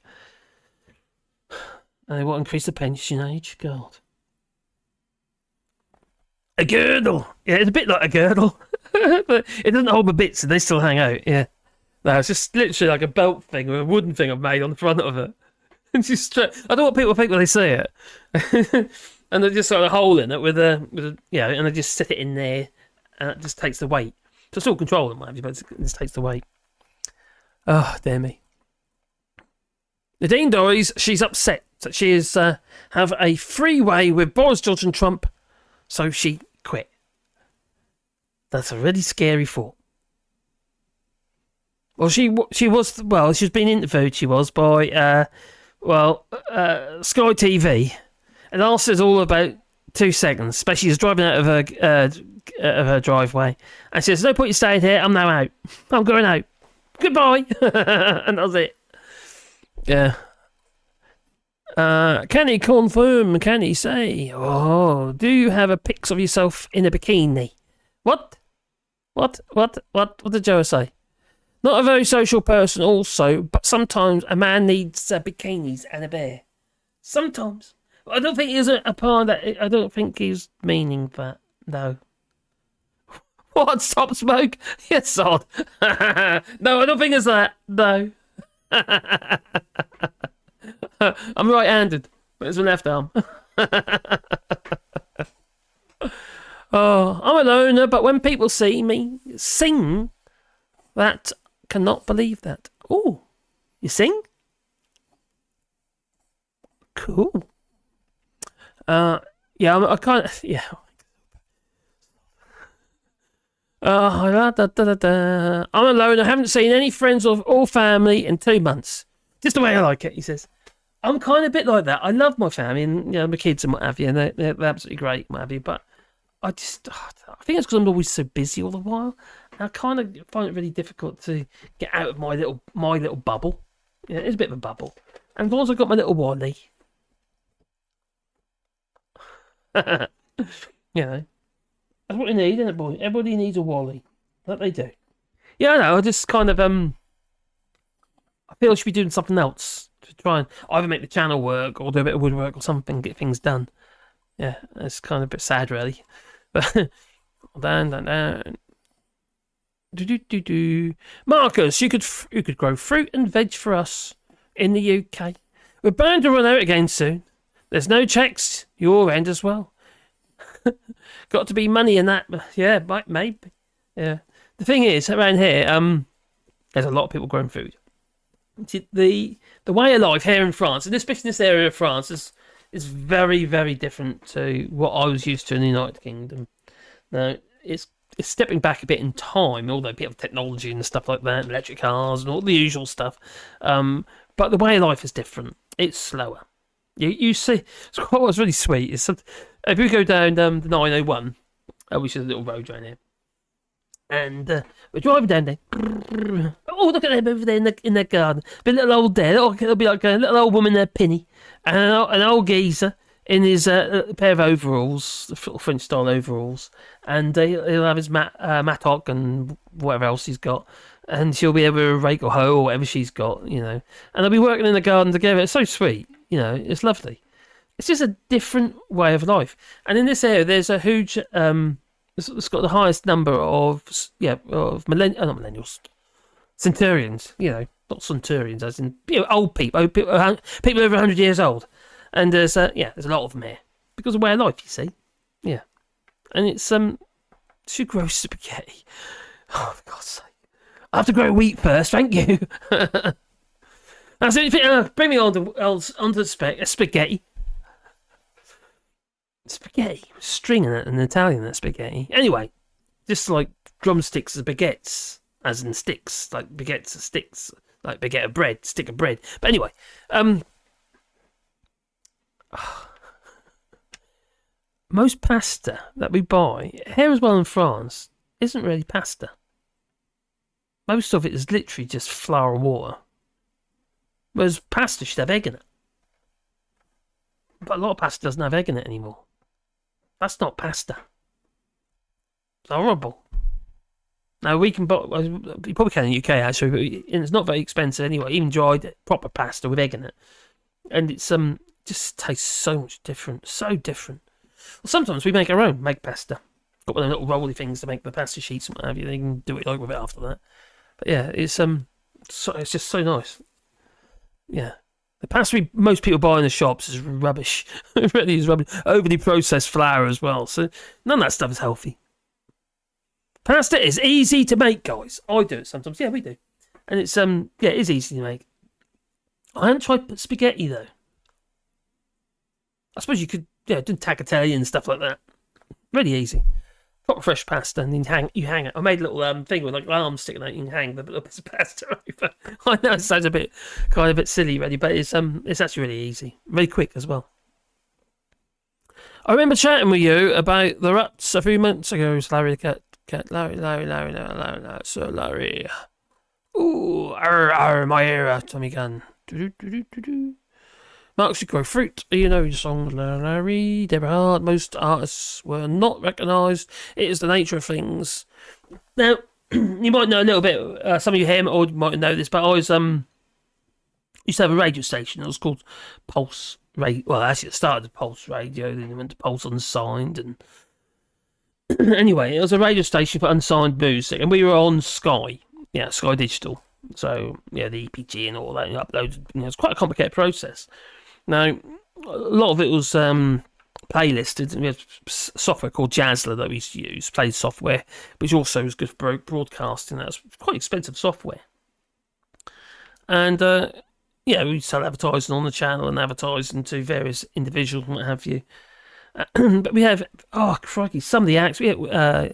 A: And they want to increase the pension age. God. A girdle. Yeah, it's a bit like a girdle. But it doesn't hold my bits and they still hang out. Yeah. No, it's just literally like a belt thing or a wooden thing I've made on the front of it. It's just, I don't know what people think when they see it. And they just sort of hole in it with a and they just sit it in there and it just takes the weight. So still control them, but it just takes the weight. Oh, dear me. Nadine Dorries, she's upset that she is have a freeway with Boris Johnson Trump, so she quit. That's a really scary thought. Well, she was being interviewed. She was by Sky TV, and asked us all about 2 seconds. Especially, she's driving out of her driveway, and she says, "No point you staying here. I'm now out. I'm going out. Goodbye." And that was it. Yeah. Can he confirm? Can he say? Oh, do you have a pics of yourself in a bikini? What? What did Joe say? Not a very social person also, but sometimes a man needs bikinis and a bear. Sometimes. I don't think he's a part of that. I don't think he's meaning that, no. What? Stop smoke? Yes, odd. No, I don't think it's that. No. I'm right-handed, but it's my left arm. Oh, I'm a loner, but when people see me sing, that cannot believe that. Oh, you sing? Cool. I can't. Yeah. I'm a loner. I haven't seen any friends or family in 2 months. Just the way I like it, he says. I'm kind of a bit like that. I love my family and my kids and what have you, and they're absolutely great, what have you. But I think it's because I'm always so busy all the while. I kind of find it really difficult to get out of my little bubble. Yeah, it's a bit of a bubble. And as long as I've got my little Wally, that's what you need, isn't it, boy? Everybody needs a Wally. That they do. Yeah, I know. I just kind of I feel I should be doing something else to try and either make the channel work or do a bit of woodwork or something, get things done. Yeah, it's kind of a bit sad, really. But down. Marcus, you could grow fruit and veg for us in the UK. We're bound to run out again soon. There's no checks your end as well. Got to be money in that. Yeah, maybe. Yeah. The thing is, around here, there's a lot of people growing food. the way of life here in France, and especially in this area of France, is very, very different to what I was used to in the United Kingdom. Now, it's stepping back a bit in time, although people have technology and stuff like that, electric cars and all the usual stuff. But the way of life is different. It's slower. You see, what's really sweet is if you go down the 901, which is a little road around here, and we're driving down there. Oh, look at them over there in their garden. Be a little old there. It'll be like a little old woman there, Penny, and an old geezer in his pair of overalls, little French style overalls, and he'll have his mattock and whatever else he's got, and she'll be able to rake or hoe or whatever she's got, you know, and they'll be working in the garden together. It's so sweet, you know. It's lovely. It's just a different way of life, and in this area, there's a huge. It's got the highest number of not millennials, centurions. You know, not centurions, as in old people, people over 100 years old. And there's a lot of them here because of way of life, you see. Yeah, and it's should grow spaghetti. Oh, for God's sake! I have to grow wheat first, thank you. That's it. Bring me on to spaghetti. Spaghetti, string in it, in Italian, that spaghetti. Anyway, just like drumsticks are baguettes, as in sticks, like baguettes are sticks, like baguette of bread, stick of bread. But anyway, most pasta that we buy here as well in France isn't really pasta. Most of it is literally just flour and water. Whereas pasta should have egg in it. But a lot of pasta doesn't have egg in it anymore. That's not pasta. It's horrible. Now, we can buy, you probably can in the UK actually, but it's not very expensive anyway, even dried proper pasta with egg in it. And it's just tastes so much different, so different. Well, sometimes we make our own, make pasta. Got one of the little rolly things to make the pasta sheets and what have you. They can do it like with it after that. But yeah, it's just so nice. Yeah. The pasta most people buy in the shops is rubbish. It really is rubbish. Overly processed flour as well. So none of that stuff is healthy. Pasta is easy to make, guys. I do it sometimes. Yeah, we do. And it's it is easy to make. I haven't tried spaghetti though. I suppose you could do tagliatelle and stuff like that. Really easy. Proper fresh pasta, and then you hang it. I made a little thing with like arms sticking out. You can hang the little bits of pasta over. I know it sounds a bit silly, really, but it's actually really easy, really quick as well. I remember chatting with you about the ruts a few months ago, Larry. Sir Larry. Ooh, my ear, Tommy Gunn. Marks should grow fruit. You know your song, Larry. Deborah Hart. Most artists were not recognised. It is the nature of things. Now, you might know a little bit. Some of you here might know this, but I was used to have a radio station. It was called Pulse Radio. Well, actually, it started at Pulse Radio, then it went to Pulse Unsigned, and anyway, it was a radio station for unsigned music, and we were on Sky. Yeah, Sky Digital. So yeah, the EPG and all that, and uploaded. It's quite a complicated process. Now, a lot of it was playlisted. We had software called Jazzler that we used to use, play software, which also was good for broadcasting. That was quite expensive software. And we sell advertising on the channel and advertising to various individuals and what have you. But we have, crikey, some of the acts. We had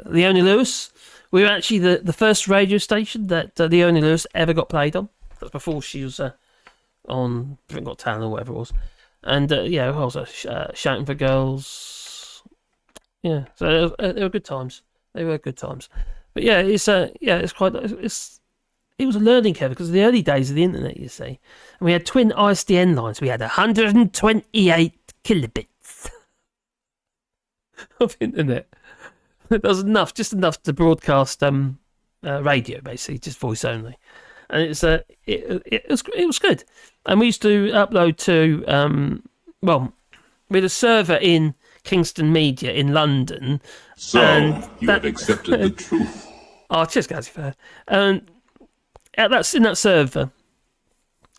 A: Leonie Lewis. We were actually the first radio station that Leonie Lewis ever got played on. That's before she was on Britain Got Talent or whatever it was. And also Shouting for Girls. Yeah, so they were good times. They were good times. But yeah, it was a learning curve because of the early days of the internet, you see. And we had twin ISDN lines. We had 128 kilobits of internet. That was just enough to broadcast radio, basically, just voice only. And it was good. And we used to upload to we had a server in Kingston Media in London.
C: So have accepted the truth.
A: Oh, cheers, guys. And in that server,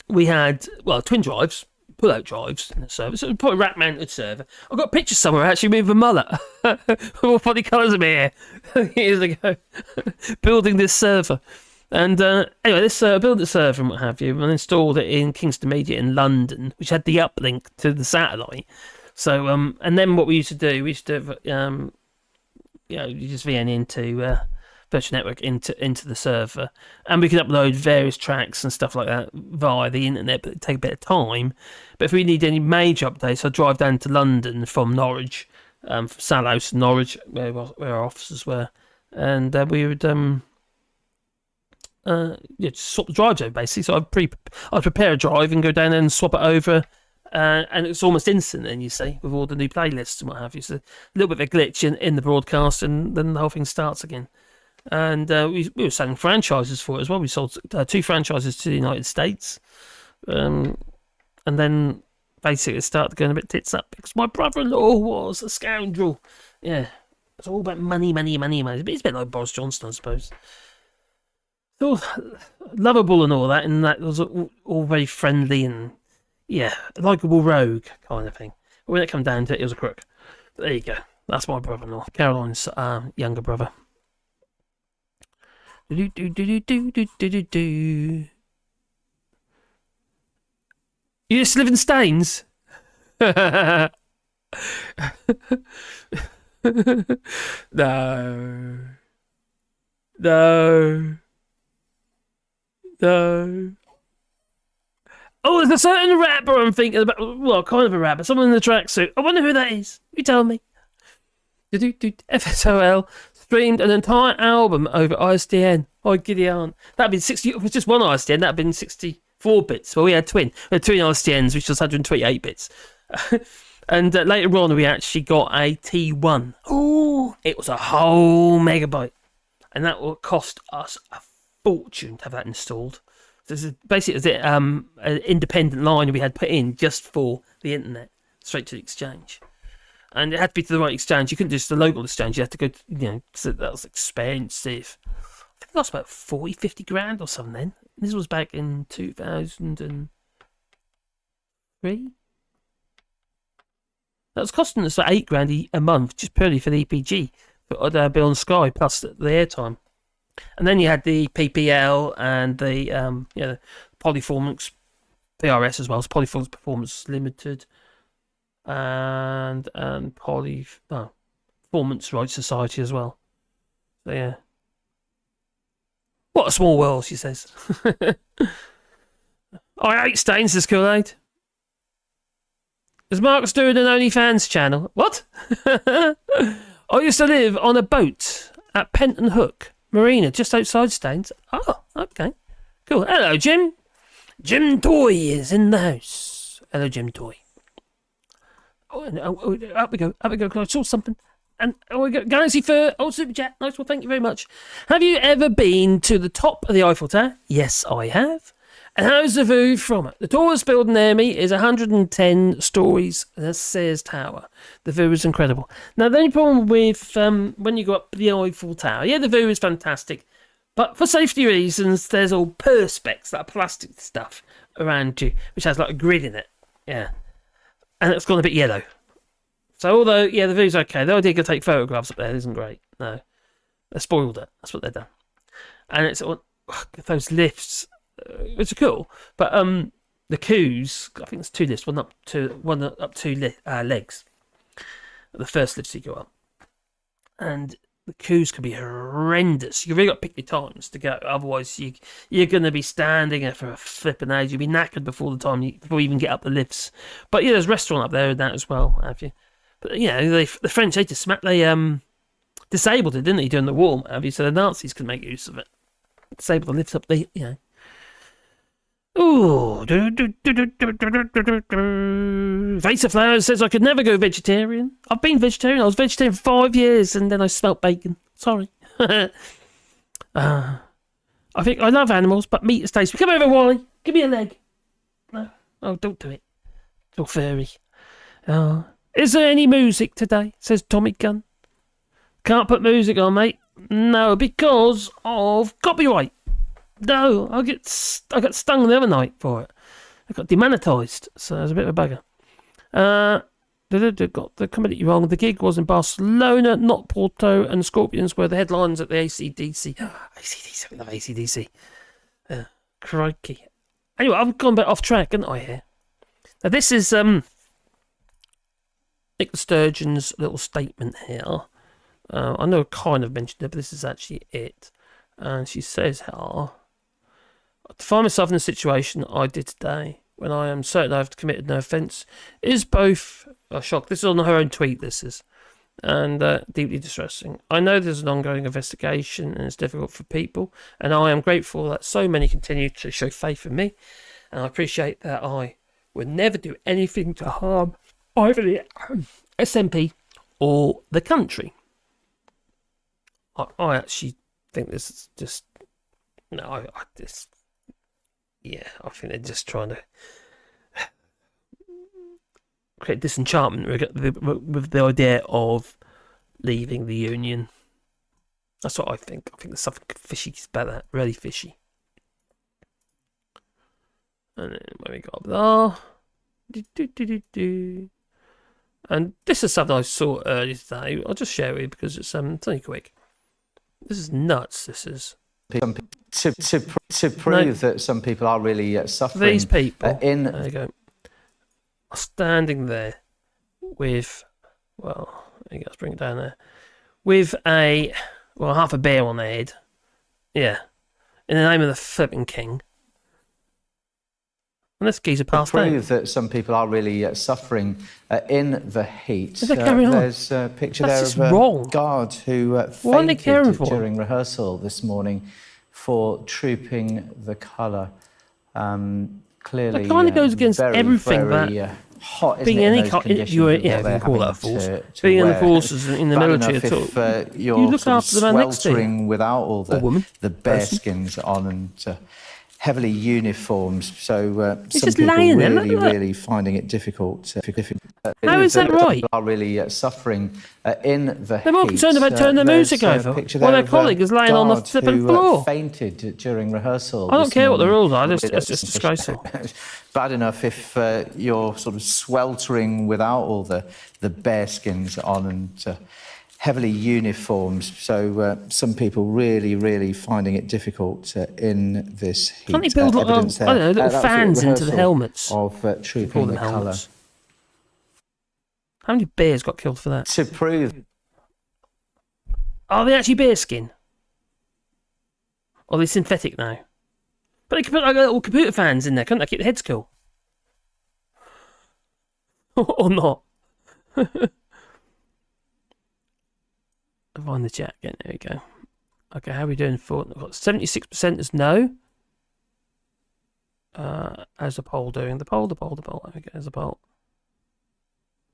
A: we had twin drives. Pull-out drives in the server. So put a rack-mounted server. I've got pictures somewhere actually with a mullet. All funny colours of my hair years ago. Building this server. And anyway, this built the server and what have you, and installed it in Kingston Media in London, which had the uplink to the satellite. So, and then what we used to do, you just VN into virtual network into the server, and we could upload various tracks and stuff like that via the internet, but it'd take a bit of time. But if we need any major updates, I'd drive down to London from Norwich, from Salhouse, Norwich, where our offices were, and we would just swap the drives over basically. So I'd prepare a drive and go down there and swap it over, and it's almost instant then, you see, with all the new playlists and what have you. So a little bit of a glitch in the broadcast, and then the whole thing starts again. And we were selling franchises for it as well. We sold 2 franchises to the United States, and then basically it started going a bit tits up because my brother-in-law was a scoundrel. Yeah, it's all about money. But it's a bit like Boris Johnson, I suppose. All lovable and all that, and that was all very friendly and likeable rogue kind of thing. But when it came down to it, he was a crook. But there you go. That's my brother-in-law, Caroline's younger brother. You used to live in Staines? No. Oh, there's a certain rapper I'm thinking about. Well, kind of a rapper. Someone in the tracksuit. I wonder who that is. You tell me. FSOL streamed an entire album over ISDN. Oh, giddy aunt. That'd been 60. It was just one ISDN. That'd been 64 bits. Well, we had twin. We had twin ISDNs, which was 128 bits. And later on, we actually got a T1. Oh, it was a whole megabyte, and that will cost us a fortune to have that installed. So this is basically an independent line we had put in just for the internet, straight to the exchange. And it had to be to the right exchange. You couldn't just the local exchange. You had to go, so that was expensive. I think it cost about 40, 50 grand or something then. This was back in 2003. That was costing us like 8 grand a month just purely for the EPG, for Bill and Sky, plus the airtime. And then you had the PPL and the Polyformance PRS as well. So Polyformance Performance Limited. And Performance Rights Society as well. So yeah, what a small world, she says. I hate Staines, says Kool-Aid. Is Marcus doing an OnlyFans channel? What? I used to live on a boat at Penton Hook Marina, just outside Staines. Oh, okay, cool. Hello, Jim. Jim Toy is in the house. Hello, Jim Toy. Up we go. Can I saw something? And we go. Galaxy Fur. Oh, Super Chat. Nice one. Thank you very much. Have you ever been to the top of the Eiffel Tower? Yes, I have. And how's the view from it? The tallest building near me is 110 stories. That says tower. The view is incredible. Now, the only problem with when you go up the Eiffel Tower, the view is fantastic. But for safety reasons, there's all perspex, that plastic stuff around you, which has like a grid in it. Yeah. And it's gone a bit yellow. So although, the view's okay, the idea to take photographs up there isn't great. No. They spoiled it. That's what they've done. And it's those lifts, which are cool. But the queues, I think there's 2 lifts, one up 2 legs. The first lifts you go up. And the queues can be horrendous. You've really got to pick your times to go. Otherwise, you're going to be standing there for a flipping age. You'll be knackered before you even get up the lifts. But there's a restaurant up there and that as well, have you? But the French they disabled it, didn't they, during the war, have you? So the Nazis could make use of it. Disable the lifts up there, Ooh. Vase of Flowers says I could never go vegetarian. I've been vegetarian. I was vegetarian for 5 years and then I smelt bacon. Sorry. I think I love animals, but meat is tasty. Come over, Wally. Give me a leg. No. Oh, don't do it. It's all furry. Is there any music today? Says Tommy Gunn. Can't put music on, mate. No, because of copyright. No, I got stung the other night for it. I got demonetised, so it was a bit of a bugger. got the committee wrong. The gig was in Barcelona, not Porto, and Scorpions were the headlines at the ACDC. ACDC, I love ACDC. Crikey. Anyway, I've gone a bit off track, haven't I, here? Now, this is Nicola Sturgeon's little statement here. I know I kind of mentioned it, but this is actually it. And she says how to find myself in a situation I did today when I am certain I have committed no offence is both a shock. This is on her own tweet, this is. And deeply distressing. I know there's an ongoing investigation and it's difficult for people, and I am grateful that so many continue to show faith in me, and I appreciate that I would never do anything to harm either the SNP or the country. I actually think this is just... No, I think they're just trying to create disenchantment with the idea of leaving the union. That's what I think. I think there's something fishy about that. Really fishy. And then when we got up there... And this is something I saw earlier today. I'll just share it with you because it's only quick. This is nuts, this is.
B: To prove that some people are really suffering.
A: These people, there you go, are standing there with, well, let's bring it down there, with half a beer on their head. Yeah. In the name of the flipping king. And this geezer passed out.
B: To prove that some people are really suffering in the heat.
A: There's
B: a picture
A: That's
B: there of
A: a
B: guard who fainted during rehearsal this morning for trooping the colour. Clearly,
A: that kind of goes against everything
B: that hot,
A: being any you can call that a force. Being in the forces in the military at all. You look after the man next to you.
B: Without all the bearskins on and heavily uniformed, so some people really finding it difficult.
A: How is that right?
B: People are really suffering in the heat.
A: They're more concerned about turning the music over while their colleague is laying on the flipping floor.
B: Fainted during rehearsal.
A: I don't care what the rules are. It's just disgraceful.
B: Bad enough if you're sort of sweltering without all the bearskins on and heavily uniformed, so some people really finding it difficult in this heat.
A: Can't you build little fans into the helmets
B: of trooping the colour?
A: How many bears got killed for that?
B: To prove.
A: Are they actually bearskin? Or are they synthetic now? But they could put like little computer fans in there, couldn't they? Keep the heads cool. Or not. I'll find the chat again. There we go. Okay, how are we doing for? I've got 76% is no. How's the poll doing? The poll. Okay, there's the poll.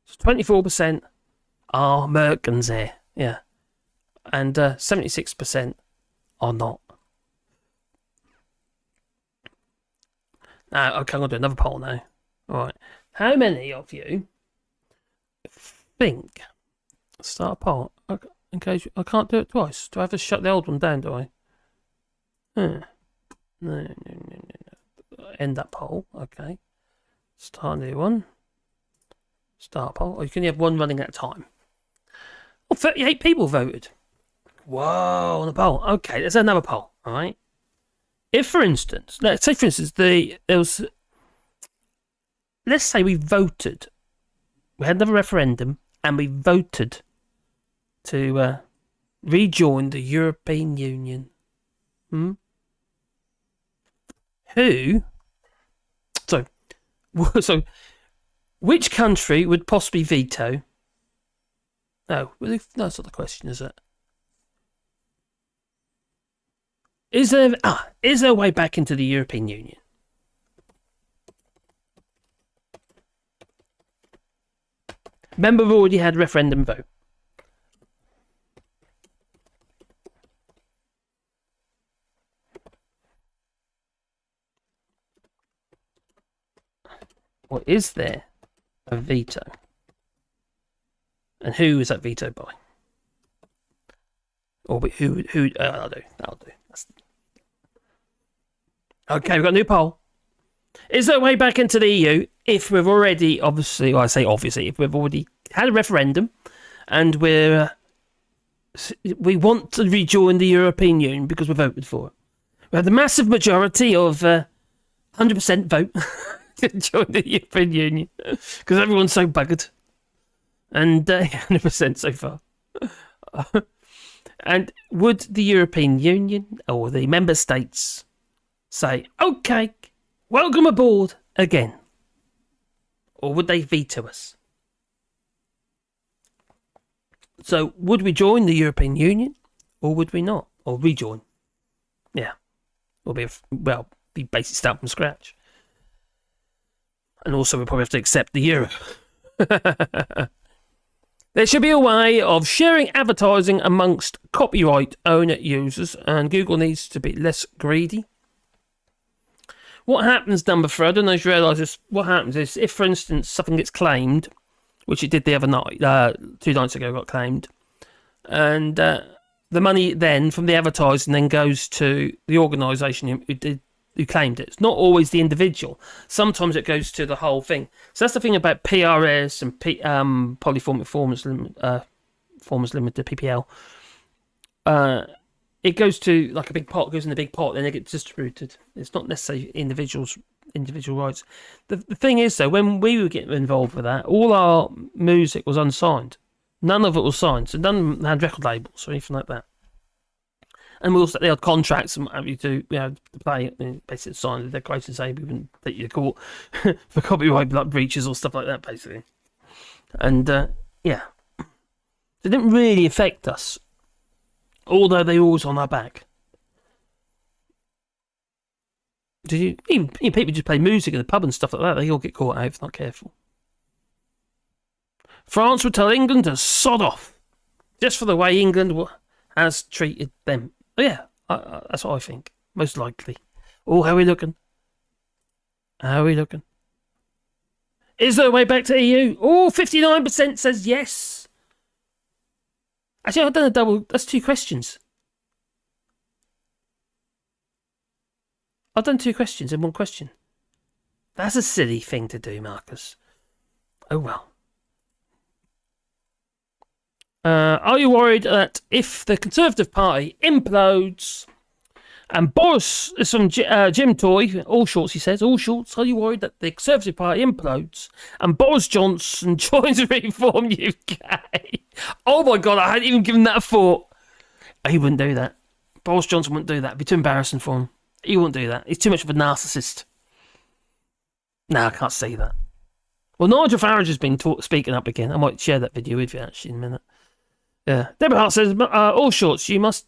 A: So 24% are Americans there. Yeah. And 76% are not. Now, okay, I'm going to do another poll now. Alright. How many of you think... Start a poll. Okay. In case I can't do it twice. Do I have to shut the old one down, do I? No. End that poll. Okay. Start a new one. Start poll. Or you can have one running at a time. Oh, 38 people voted. Whoa, on the poll. Okay, there's another poll. Alright. If, for instance, let's say, for instance, let's say we voted. We had another referendum and we voted to rejoin the European Union. So, which country would possibly veto? No, that's not the question, is it? Is there a way back into the European Union? Remember, we've already had a referendum vote. Or is there a veto? And who is that vetoed by? Or who? That'll do. Okay, we've got a new poll. Is there a way back into the EU if we've already, obviously, well, I say obviously, if we've already had a referendum and we want to rejoin the European Union because we voted for it? We had the massive majority of 100% vote to join the European Union because everyone's so buggered. And 100% so far. And would the European Union or the member states say, OK, welcome aboard again? Or would they veto us? So would we join the European Union or would we not? Or rejoin? Yeah. Or be basically start from scratch. And also we'll probably have to accept the euro. There should be a way of sharing advertising amongst copyright owner users, and Google needs to be less greedy. What happens, number 3, I don't know if you realise this, what happens is if, for instance, something gets claimed, which it did the other night, 2 nights ago got claimed, and the money then from the advertising then goes to the organisation who claimed it. It's not always the individual. Sometimes it goes to the whole thing. So that's the thing about PRS and Polyformic Formers Limited, PPL. It goes to like a big pot, goes in the big pot, then it gets distributed. It's not necessarily individual rights. The thing is, though, when we were getting involved with that, all our music was unsigned. None of it was signed. So none of them had record labels or anything like that. And we also, they had contracts and you to play, basically sign the quote and say we wouldn't take you to court for copyright breaches or stuff like that, basically. And yeah, so it didn't really affect us, although they were always on our back. Did you? Even people just play music in the pub and stuff like that. They all get caught out if not careful. France would tell England to sod off, just for the way England has treated them. Oh, yeah, that's what I think. Most likely. Oh, how are we looking? How are we looking? Is there a way back to EU? Oh, 59% says yes. Actually, I've done a double. That's 2 questions. I've done 2 questions in 1 question. That's a silly thing to do, Marcus. Oh, well. Are you worried that if the Conservative Party implodes and Boris is from Jim Toy, Allshorts, he says, Allshorts, are you worried that the Conservative Party implodes and Boris Johnson joins Reform UK? Oh my God, I hadn't even given that a thought. He wouldn't do that. Boris Johnson wouldn't do that. It'd be too embarrassing for him. He wouldn't do that. He's too much of a narcissist. No, I can't say that. Well, Nigel Farage has been speaking up again. I might share that video with you actually in a minute. Yeah. Deborah Hart says, Allshorts, you must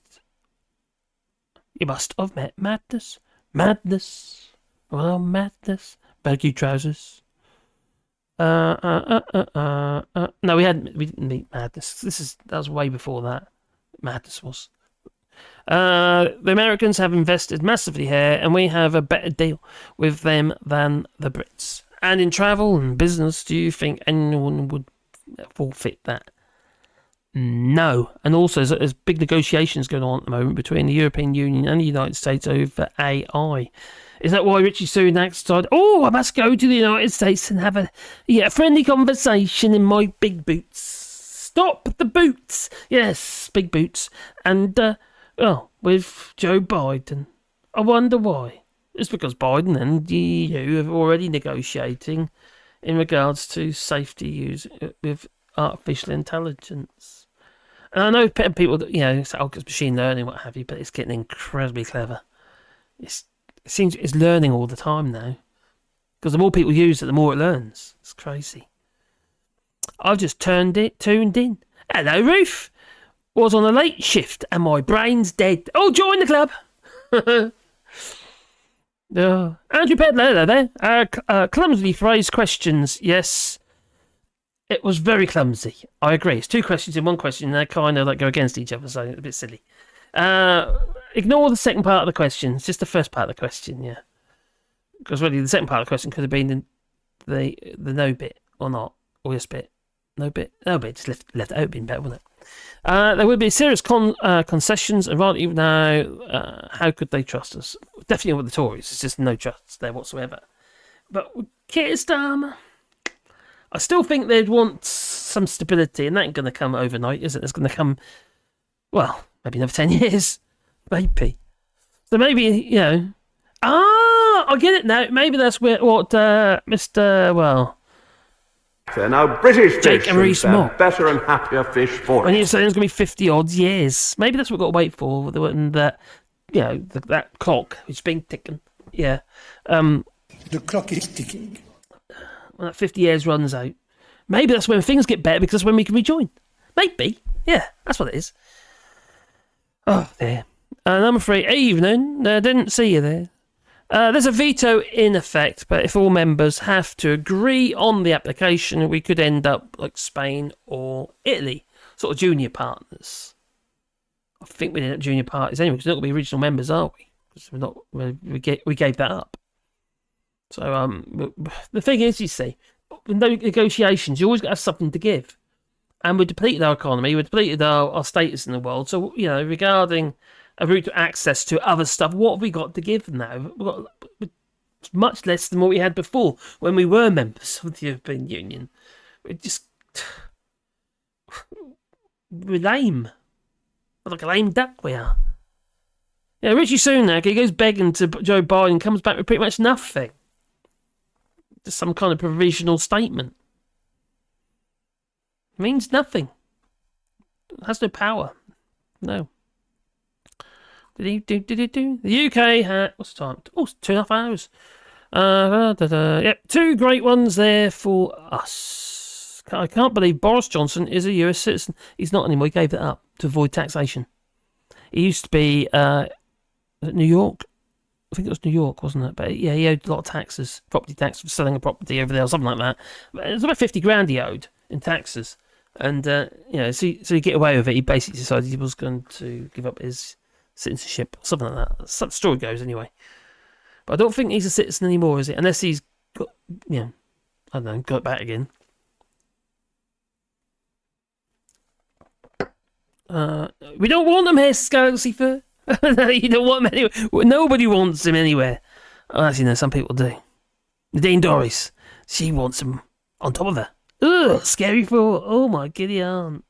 A: have met madness. Madness. Well, madness. Baggy trousers. No, we didn't meet madness. That was way before that. Madness was. The Americans have invested massively here, and we have a better deal with them than the Brits. And in travel and business, do you think anyone would forfeit that? No. And also, there's big negotiations going on at the moment between the European Union and the United States over AI. Is that why Rishi Sunak decided, I must go to the United States and have a friendly conversation in my big boots? Stop the boots! Yes, big boots. And, with Joe Biden. I wonder why. It's because Biden and the EU are already negotiating in regards to safety use with artificial intelligence. And I know people that, it's machine learning, what have you, but it's getting incredibly clever. It seems it's learning all the time now. Because the more people use it, the more it learns. It's crazy. I've just tuned in. Hello, Ruth. Was on a late shift and my brain's dead. Oh, join the club. Andrew Pedler, hello there. Clumsily phrased questions. Yes, it was very clumsy. I agree. It's 2 questions in 1 question and they kind of go against each other, so it's a bit silly. Ignore the second part of the question. It's just the first part of the question, yeah. Because really, the second part of the question could have been the no bit or not, or yes bit. No bit. Just left it open, better, wouldn't it? There would be serious concessions, and right even now, how could they trust us? Definitely with the Tories. It's just no trust there whatsoever. But with Keir Starmer, I still think they'd want some stability, and that ain't going to come overnight, is it? It's going to come, well, maybe another 10 years. Maybe. So maybe, you know... I get it now. Maybe that's what Mr. Well...
K: Now, British
A: Jake
K: fish
A: and Rees
K: have better and happier fish for
A: when
K: it.
A: you're saying it's going to be 50-odd years. Maybe that's what we've got to wait for. And that, you know, that clock is being ticking. Yeah.
L: The clock is ticking.
A: When that 50 years runs out. Maybe that's when things get better, because that's when we can rejoin. Maybe. Yeah, that's what it is. Oh, there. Number 3, evening. Didn't see you there. There's a veto in effect, but if all members have to agree on the application, we could end up like Spain or Italy, sort of junior partners. I think we'd end up junior parties anyway, because we're not going to be original members, are we? Because we gave that up. So the thing is, you see, with no negotiations, you always got to have something to give. And we depleted our economy, we depleted our status in the world. So, you know, regarding a route to access to other stuff, what have we got to give now? We've got much less than what we had before when we were members of the European Union. We're lame. We're like a lame duck, we are. Yeah, Rishi Sunak, he goes begging to Joe Biden, comes back with pretty much nothing. Just some kind of provisional statement. It means nothing. It has no power. No. The UK had... What's the time? Oh, 2.5 hours. Yep, 2 great ones there for us. I can't believe Boris Johnson is a US citizen. He's not anymore. He gave it up to avoid taxation. He used to be... New York? I think it was New York, wasn't it? But yeah, he owed a lot of taxes. Property tax for selling a property over there or something like that. It was about 50 grand he owed in taxes. And, you know, so he get away with it. He basically decided he was going to give up his citizenship, something like that. That's how the story goes, anyway. But I don't think he's a citizen anymore, is he? Unless he's got, you know, I don't know, got it back again. We don't want him here, Scarlsy Fur. You don't want him anywhere. Nobody wants him anywhere. Oh, actually, no, some people do. Nadine Dorries, she wants him on top of her. Ugh, scary thought. Oh my giddy aunt.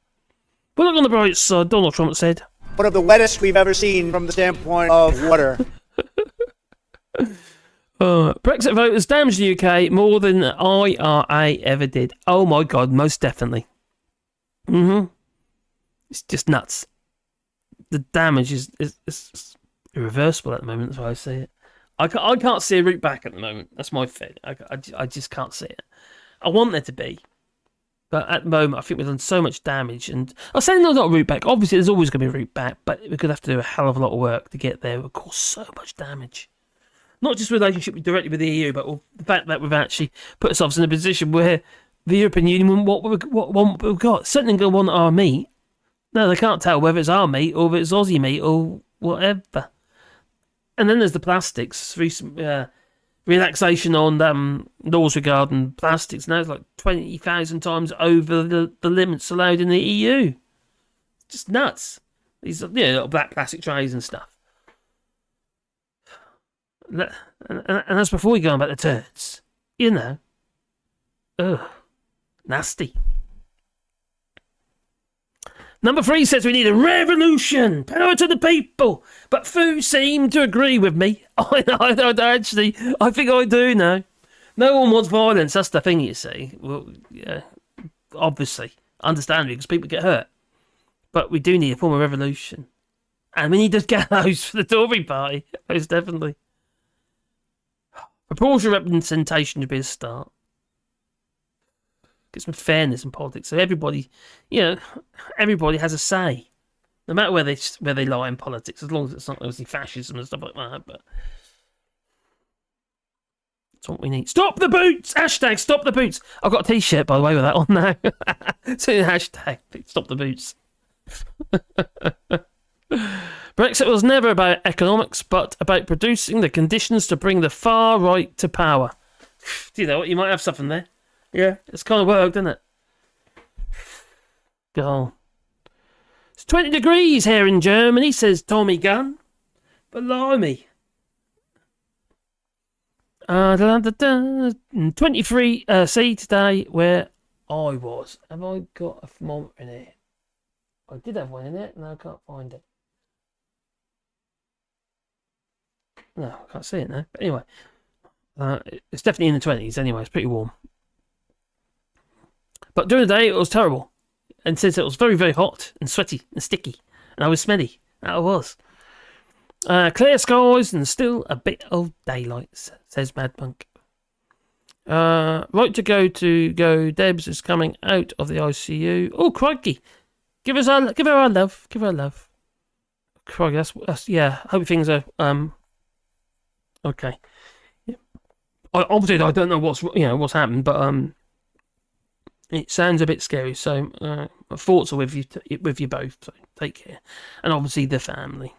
A: But look on the bright side, Donald Trump said,
H: one of the wettest we've ever seen from the standpoint of water.
A: Brexit voters damaged the UK more than the IRA ever did. Oh my god, most definitely. It's just nuts. The damage is irreversible at the moment. That's how I see it. I can't see a route back at the moment. That's my thing. I just can't see it. I want there to be. But at the moment, I think we've done so much damage. And I'm saying there's not a route back. Obviously, there's always going to be a route back. But we're going to have to do a hell of a lot of work to get there. It will cause so much damage. Not just relationship directly with the EU, but the fact that we've actually put ourselves in a position where the European Union want what we've got. Certainly going to want our meat. No, they can't tell whether it's our meat or whether it's Aussie meat or whatever. And then there's the plastics. Recent relaxation on laws regarding plastics. Now it's like 20,000 times over the limits allowed in the EU. Just nuts. These little black plastic trays and stuff. And that's before we go on about the turds. You know. Ugh. Nasty. Number 3 says we need a revolution, power to the people. But few seem to agree with me. I think I do now. No one wants violence. That's the thing, you see. Well, yeah, obviously, understandably, because people get hurt. But we do need a form of revolution, and we need the gallows for the Tory party. Most definitely. Proportional representation would be a start. Get some fairness in politics, so everybody has a say, no matter where they lie in politics, as long as it's not obviously fascism and stuff like that. But that's what we need. Stop the boots! Hashtag stop the boots. I've got a t-shirt, by the way, with that on now. So hashtag stop the boots. Brexit was never about economics, but about producing the conditions to bring the far right to power. Do you know what? You might have something there. Yeah, it's kind of worked, isn't it? Go on. It's 20 degrees here in Germany, says Tommy Gunn. Blimey. 23C today where I was. Have I got a thermometer in here? I did have one in it, and I can't find it. No, I can't see it now. But anyway, it's definitely in the 20s anyway. It's pretty warm. But during the day, it was terrible. And since it was very, very hot and sweaty and sticky, and I was smelly, that I was. Clear skies and still a bit of daylight, says Mad Monk. Right to go. Debs is coming out of the ICU. Oh, crikey! Give her our love. Give her our love. Crikey, that's yeah. Hope things are okay. Yeah. Obviously, I don't know what's happened, but it sounds a bit scary. So my thoughts are with you both. So take care, and obviously the family.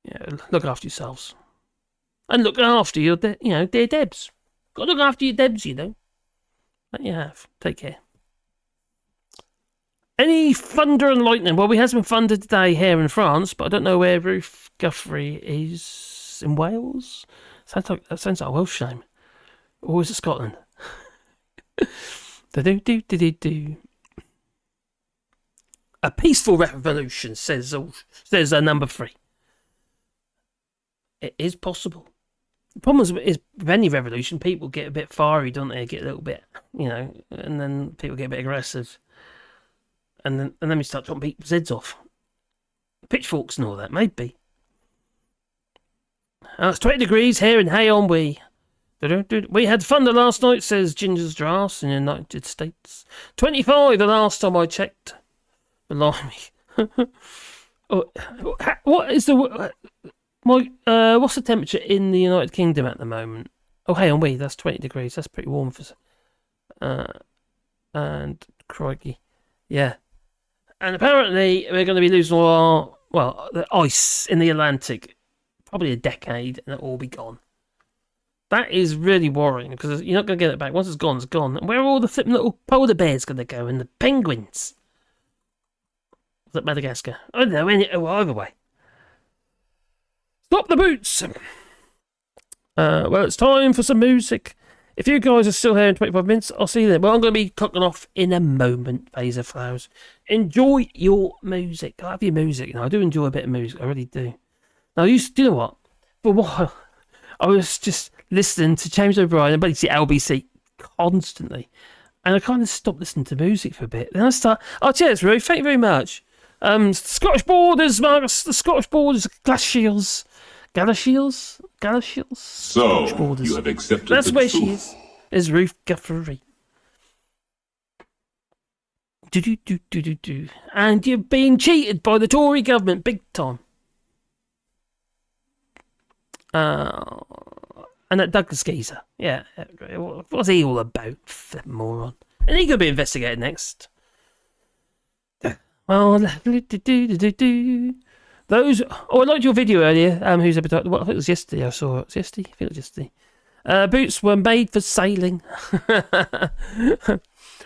A: Yeah, look after yourselves, and look after your dear Debs. Got to look after your Debs, That you have. Take care. Any thunder and lightning? Well, we had some thunder today here in France, but I don't know where Ruth Guthrie is in Wales. Sounds like a Welsh name. Or is it Scotland? A peaceful revolution, says number 3. It is possible. The problem is with any revolution, people get a bit fiery, don't they? Get a little bit, and then people get a bit aggressive. And then we start chopping people's heads off. Pitchforks and all that, maybe. It's 20 degrees here in Hay-on-Wee. We had thunder last night, says Ginger's Draughts in the United States. 25 the last time I checked. Blimey. What is the... what's the temperature in the United Kingdom at the moment? Oh, Hay-on-Wee, that's 20 degrees. That's pretty warm for... and crikey. Yeah. And apparently we're going to be losing all the ice in the Atlantic. Probably a decade, and it'll all be gone. That is really worrying, because you're not going to get it back. Once it's gone, it's gone. And where are all the flipping little polar bears going to go, and the penguins? Was that Madagascar? I don't know, either way. Stop the boots! Well, it's time for some music. If you guys are still here in 25 minutes, I'll see you then. Well, I'm going to be clocking off in a moment, Phaser Flowers. Enjoy your music. I have your music. I do enjoy a bit of music. I really do. Now, do you know what? For a while, I was just listening to James O'Brien and basically LBC constantly. And I kind of stopped listening to music for a bit. Then I start... Oh, cheers, Ruth. Thank you very much. Scottish Borders, Marcus. The Scottish Borders, Glaciers. Galashiels?
C: So, you have accepted
A: That's
C: the
A: where
C: truth.
A: she is Ruth Guthrie. Do. And you've been cheated by the Tory government big time. And that Douglas geezer. Yeah. What's he all about? Moron. And he could be investigated next. Well, those. Oh, I liked your video earlier. Who's I think it was yesterday. I saw it. Was yesterday? I think it was yesterday. Boots were made for sailing.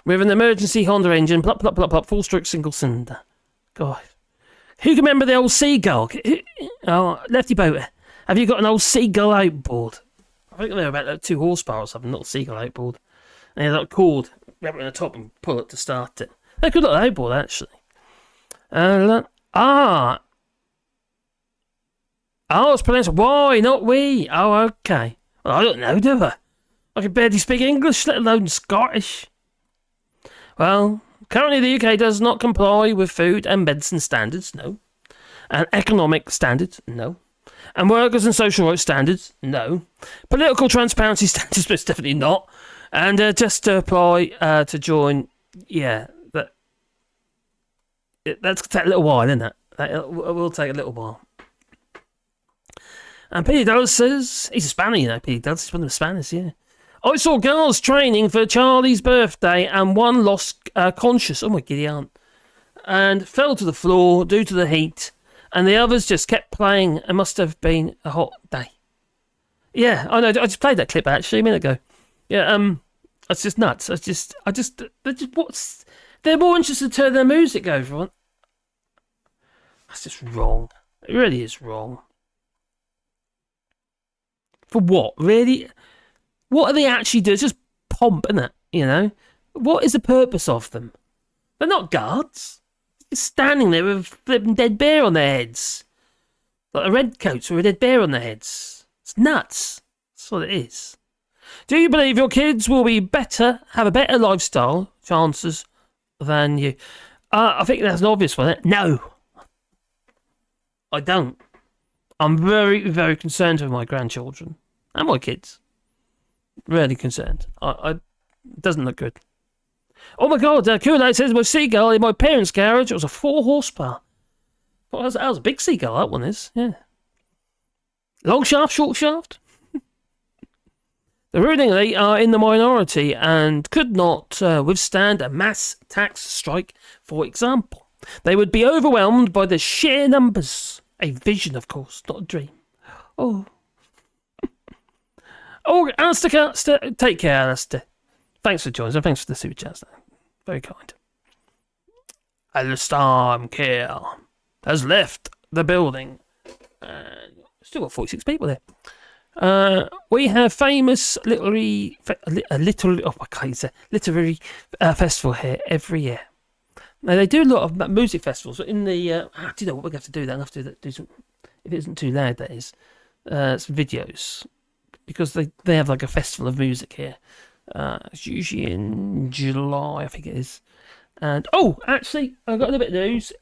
A: With an emergency Honda engine. Plop, plop, plop, plop. 4-stroke single cylinder. God. Who can remember the old Seagull? Oh, Lefty Boater. Have you got an old Seagull outboard? I think they're about 2 horsepower or something. Little Seagull outboard. And they're like cord. Wrap it on the top and pull it to start it. They're a good little outboard, actually. Oh, it's pronounced why, not we. Oh, okay. Well, I don't know, do I? I can barely speak English, let alone Scottish. Well, currently the UK does not comply with food and medicine standards, no. And economic standards, no. And workers and social rights standards, no. Political transparency standards, most definitely not. And just to apply to join, yeah, that's take a little while, isn't it? It will take a little while. And P. Dulles says, he's a Spaniard, P. Dulles, he's one of the Spaniards, yeah. I saw girls training for Charlie's birthday and one lost conscious, oh my giddy aunt, and fell to the floor due to the heat, and the others just kept playing. It must have been a hot day. Yeah, I know, I just played that clip actually a minute ago. Yeah, it's just nuts. They're more interested to turn their music over on. That's just wrong. It really is wrong. For what? Really? What are they actually doing? It's just pomp, isn't it? You know? What is the purpose of them? They're not guards. They're standing there with a flipping dead bear on their heads. Like a red coats with a dead bear on their heads. It's nuts. That's what it is. Do you believe your kids will be better, have a better lifestyle chances than you? I think that's an obvious one. No. I don't. I'm very, very concerned with my grandchildren and my kids. Really concerned. It doesn't look good. Oh my God, Kool-Aid says my seagull in my parents' garage, it was a 4 horsepower. Well, that was a big seagull, that one is, yeah. Long shaft, short shaft. The ruling elite are in the minority and could not withstand a mass tax strike, for example. They would be overwhelmed by the sheer numbers. A vision, of course, not a dream. Oh. Oh, Alistair, take care, Alistair. Thanks for joining us. Thanks for the super chats. Very kind. Alistair Care has left the building. Still got 46 people there. We have famous literary festival here every year. Now they do a lot of music festivals. But in the do you know what we're going to have to do? Then have to do some. If it isn't too loud, that is some videos, because they have like a festival of music here. It's usually in July, I think it is. And actually, I've got a little bit of news.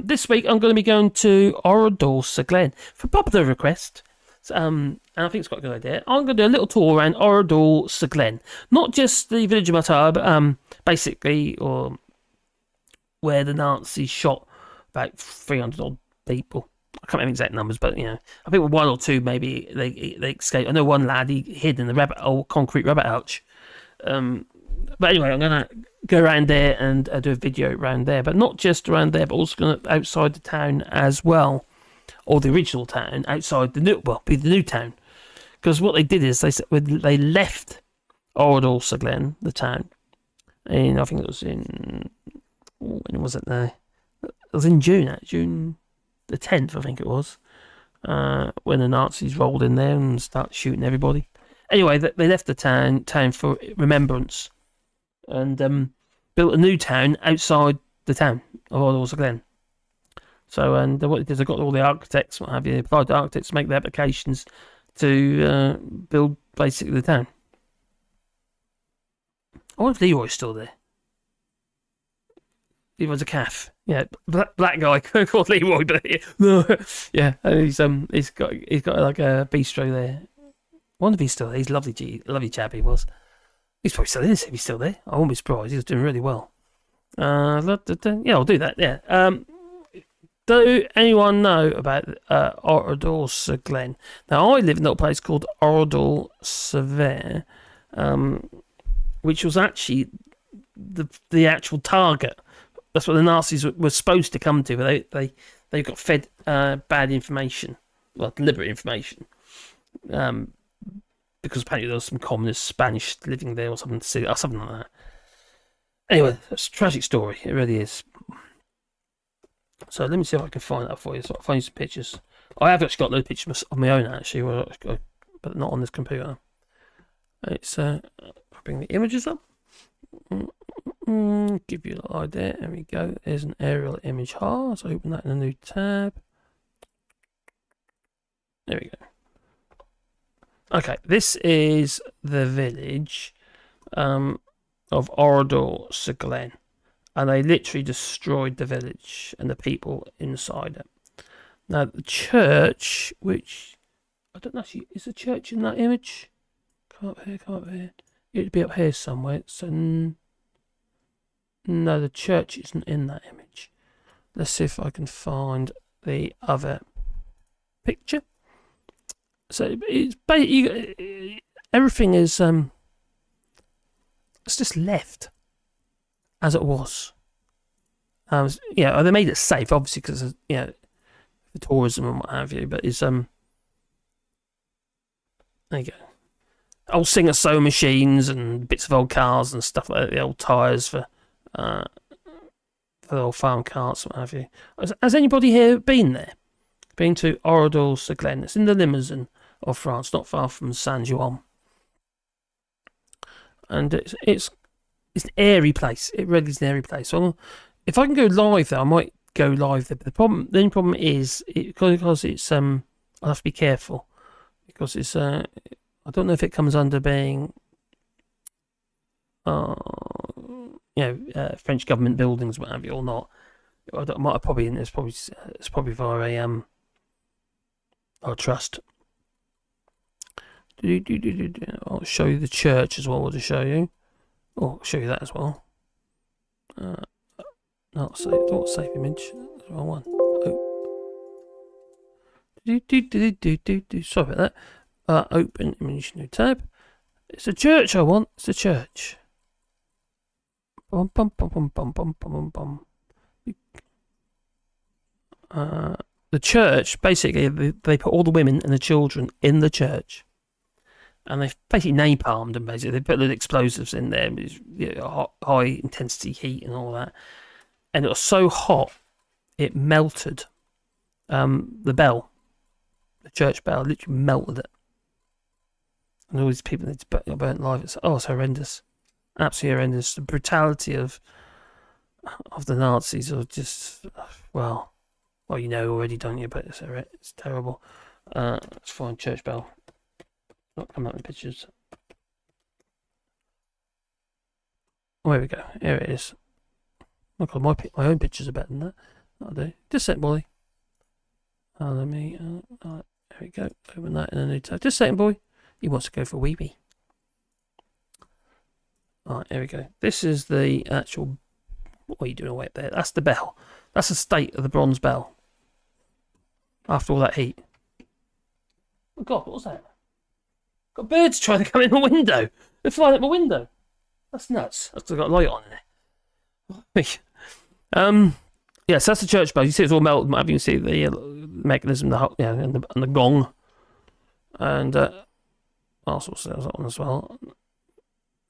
A: This week I'm going to be going to Orador Glen for popular request. And I think it's quite a good idea. I'm going to do a little tour around Orador Glen, not just the village of Matar, but basically, or where the Nazis shot about 300 odd people. I can't remember exact numbers, but I think one or two maybe they escaped. I know one lad he hid in the concrete rabbit hutch. But anyway, I'm going to go around there and do a video around there, but not just around there, but also going to outside the town as well, or the original town outside the new town, because what they did is they left Orador Glen, the town, and I think it was in when was it there? It was in June the 10th, I think it was, when the Nazis rolled in there and started shooting everybody. Anyway, they left the town for remembrance, and built a new town outside the town of Orador Glen. So, and what it is, they got all the architects, what have you, private architects to make the applications to build basically the town. I wonder if Leroy's still there. Leroy's a calf. Yeah, black guy called Leroy, but yeah, and he's got like a bistro there. I wonder if he's still there. He's a lovely chap he was. He's probably still in this if he's still there. I won't be surprised. He's doing really well. Yeah, I'll do that. Yeah. Do anyone know about Orador Glen? Now, I live in a little place called Orador Sever, which was actually the actual target. That's what the Nazis were supposed to come to, but they got fed bad information, well, deliberate information, because apparently there was some communist Spanish living there or something like that. Anyway, it's a tragic story. It really is. So let me see if I can find that for you. So I'll find you some pictures. I have actually got loads of pictures of my own actually, but not on this computer. It's bring the images up. Give you a little idea. There we go. There's an aerial image. So open that in a new tab. There we go. Okay, this is the village of Orador Glen. And they literally destroyed the village and the people inside it. Now, the church, which I don't know, is the church in that image? Come up here. It'd be up here somewhere. So, no, the church isn't in that image. Let's see if I can find the other picture. So, it's basically, everything is, it's just left as it was. They made it safe, obviously, because for tourism and what have you. But it's there you go. Old Singer-Sew machines and bits of old cars and stuff like that. The old tyres for the old farm carts and what have you. Has anybody here been there? Been to Orador Glen? It's in the Limousin. of France, not far from Saint Juan. And it's an airy place. It really is an airy place. So if I can go live there, I might go live there. But the only problem is because it's I'll have to be careful because it's I don't know if it comes under being French government buildings, what have you, or not. I might have probably it's probably via a trust. I'll show you the church as well. I'll just show you. Oh, I'll show you that as well. Not save image. That's the wrong one. Sorry about that. Open image, new tab. It's a church I want. It's a church. Bum, bum, bum, bum, bum, bum, bum, bum. The church, basically, they put all the women and the children in the church. And they've basically napalmed them, basically. They put little explosives in there, high intensity heat and all that. And it was so hot, it melted the bell. The church bell literally melted it. And all these people that burnt alive. It's horrendous. Absolutely horrendous. The brutality of the Nazis are just, well, you know already, don't you? But it's terrible. Let's find church bell. Not coming up with pictures. Oh, here we go. Here it is. Oh God, my own pictures are better than that. That'll do. Just a second, boy. Let me. There we go. Open that in a new tab. Just a second, boy. He wants to go for a wee. Alright, here we go. This is the actual. What are you doing away up there? That's the bell. That's the state of the bronze bell. After all that heat. Oh God, what was that? Got birds trying to come in my window. They're flying at my window. That's nuts. I've got a light on in there. Yes, that's the church bell. You see it's all melted. You can see the mechanism, and the gong, and also says that one as well.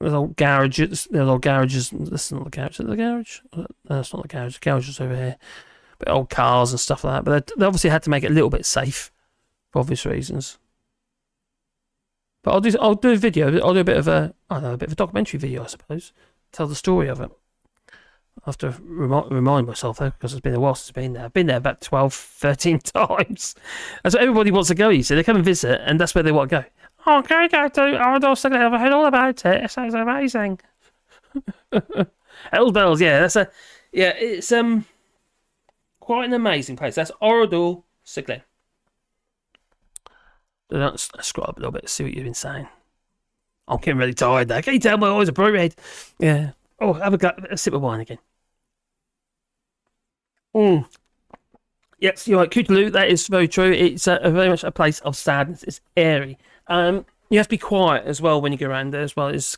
A: There's old garages. This is not the garage. Is it the garage? No, that's not the garage. The garage is over here. But old cars and stuff like that. But they obviously had to make it a little bit safe for obvious reasons. But I'll do a video. I'll do a bit of a documentary video, I suppose. Tell the story of it. I have to remind myself though, because it's been a while since I've been there. I've been there about 12, 13 times. And so everybody wants to go, you see. They come and visit, and that's where they want to go. Oh, can we go to I've heard all about it. It sounds amazing. Old bells, yeah. It's quite an amazing place. That's Orador Siglen. Let's scroll up a little bit to see what you've been saying. I'm getting really tired now. Can you tell my eyes are bright red? Yeah. Oh, have a sip of wine again. Yes, you're right. Kootaloo, that is very true. It's very much a place of sadness. It's airy. You have to be quiet as well when you go around there as well. It's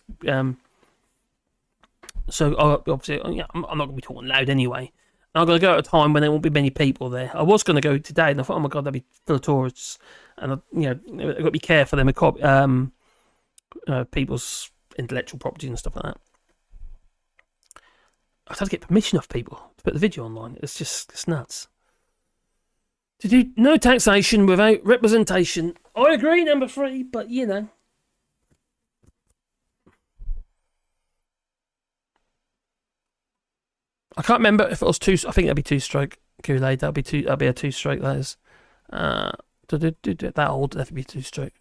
A: so obviously I'm not going to be talking loud anyway. I'm going to go at a time when there won't be many people there. I was going to go today, and I thought, oh my God, there'll be full of tourists, and I've got to be careful. Them people's intellectual property and stuff like that. I've had to get permission off people to put the video online. It's nuts. To do no taxation without representation. I agree, number 3, but I can't remember if it was 2. I think that'd be 2-stroke Kool-Aid. That'd be a 2-stroke. That is. That old. That'd be 2-stroke.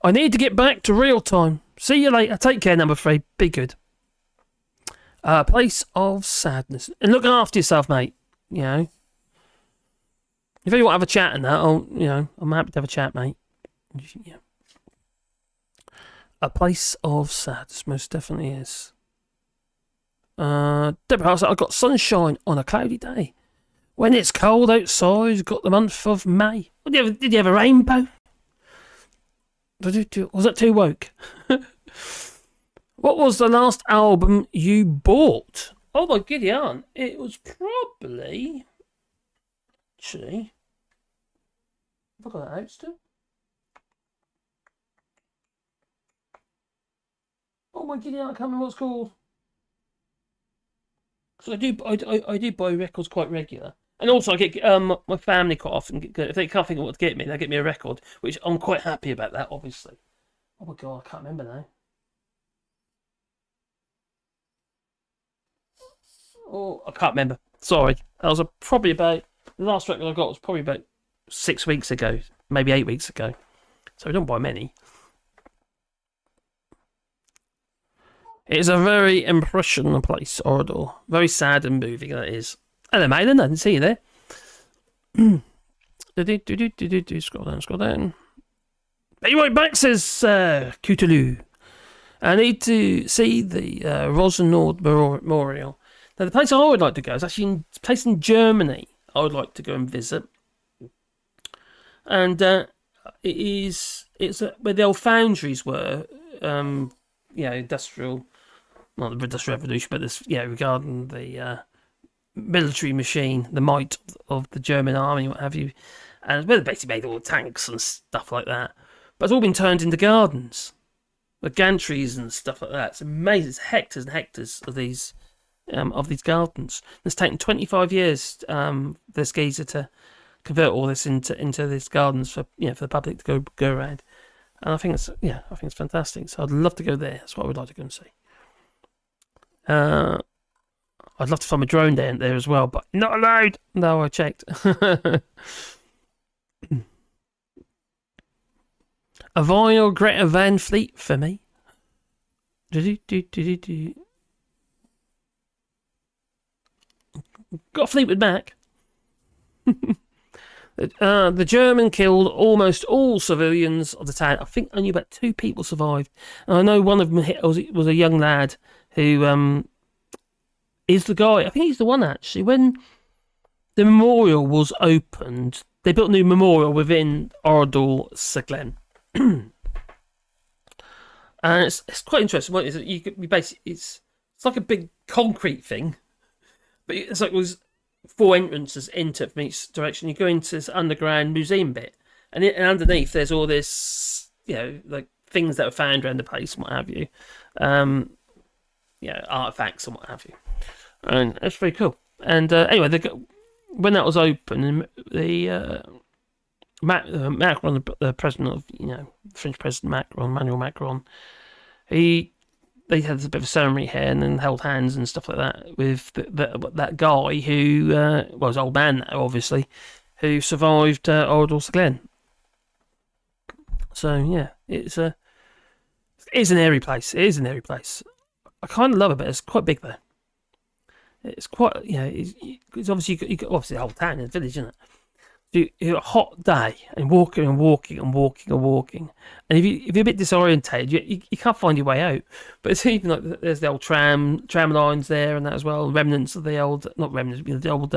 A: I need to get back to real time. See you later. Take care, number 3. Be good. Place of sadness. And look after yourself, mate. If you want to have a chat and that, I'm happy to have a chat, mate. Yeah. A place of sadness, most definitely is. Deborah, I've got sunshine on a cloudy day. When it's cold outside, you've got the month of May. Did you have a rainbow? Was that too woke? What was the last album you bought? Oh my giddy aunt. It was probably... Actually... Have I got that out still? Oh my giddy aunt, I can't remember what it's called. Because I do buy records quite regular. And also, I get my family quite often, if they can't think of what to get me, they get me a record, which I'm quite happy about that, obviously. Oh my God, I can't remember now. Oh, I can't remember. Sorry. That was probably about, the last record I got was probably about 6 weeks ago, maybe 8 weeks ago. So I don't buy many. It's a very impressionable place, Orador. Very sad and moving, that is. Hello, Maiden. I didn't see you there. Scroll down. Are you right back, says Cootaloo. I need to see the Rosenord Memorial. Now, the place I would like to go is actually a place in Germany I would like to go and visit. And it's where the old foundries were, industrial, not the Industrial Revolution, but this, regarding the military machine, the might of the German army, what have you, and where they basically made all the tanks and stuff like that. But it's all been turned into gardens, with gantries and stuff like that. It's amazing. It's hectares and hectares of these gardens. It's taken 25 years this geezer to convert all this into these gardens for the public to go around. And I think it's fantastic. So I'd love to go there. That's what I would like to go and see. I'd love to find a drone down there as well, but not allowed. No, I checked. A vinyl Greta Van Fleet for me. Got a Fleetwood Mac. The German killed almost all civilians of the town. I think only about 2 people survived. And I know one of them was a young lad who is the guy. I think he's the one, actually. When the memorial was opened, they built a new memorial within Orador Saglen. And it's quite interesting. What is it? You basically it's like a big concrete thing, but it's like it was 4 entrances into from each direction. You go into this underground museum bit, and underneath there's all this, like things that were found around the place and what have you, artifacts and what have you, and it's very cool. And anyway, when that was open, the Macron, the president of French President Emmanuel Macron, they had a bit of a ceremony here and then held hands and stuff like that with that guy who was old man now, obviously, who survived Orador Saglen. So yeah, it is an airy place. It is an airy place. I kind of love it, but it's quite big though. It's quite it's obviously you got obviously the whole town in the village, isn't it? You're a hot day and walking, and if you're a bit disorientated, you can't find your way out. But it's even like there's the old tram lines there and that as well, remnants of the old, not remnants, the old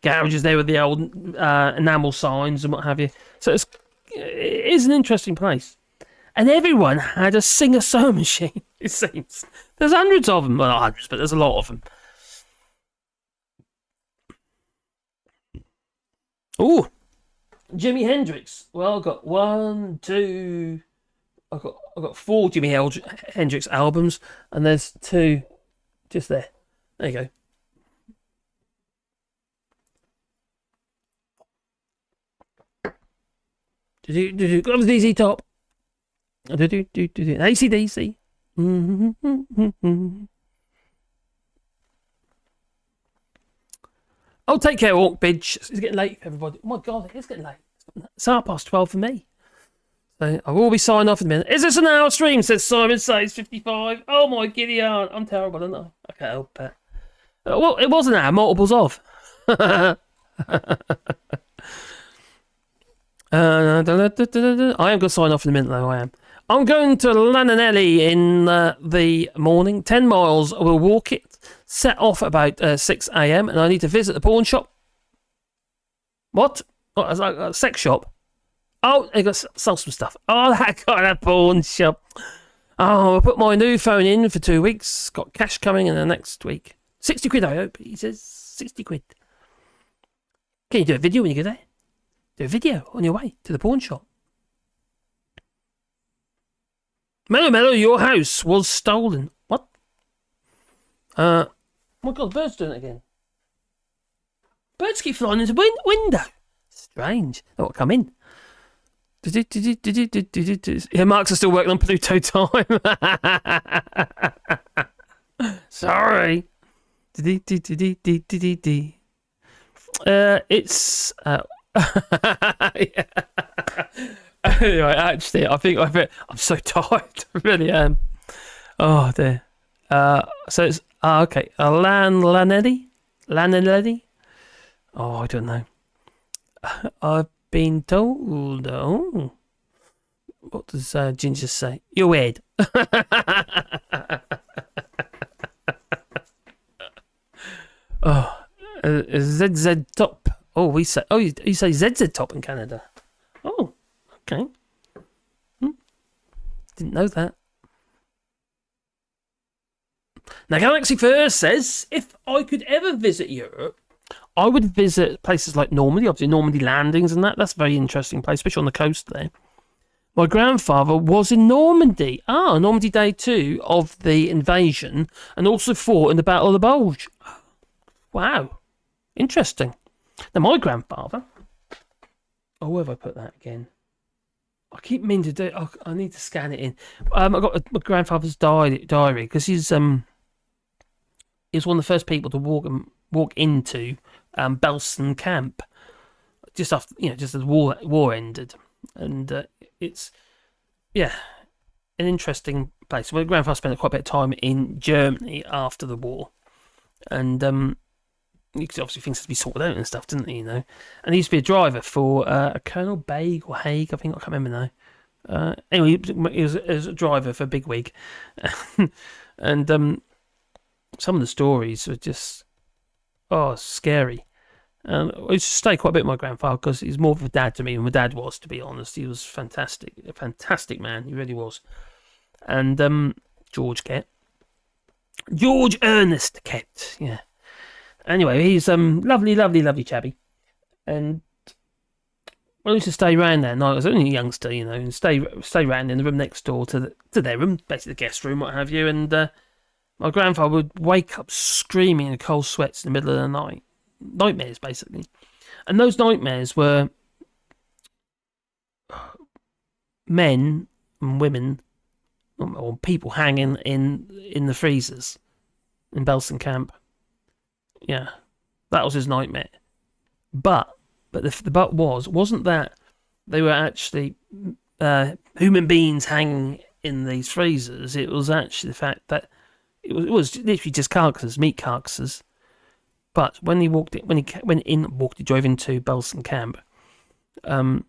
A: garages there with the old enamel signs and what have you. So it is an interesting place, and everyone had a singer-sewing machine. It seems there's hundreds of them, well not hundreds, but there's a lot of them. Oh, Jimi Hendrix. Well, I've got 1, 2. I've got 4 Jimi Hendrix albums, and there's 2 just there. There you go. Got the DZ Top. AC/DC. Oh, take care, Uxbridge. It's getting late for everybody. Oh my God, it is getting late. It's 12:30 for me. So I will be signing off in a minute. Is this an hour stream? Says Simon Says 55. Oh my giddy aunt. I'm terrible, aren't I? I can't help it. Well, it was an hour. Multiples of. I am going to sign off in a minute, though. I am. I'm going to Lananelli in the morning. 10 miles. I will walk it. Set off about 6 a.m. and I need to visit the pawn shop. What? Oh, it's like a sex shop. Oh, they got sell some stuff. Oh, that got a pawn shop. Oh, I'll put my new phone in for 2 weeks. Got cash coming in the next week. 60 quid, I hope. He says 60 quid. Can you do a video when you go there? Do a video on your way to the pawn shop. Mellow, your house was stolen. What? Oh my God, the bird's doing it again. Birds keep flying into the window. Strange. Oh, come in. Yeah, Mark's are still working on Pluto time. Sorry. It's yeah. Anyway, actually, I think I'm so tired. I really am. Oh dear. So it's okay. Lanelli. Oh, I don't know. I've been told. Oh, what does Ginger say? You're weird. Oh, ZZ top. Oh, we say. Oh, you say ZZ top in Canada. Oh, okay. Didn't know that. Now, Galaxy First says, if I could ever visit Europe, I would visit places like Normandy, obviously Normandy landings and that. That's a very interesting place, especially on the coast there. My grandfather was in Normandy. Normandy Day 2 of the invasion, and also fought in the Battle of the Bulge. Wow. Interesting. Now, my grandfather... Oh, where have I put that again? I keep meaning to do it. I need to scan it in. I got my grandfather's diary because he was one of the first people to walk into Belsen camp just after just as the war ended, and it's an interesting place. My grandfather spent quite a bit of time in Germany after the war, and because obviously things had to be sorted out and stuff, didn't he? And he used to be a driver for a Colonel Baig or Haig, I think, I can't remember now. Anyway, he was a driver for Bigwig, and some of the stories were just scary. I used to stay quite a bit with my grandfather because he's more of a dad to me than my dad was, to be honest. He was fantastic, a fantastic man, he really was. And George Ernest Kett, yeah. Anyway, he's lovely chappy, and I used to stay around there. And I was only a youngster, and stay around in the room next door to their room, basically the guest room, what have you. And my grandfather would wake up screaming in cold sweats in the middle of the night, nightmares basically, and those nightmares were men and women or people hanging in the freezers in Belsen camp. Yeah, that was his nightmare. But the but wasn't that they were actually human beings hanging in these freezers. It was actually the fact that it was literally just carcasses, meat carcasses. But when he drove into Belsen camp, there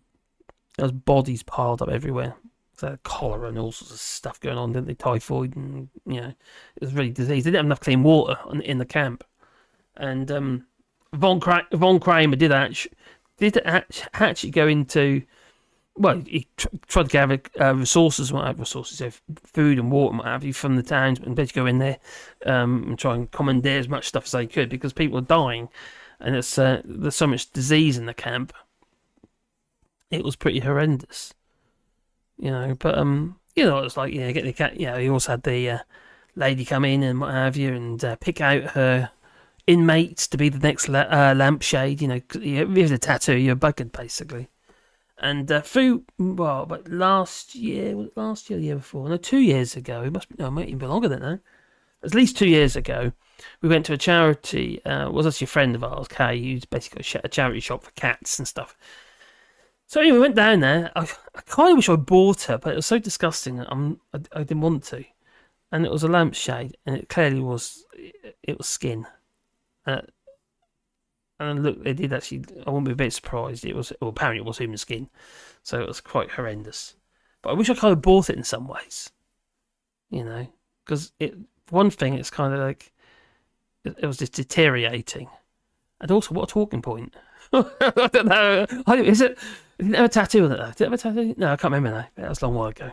A: was bodies piled up everywhere. So cholera and all sorts of stuff going on, didn't they? Typhoid, and it was really disease. They didn't have enough clean water in the camp. And von Kramer did actually go into... Well, he tried to gather resources, food and water and what have you, from the towns, and basically go in there and try and commandeer as much stuff as they could, because people are dying, and there's so much disease in the camp. It was pretty horrendous, But it's like, get the cat. He also had the lady come in and what have you, and pick out her inmates to be the next lampshade. If you have a tattoo, you're buggered basically. And but last year, the year before? No, 2 years ago. It must be. No, it might even be longer than that. At least 2 years ago, we went to a charity. Was actually a friend of ours, Kay, who's basically got a charity shop for cats and stuff. So anyway, we went down there. I kind of wish I bought her, but it was so disgusting. I didn't want to. And it was a lampshade, and it clearly was. It was skin. And look, they did actually. I wouldn't be a bit surprised. Apparently it was human skin, so it was quite horrendous. But I wish I kind of bought it in some ways, because one thing, it's kind of like it was just deteriorating, and also what a talking point. I don't know. Is it? Did it have a tattoo on it? Did it have a tattoo? No, I can't remember now. That was a long while ago.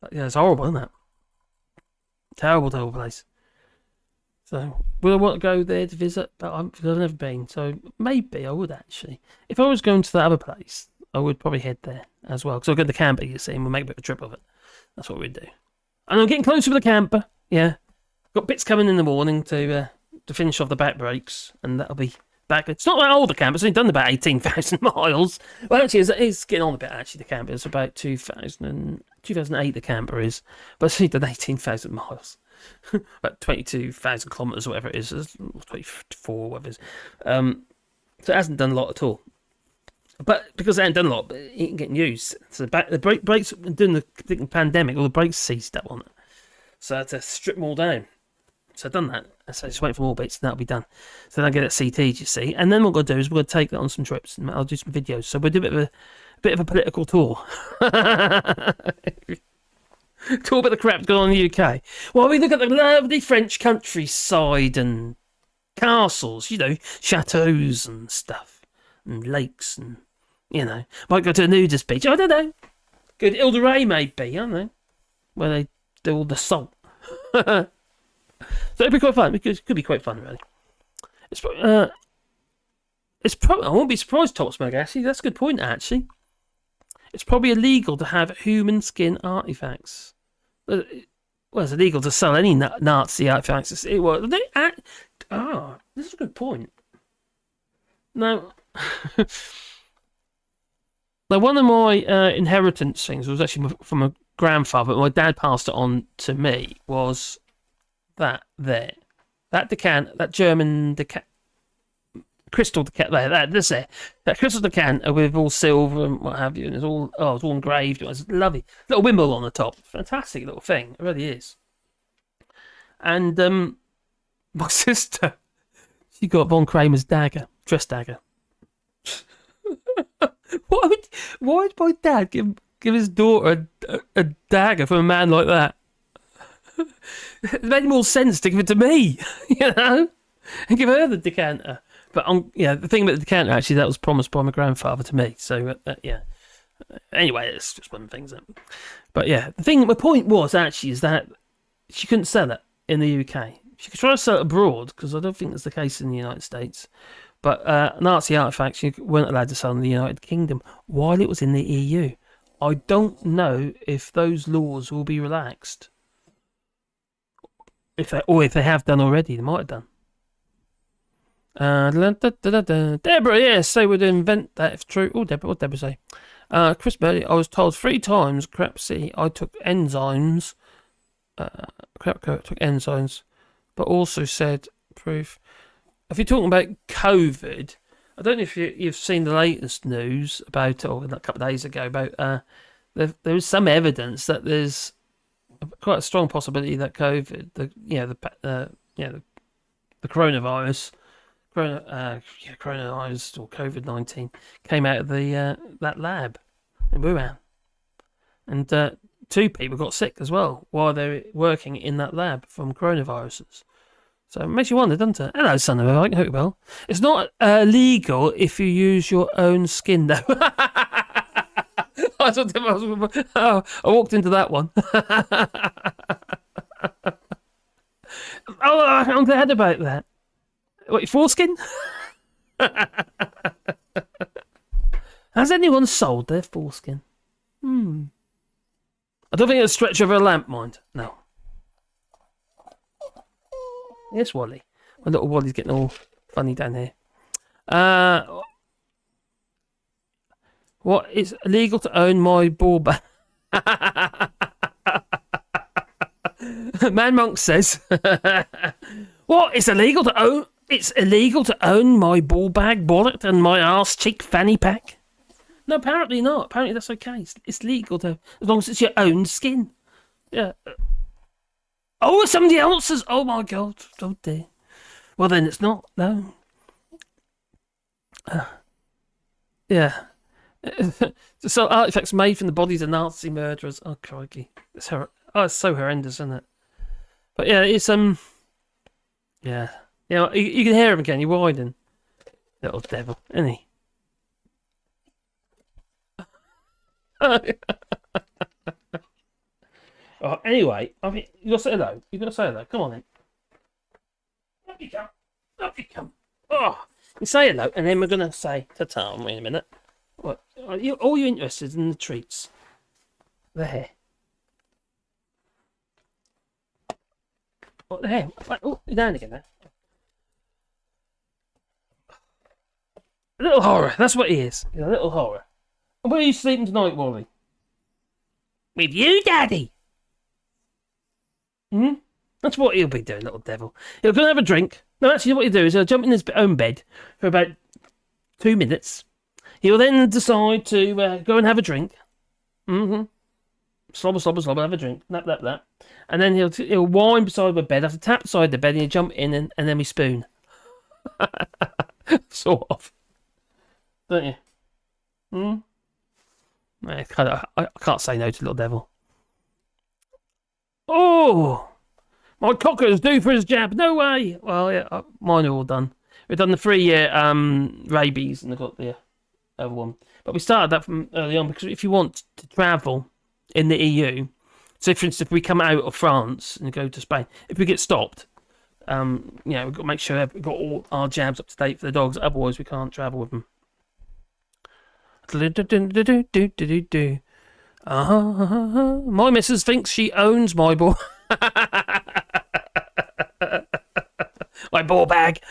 A: But yeah, it's horrible, isn't it? Terrible place. So, will I want to go there to visit? But I've never been, so maybe I would actually. If I was going to that other place, I would probably head there as well. Because I'll go to the camper, you see, and we'll make a bit of a trip of it. That's what we'd do. And I'm getting closer with the camper, yeah. Got bits coming in the morning to finish off the back brakes, and that'll be back. It's not that old, the camper. It's only done about 18,000 miles. Well, actually, it's getting on a bit, actually, the camper. It's about 2008, the camper is. But it's only done 18,000 miles. About 22,000 kilometres, or whatever it is. It's 24, whatever it is. So it hasn't done a lot at all. But because it hasn't done a lot, it ain't getting used. So the brakes, during the pandemic, all the brakes seized up on it. So I had to strip them all down. So I've done that. So just wait for more bits, and that'll be done. So then I get it CT'd, you see. And then what we're going to do is we're going to take that on some trips, and I'll do some videos. So we'll do a bit of a political tour. Talk about the crap going on in the UK. Well, we look at the lovely French countryside and castles, chateaux and stuff, and lakes, and, might go to a nudist beach. I don't know. Good Ile de Ré, maybe, I don't know, where they do all the salt. So it'd be quite fun. It could be quite fun, really. It's probably. I won't be surprised, Top Smoke. Actually, that's a good point. Actually, it's probably illegal to have human skin artifacts. Well, it's illegal to sell any Nazi artifacts. This is a good point. Now, one of my inheritance things was actually from a grandfather, but my dad passed it on to me. Was that German crystal decanter that crystal decanter with all silver and what have you, and it's all engraved. It was lovely, little wimble on the top, fantastic little thing, it really is. And my sister, she got Von Kramer's dagger, dress dagger. Why would my dad give his daughter a dagger from a man like that? It made more sense to give it to me, and give her the decanter. But the thing about the decanter, actually, that was promised by my grandfather to me. So anyway, it's just one of the things. But yeah, my point was actually is that she couldn't sell it in the UK. She could try to sell it abroad, because I don't think that's the case in the United States. But Nazi artifacts you weren't allowed to sell in the United Kingdom while it was in the EU. I don't know if those laws will be relaxed. If they have done already, they might have done. Deborah, yes, they would invent that if true. Oh, Deborah, what did Deborah say? Chris Burley, I was told 3 times, crap city, I took enzymes. Took enzymes, but also said proof. If you're talking about COVID, I don't know if you've seen the latest news about it, or a couple of days ago, about there is some evidence that there's quite a strong possibility that COVID, the coronavirus, coronavirus or COVID-19 came out of that lab in Wuhan, and 2 people got sick as well while they were working in that lab from coronaviruses. So it makes you wonder, doesn't it? Hello, son of a, I hope you're well. It's not illegal if you use your own skin, though. I walked into that one. I'm glad about that. What, foreskin? Has anyone sold their foreskin? I don't think it's a stretch over a lamp, mind. No. Yes, Wally. My little Wally's getting all funny down here. What, it's illegal to own my ball bag? Man Monk says. What? It's illegal to own? It's illegal to own my ball bag, wallet, and my arse cheek fanny pack? No, apparently not. Apparently that's okay. It's legal to, as long as it's your own skin. Yeah. Oh, it's somebody else's. Oh my God. Oh dear. Well then, it's not. No. Yeah. So artifacts made from the bodies of Nazi murderers. Oh crikey. It's so horrendous, isn't it? But yeah, it's yeah. Yeah, you can hear him again. You're whining. Little devil, isn't he? Oh, anyway, I mean, you gotta say hello. You gotta say hello. Come on then. Up you come. Up you come. Oh, you say hello, and then we're gonna say ta-ta. Wait a minute. What? Are you interested in the treats? There. What the hell? Oh, you're down again there. A little horror. That's what he is. He's a little horror. And where are you sleeping tonight, Wally? With you, Daddy. That's what he'll be doing, little devil. He'll go and have a drink. No, actually, what he'll do is he'll jump in his own bed for about 2 minutes. He'll then decide to go and have a drink. Slobber, slobber, slobber, have a drink. That. And then he'll whine beside my bed, have to tap beside the bed, and he'll jump in, and then we spoon. Sort of. Don't you? I can't say no to little devil. Oh! My cocker's due for his jab. No way! Well, yeah, mine are all done. We've done the 3-year rabies, and I've got the other one. But we started that from early on, because if you want to travel in the EU, so for instance, if we come out of France and go to Spain, if we get stopped, we've got to make sure we've got all our jabs up to date for the dogs, otherwise we can't travel with them. My missus thinks she owns my ball. My ball bag.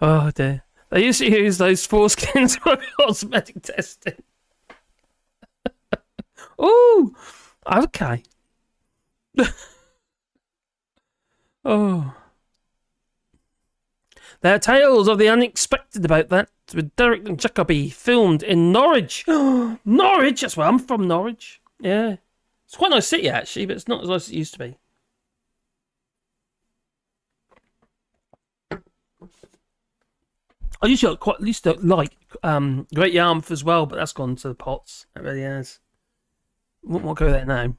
A: Oh dear. They used to use those foreskins for cosmetic testing. Ooh, okay. Oh. There are tales of the unexpected about that, with Derek and Jacoby filmed in Norwich. Norwich? That's where I'm from, Norwich. Yeah. It's quite a nice city, actually, but it's not as nice as it used to be. I used to like Great Yarmouth as well, but that's gone to the pots. It really has. Wouldn't want to go there now.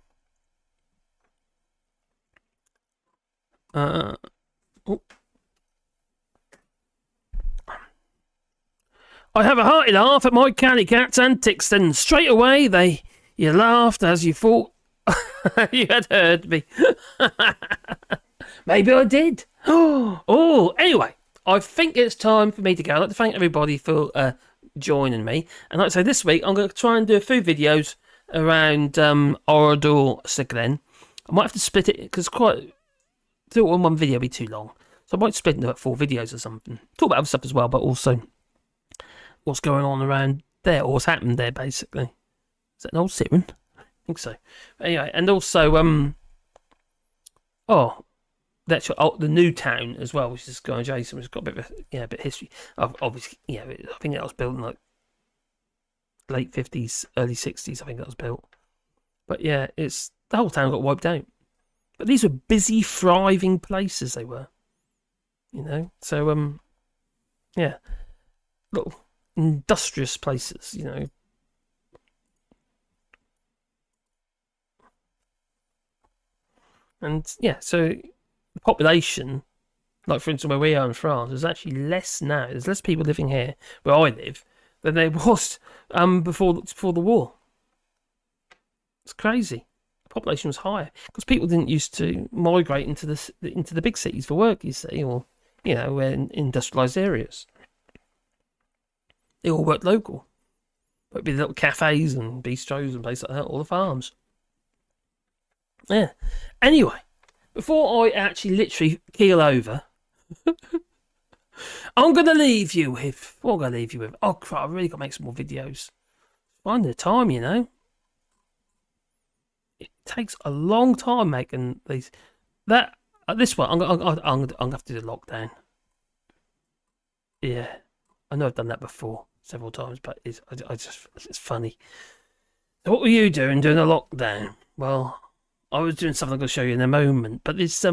A: I have a hearty laugh at my county cat's antics, then straight away you laughed as you thought you had heard me. Maybe I did. Oh, anyway, I think it's time for me to go. I'd like to thank everybody for joining me. And like I say, this week I'm going to try and do a few videos around Orador Siglen. I might have to split it because do it all in one video would be too long. So I might split it into 4 videos or something. Talk about other stuff as well, but also what's going on around there, or what's happened there, basically. Is that an old siren? I think so. But anyway, and also, the new town as well, which is going adjacent, which has got a bit of a bit of history. Obviously, I think that was built in like late 50s, early 60s. I think that was built. But yeah, the whole town got wiped out. But these were busy, thriving places. They were, So little industrious places, And yeah, so the population, like for instance where we are in France, is actually less now. There's less people living here where I live than there was before the war. It's crazy. The population was higher because people didn't used to migrate into the big cities for work, you see, or in industrialised areas. They all worked local. It'd be little cafes and bistros and places like that, all the farms. Yeah. Anyway, before I actually literally keel over, I'm going to leave you with... What am I going to leave you with? Oh, crap, I've really got to make some more videos. Find the time, It takes a long time making these. This one, I'm going to have to do the lockdown. Yeah. I know I've done that before several times, but it's funny. So what were you doing during the lockdown? Well, I was doing something I'm going to show you in a moment, but there's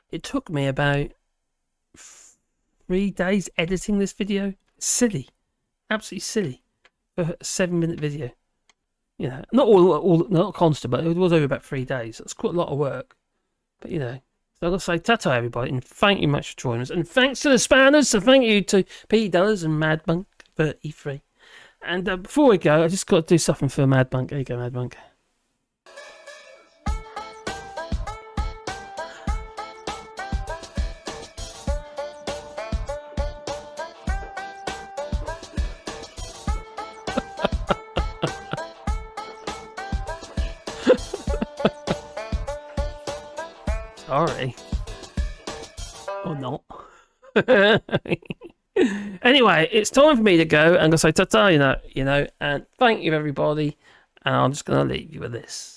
A: it took me about 3 days editing this video. Silly. Absolutely silly. For a 7-minute video. Not not constant, but it was over about 3 days. That's quite a lot of work. But so I've got to say ta-ta everybody, and thank you much for joining us. And thanks to the spanners, so thank you to P. Dollars and MadMonk33. And before we go, I just got to do something for MadMonk. There you go, MadMonk. Sorry. Or not. Anyway, it's time for me to go. I'm gonna say ta-ta, you know, and thank you everybody. And I'm just gonna leave you with this.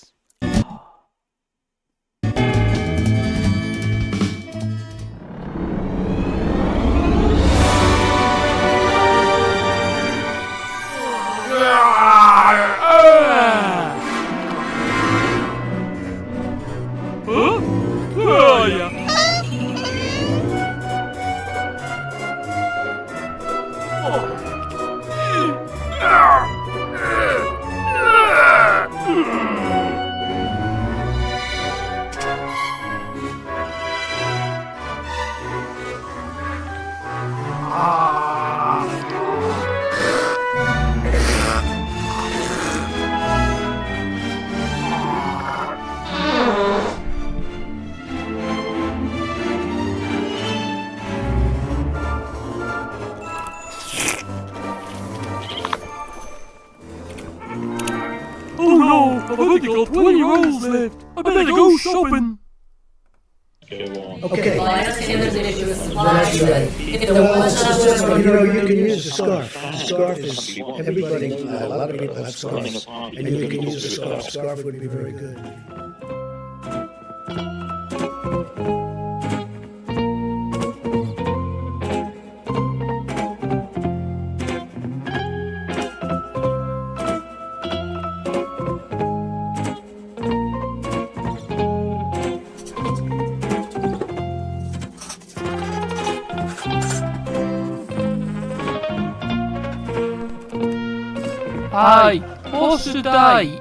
M: Oh no, I've only got 20 rolls left. I better go shopping.
L: Okay. That's right. If the one you can use a scarf. A scarf is everybody. A lot of people have scarves, and you can use a scarf. A scarf would be very good.
M: Hey, what's the date?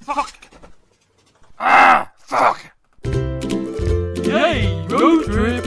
M: Fuck! Ah, fuck! Yay, road trip!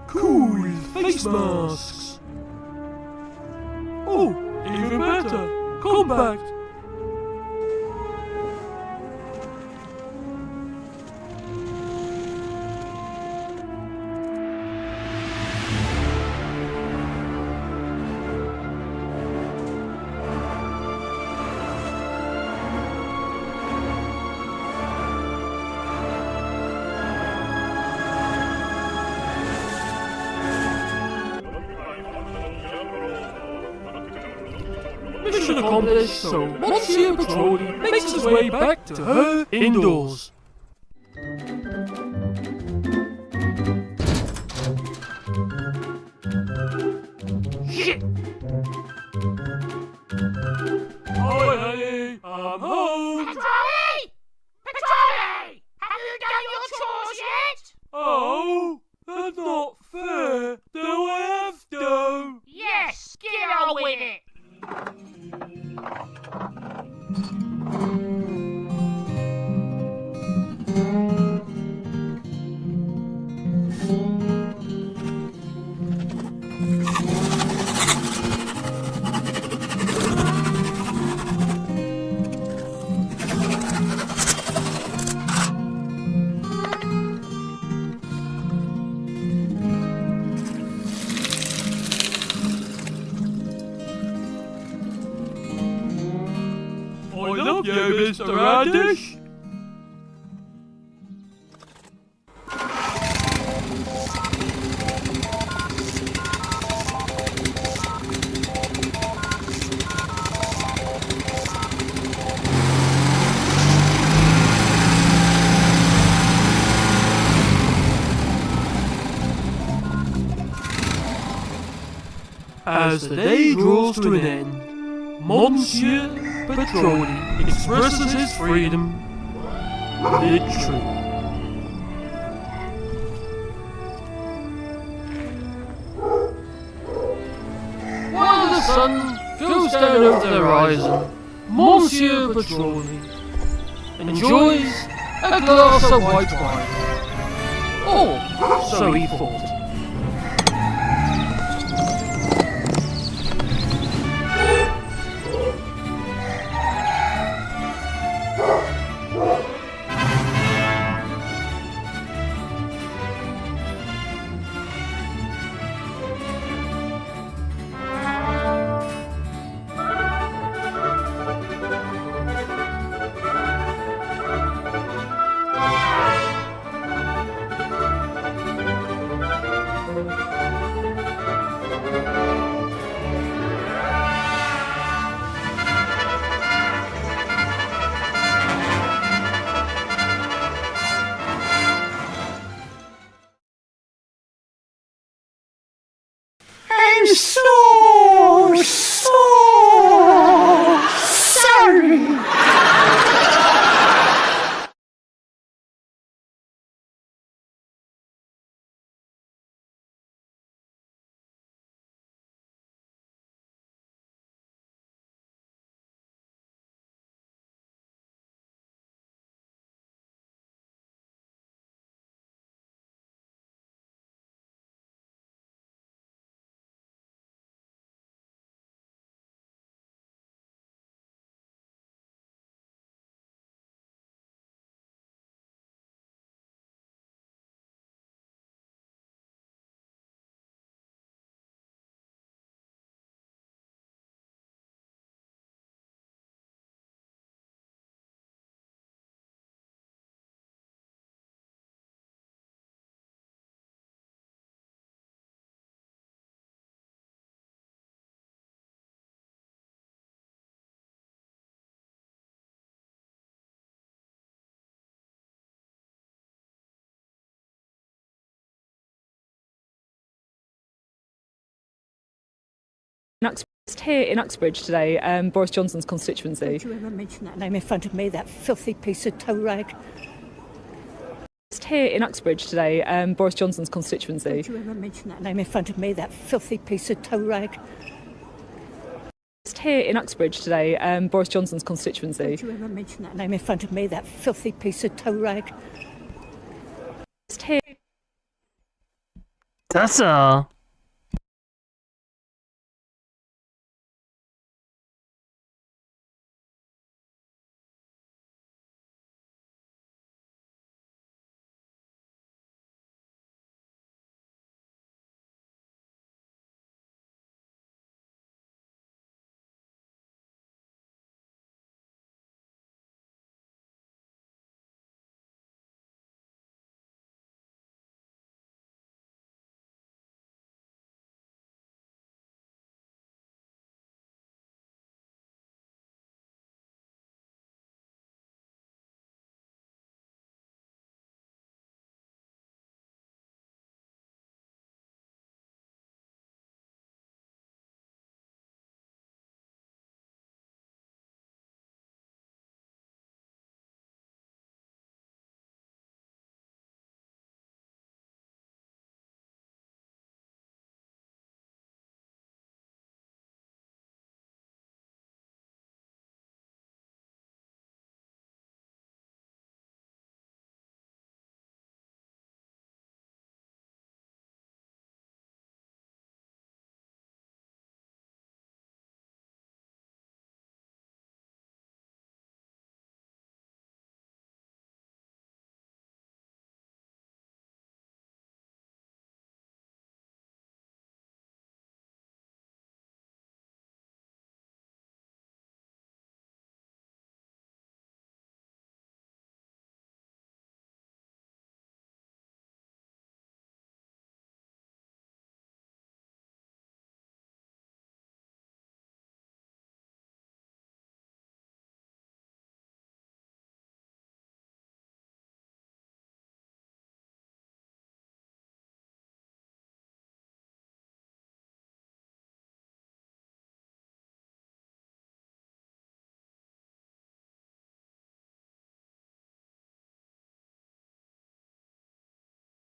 M: Cool face masks. Oh, even better, compact. Mission accomplished, so Monsieur Petroli makes his way back to her indoors. Shit! Hi, honey, I'm home.
N: Petroli! Petroli! Have you done your chores yet?
M: Oh, that's not fair. Do I have to?
N: Yes!
M: of you, Mr. Radish. As the day draws to an end, Monsieur Petroni expresses his freedom. It's true. While the sun goes down over the horizon, Monsieur Petroni enjoys a glass of white wine. Or so he thought.
F: Here in Uxbridge today, Boris Johnson's constituency.
G: Don't you ever mention that name in front of me, that filthy piece of toe rag.
F: Here in Uxbridge today, Boris Johnson's constituency.
G: Don't you ever mention that name in front of me, that filthy piece of toe rag.
F: Here in Uxbridge today, Boris Johnson's constituency.
G: Don't you ever mention that name in front of me, that filthy piece of toe rag.
A: That's all.